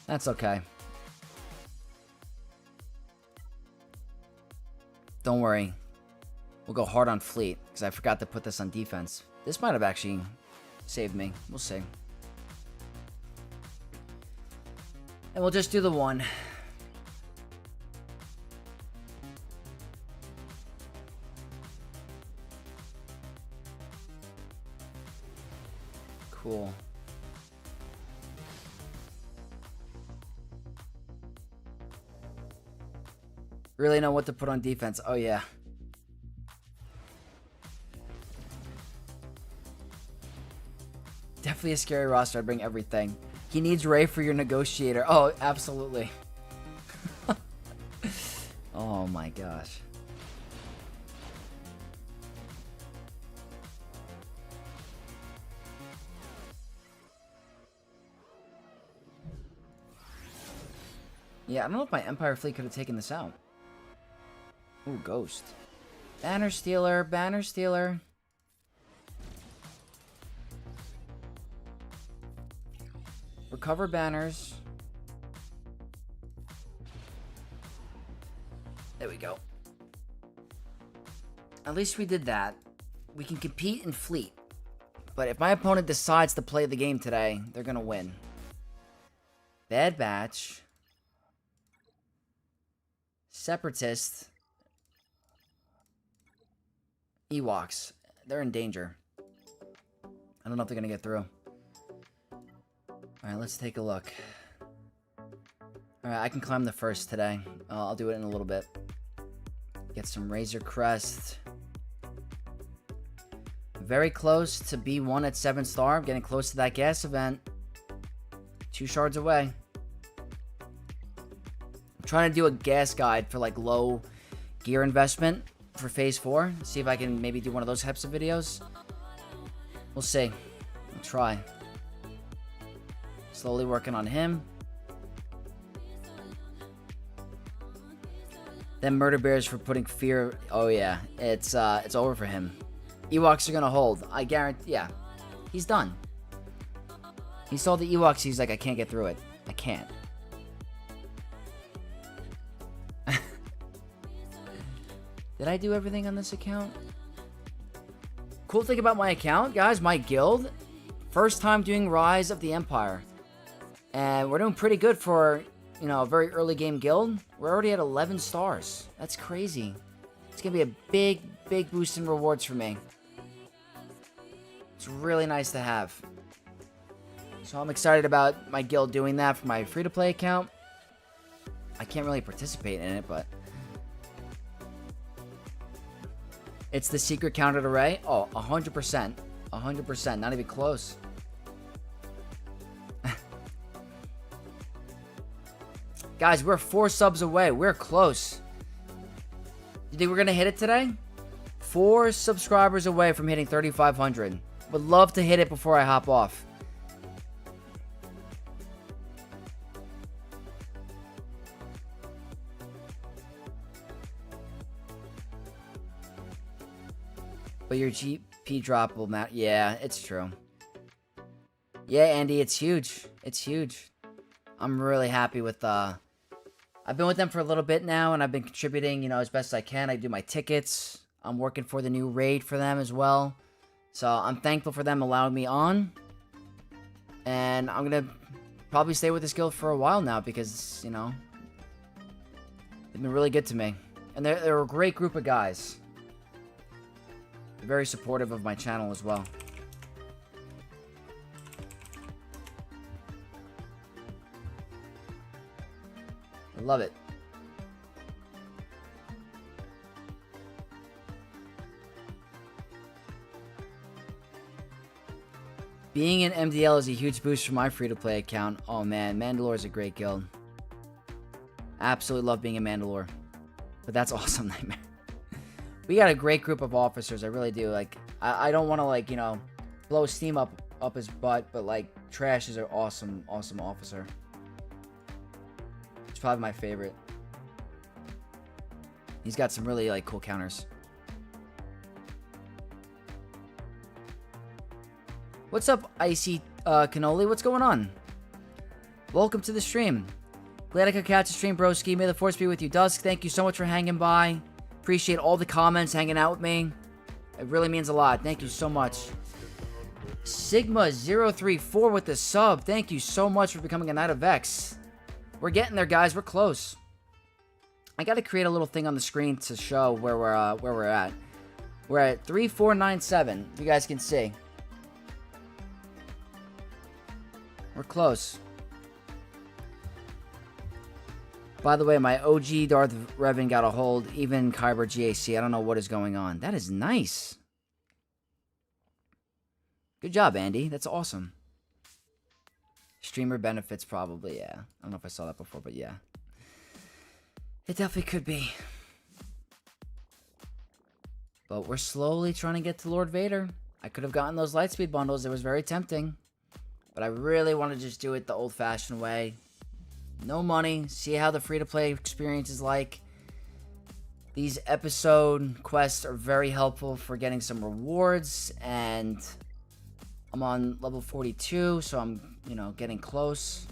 That's okay. Don't worry. We'll go hard on Fleet, because I forgot to put this on defense. This might have actually saved me. We'll see. And we'll just do the one. Cool. Really know what to put on defense. Oh, yeah. Definitely a scary roster. I'd bring everything. He needs Ray for your negotiator. Oh, absolutely. Oh, my gosh. Yeah, I don't know if my Empire fleet could have taken this out. Ooh, Ghost. Banner Stealer, Banner Stealer. Recover banners. There we go. At least we did that. We can compete in fleet. But if my opponent decides to play the game today, they're going to win. Bad Batch. Separatist. Ewoks. They're in danger. I don't know if they're going to get through. Alright, let's take a look. Alright, I can climb the first today. I'll do it in a little bit. Get some Razor Crest. Very close to B1 at 7 star. Getting close to that gas event. 2 shards away. I'm trying to do a gas guide for like low gear investment for phase 4. See if I can maybe do one of those types of videos. We'll see. I'll try. Slowly working on him. Then Murder Bears for putting fear. Oh yeah, it's over for him. Ewoks are gonna hold. I guarantee. Yeah, he's done. He saw the Ewoks. He's like, I can't get through it. I can't. Did I do everything on this account? Cool thing about my account, guys, my guild. First time doing Rise of the Empire. And we're doing pretty good for, you know, a very early game guild. We're already at 11 stars. That's crazy. It's going to be a big, big boost in rewards for me. It's really nice to have. So I'm excited about my guild doing that for my free-to-play account. I can't really participate in it, but... It's the secret counted array? Oh, 100%. 100%. Not even close. Guys, we're 4 subs away. We're close. You think we're going to hit it today? 4 subscribers away from hitting 3,500. Would love to hit it before I hop off. But your GP drop will matter. Yeah, it's true. Yeah, Andy, it's huge. It's huge. I'm really happy with, I've been with them for a little bit now, and I've been contributing, you know, as best I can. I do my tickets. I'm working for the new raid for them as well. So I'm thankful for them allowing me on. And I'm going to probably stay with this guild for a while now because, you know, they've been really good to me. And they're a great group of guys. They're very supportive of my channel as well. I love it. Being in MDL is a huge boost for my free-to-play account. Oh man, Mandalore is a great guild. Absolutely love being a Mandalore. But that's awesome, Nightmare. We got a great group of officers, I really do. Like, I don't want to, like, you know, blow steam up his butt, but, like, Trash is an awesome, awesome officer. It's probably my favorite. He's got some really, like, cool counters. What's up, Icy Cannoli? What's going on? Welcome to the stream. Glad I could catch the stream, broski. May the force be with you. Dusk, thank you so much for hanging by. Appreciate all the comments, hanging out with me. It really means a lot. Thank you so much. Sigma034 with the sub. Thank you so much for becoming a Knight of Vex. We're getting there, guys. We're close. I got to create a little thing on the screen to show where we're at. We're at 3497. You guys can see. We're close. By the way, my OG Darth Revan got a hold. Even Kyber GAC. I don't know what is going on. That is nice. Good job, Andy. That's awesome. Streamer benefits, probably, yeah. I don't know if I saw that before, but yeah. It definitely could be. But we're slowly trying to get to Lord Vader. I could have gotten those Lightspeed bundles. It was very tempting. But I really want to just do it the old-fashioned way. No money. See how the free-to-play experience is like. These episode quests are very helpful for getting some rewards. And I'm on level 42, so I'm, you know, getting close.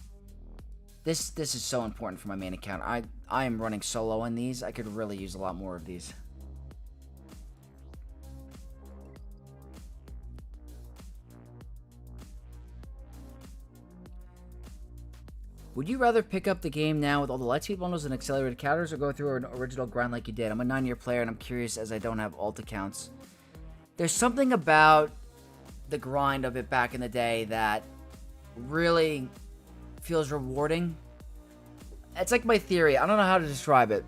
This is so important for my main account. I am running solo on these. I could really use a lot more of these. Would you rather pick up the game now with all the Lightspeed bundles and accelerated counters, or go through an original grind like you did? I'm a 9-year player, and I'm curious as I don't have alt accounts. There's something about the grind of it back in the day that really feels rewarding. It's like my theory. I don't know how to describe it.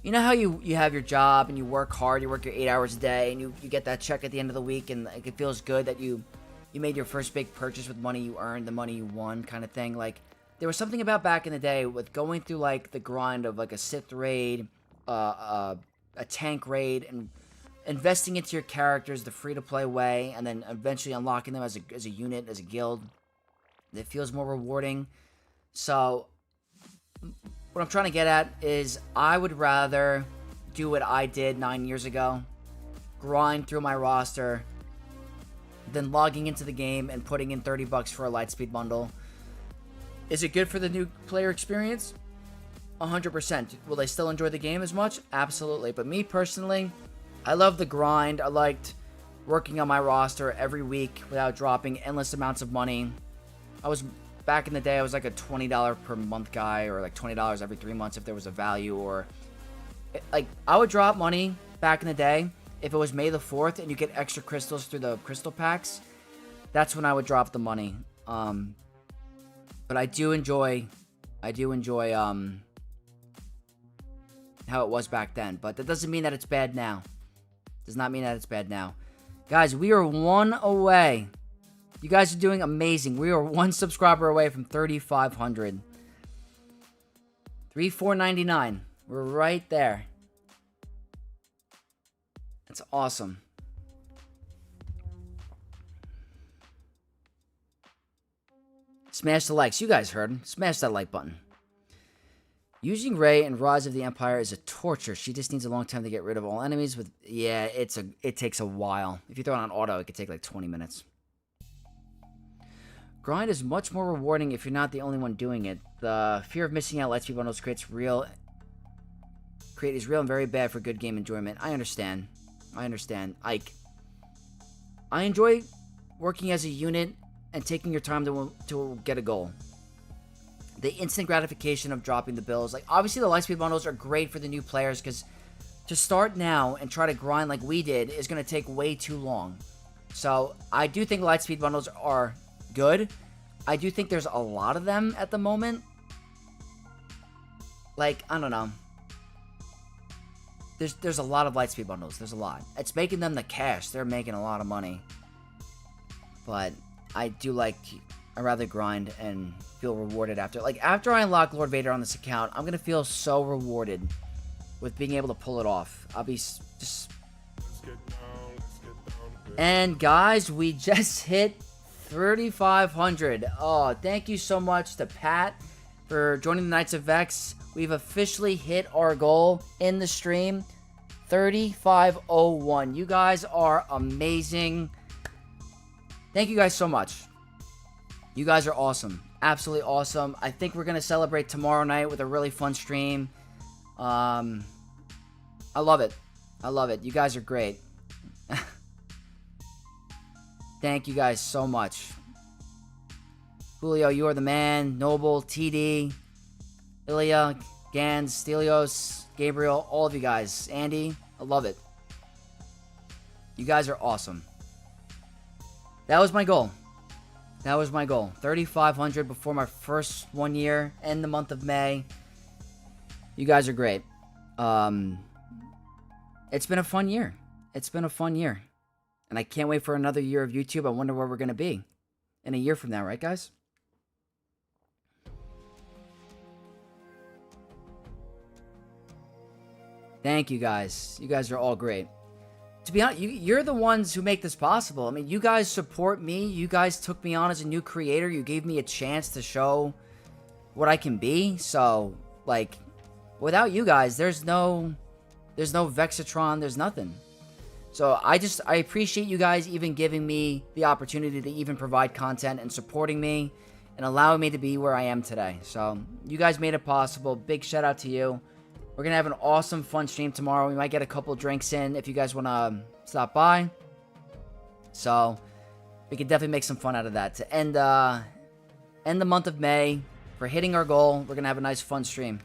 You know how you have your job and you work hard, you work your 8 hours a day, and you get that check at the end of the week, and like, it feels good that you made your first big purchase with money you earned, the money you won kind of thing. Like, there was something about back in the day with going through, like, the grind of, like, a Sith raid, a tank raid, and investing into your characters the free-to-play way, and then eventually unlocking them as a unit, as a guild. It feels more rewarding. So, what I'm trying to get at is I would rather do what I did 9 years ago, grind through my roster, than logging into the game and putting in $30 for a Lightspeed bundle. Is it good for the new player experience? 100%. Will they still enjoy the game as much? Absolutely. But me personally, I love the grind. I liked working on my roster every week without dropping endless amounts of money. Back in the day, I was like a $20 per month guy, or like $20 every 3 months if there was a value, or like I would drop money back in the day. If it was May the 4th and you get extra crystals through the crystal packs, that's when I would drop the money. But I do enjoy how it was back then. But that doesn't mean that it's bad now. Does not mean that it's bad now. Guys, we are 1 away. You guys are doing amazing. We are 1 subscriber away from 3,500. 3,499. We're right there. That's awesome. Smash the likes. You guys heard. Smash that like button. Using Rey in Rise of the Empire is a torture. She just needs a long time to get rid of all enemies. Yeah, it takes a while. If you throw it on auto, it could take like 20 minutes. Grind is much more rewarding if you're not the only one doing it. The fear of missing out Lightspeed bundles is real and very bad for good game enjoyment. I understand. Ike. I enjoy working as a unit and taking your time to get a goal. The instant gratification of dropping the bills. Like, obviously the Lightspeed bundles are great for the new players, because to start now and try to grind like we did is going to take way too long. So, I do think Lightspeed bundles are good. I do think there's a lot of them at the moment. Like, I don't know. There's a lot of Lightspeed bundles. There's a lot. It's making them the cash. They're making a lot of money. But I'd rather grind and feel rewarded after. Like, after I unlock Lord Vader on this account, I'm going to feel so rewarded with being able to pull it off. I'll be just... And guys, we just hit 3,500. Oh, thank you so much to Pat for joining the Knights of Vex. We've officially hit our goal in the stream, 3501. You guys are amazing. Thank you guys so much. You guys are awesome. Absolutely awesome. I think we're going to celebrate tomorrow night with a really fun stream. I love it. I love it. You guys are great. Thank you guys so much. Julio, you are the man. Noble, TD, Ilya, Gans, Stelios, Gabriel, all of you guys. Andy, I love it. You guys are awesome. That was my goal. That was my goal. 3,500 before my first 1 year in the month of May. You guys are great. It's been a fun year. It's been a fun year. And I can't wait for another year of YouTube. I wonder where we're going to be in a year from now, right, guys? Thank you, guys. You guys are all great. To be honest, you're the ones who make this possible. I mean, you guys support me. You guys took me on as a new creator. You gave me a chance to show what I can be. So, like, without you guys, there's no Vexatron. There's nothing. So I appreciate you guys even giving me the opportunity to even provide content and supporting me and allowing me to be where I am today. So you guys made it possible. Big shout out to you. We're going to have an awesome, fun stream tomorrow. We might get a couple drinks in if you guys want to stop by. So we could definitely make some fun out of that. To end the month of May, for hitting our goal, we're going to have a nice, fun stream.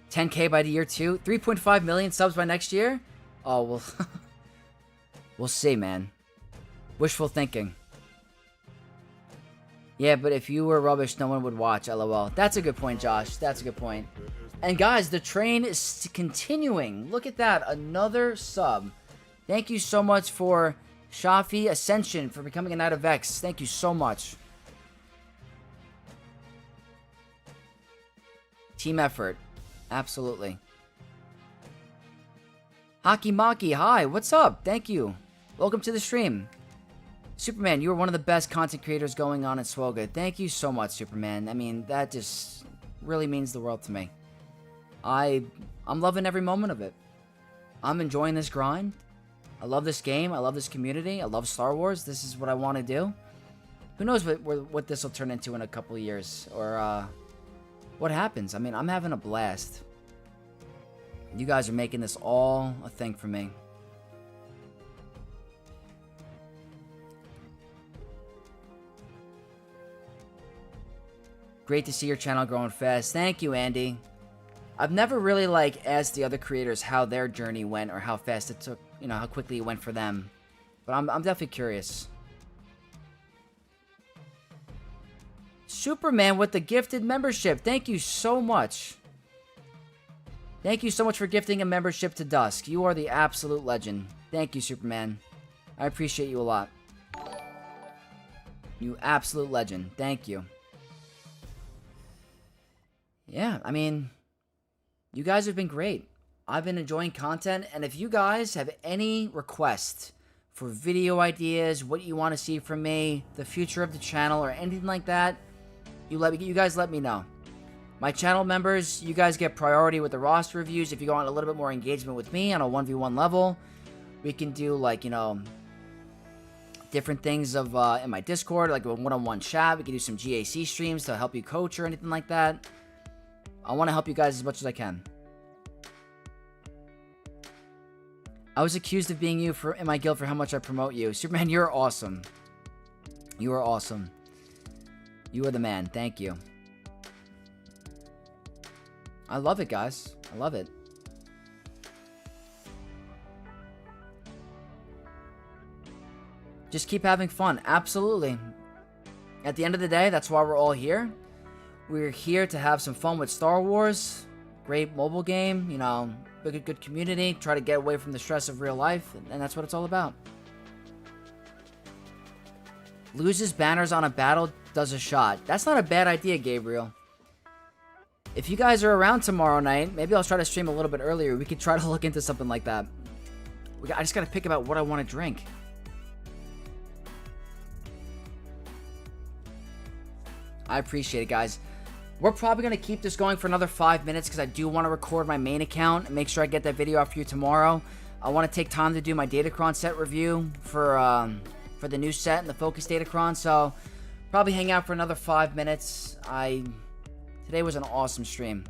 $10K by the year 2. 3.5 million subs by next year? Oh, well, we'll see, man. Wishful thinking. Yeah, but if you were rubbish, no one would watch, LOL. That's a good point, Josh. That's a good point. And guys, the train is continuing. Look at that. Another sub. Thank you so much for Shafi Ascension for becoming a Knight of Vex. Thank you so much. Team effort. Absolutely. Hockey Maki, hi, what's up? Thank you. Welcome to the stream. Superman, you are one of the best content creators going on in Swoga. Thank you so much, Superman. I mean, that just really means the world to me. I'm loving every moment of it. I'm enjoying this grind. I love this game. I love this community. I love Star Wars. This is what I want to do. Who knows what this will turn into in a couple of years, or what happens. I mean, I'm having a blast. You guys are making this all a thing for me. Great to see your channel growing fast. Thank you, Andy. I've never really, asked the other creators how their journey went or how fast it took, how quickly it went for them. But I'm definitely curious. Superman with the gifted membership. Thank you so much. Thank you so much for gifting a membership to Dusk. You are the absolute legend. Thank you, Superman. I appreciate you a lot. You absolute legend. Thank you. Yeah, I mean, you guys have been great. I've been enjoying content, and if you guys have any requests for video ideas, what you want to see from me, the future of the channel, or anything like that, you guys let me know. My channel members, you guys get priority with the roster reviews. If you want a little bit more engagement with me on a 1v1 level, we can do, different things in my Discord, like a one-on-one chat. We can do some GAC streams to help you coach or anything like that. I want to help you guys as much as I can. I was accused of being you in my guild for how much I promote you. Superman, you're awesome. You are awesome. You are the man. Thank you. I love it, guys. I love it. Just keep having fun. Absolutely. At the end of the day, that's why we're all here. We're here to have some fun with Star Wars. Great mobile game, good community. Try to get away from the stress of real life, and that's what it's all about. Loses banners on a battle, does a shot. That's not a bad idea, Gabriel. If you guys are around tomorrow night, maybe I'll try to stream a little bit earlier. We could try to look into something like that. I just gotta pick about what I want to drink. I appreciate it, guys. We're probably going to keep this going for another 5 minutes because I do want to record my main account and make sure I get that video out for you tomorrow. I want to take time to do my Datacron set review for the new set and the Focus Datacron, so probably hang out for another 5 minutes. Today was an awesome stream.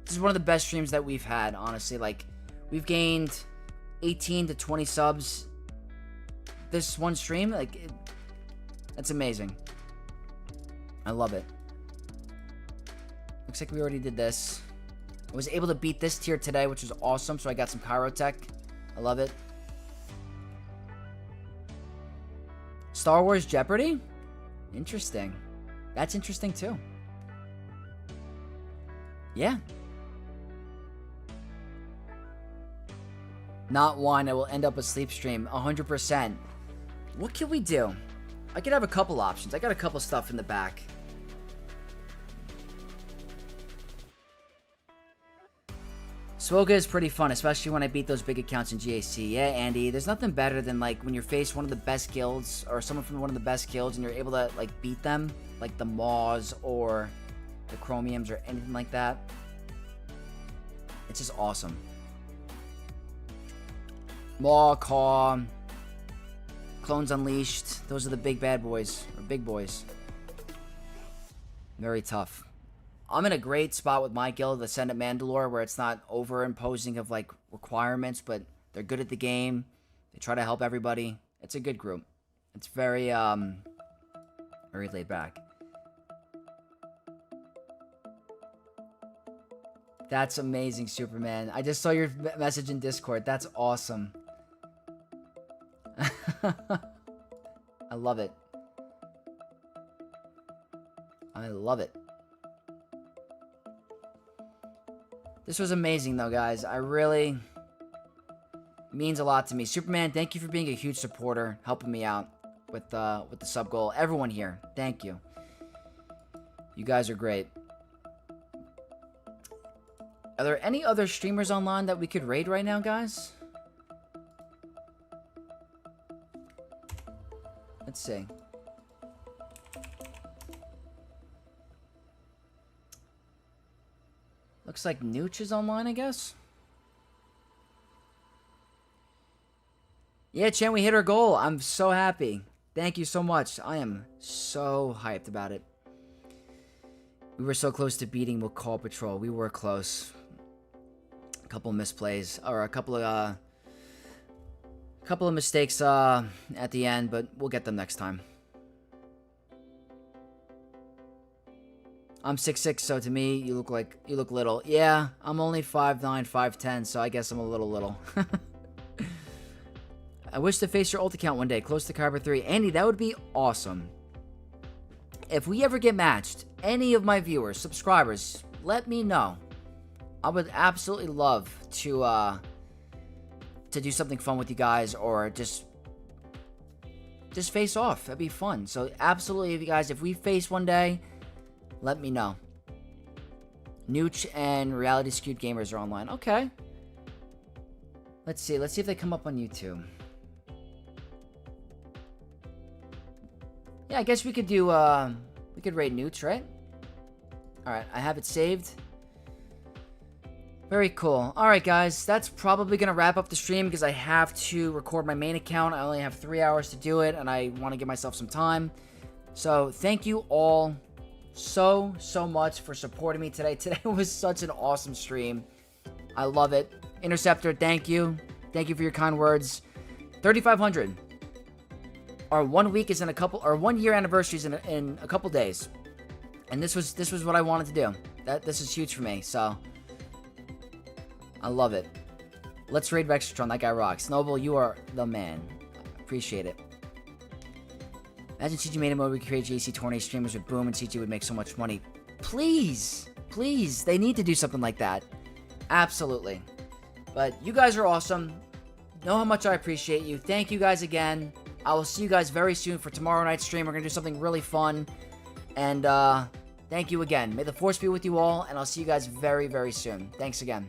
This is one of the best streams that we've had, honestly. Like, we've gained 18 to 20 subs this one stream. Like, that's amazing. I love it. Looks like we already did this. I was able to beat this tier today, which was awesome, so I got some Chirotech. I love it. Star Wars Jeopardy? Interesting. That's interesting, too. Yeah. Not one. I will end up a sleep stream. 100%. What can we do? I could have a couple options. I got a couple stuff in the back. Swoga is pretty fun, especially when I beat those big accounts in GAC. Yeah, Andy, there's nothing better than, like, when you're faced one of the best guilds, or someone from one of the best guilds, and you're able to, like, beat them, like the Maws, or the Chromiums, or anything like that. It's just awesome. Maw, Caw, Clones Unleashed, those are the big bad boys, or big boys. Very tough. I'm in a great spot with my guild, the Ascendant Mandalore, where it's not over-imposing of, like, requirements, but they're good at the game. They try to help everybody. It's a good group. It's very, very laid back. That's amazing, Superman. I just saw your message in Discord. That's awesome. I love it. I love it. This was amazing, though, guys. I really... means a lot to me. Superman, thank you for being a huge supporter, helping me out with the sub goal. Everyone here, thank you. You guys are great. Are there any other streamers online that we could raid right now, guys? Let's see. Looks like Nooch is online, I guess. Yeah, Chan, we hit our goal. I'm so happy. Thank you so much. I am so hyped about it. We were so close to beating Macaw Patrol. We were close. A couple of misplays, or a couple of mistakes at the end, but we'll get them next time. I'm 6'6", so to me, you look little. Yeah, I'm only 5'9", 5'10", so I guess I'm a little. I wish to face your ult account one day, close to Kyber 3. Andy, that would be awesome. If we ever get matched, any of my viewers, subscribers, let me know. I would absolutely love to do something fun with you guys, or just face off. That'd be fun. So absolutely, if you guys, if we face one day, let me know. Nooch and Reality Skewed Gamers are online. Okay. Let's see. Let's see if they come up on YouTube. Yeah, I guess we could do, we could raid Nooch, right? Alright, I have it saved. Very cool. Alright, guys, that's probably going to wrap up the stream because I have to record my main account. I only have 3 hours to do it, and I want to give myself some time. So, thank you all so much for supporting me today. Today was such an awesome stream. I love it. Interceptor, thank you. Thank you for your kind words. 3,500. Our 1 week is in a couple, or 1 year anniversary is in a couple days. And this was what I wanted to do. This is huge for me, so I love it. Let's raid Vextron. That guy rocks. Noble, you are the man. Appreciate it. Imagine CG made a mode we could create GAC tournament streamers with Boom, and CG would make so much money. Please, please, they need to do something like that. Absolutely. But you guys are awesome. Know how much I appreciate you. Thank you guys again. I will see you guys very soon for tomorrow night's stream. We're going to do something really fun. And thank you again. May the force be with you all, and I'll see you guys very soon. Thanks again.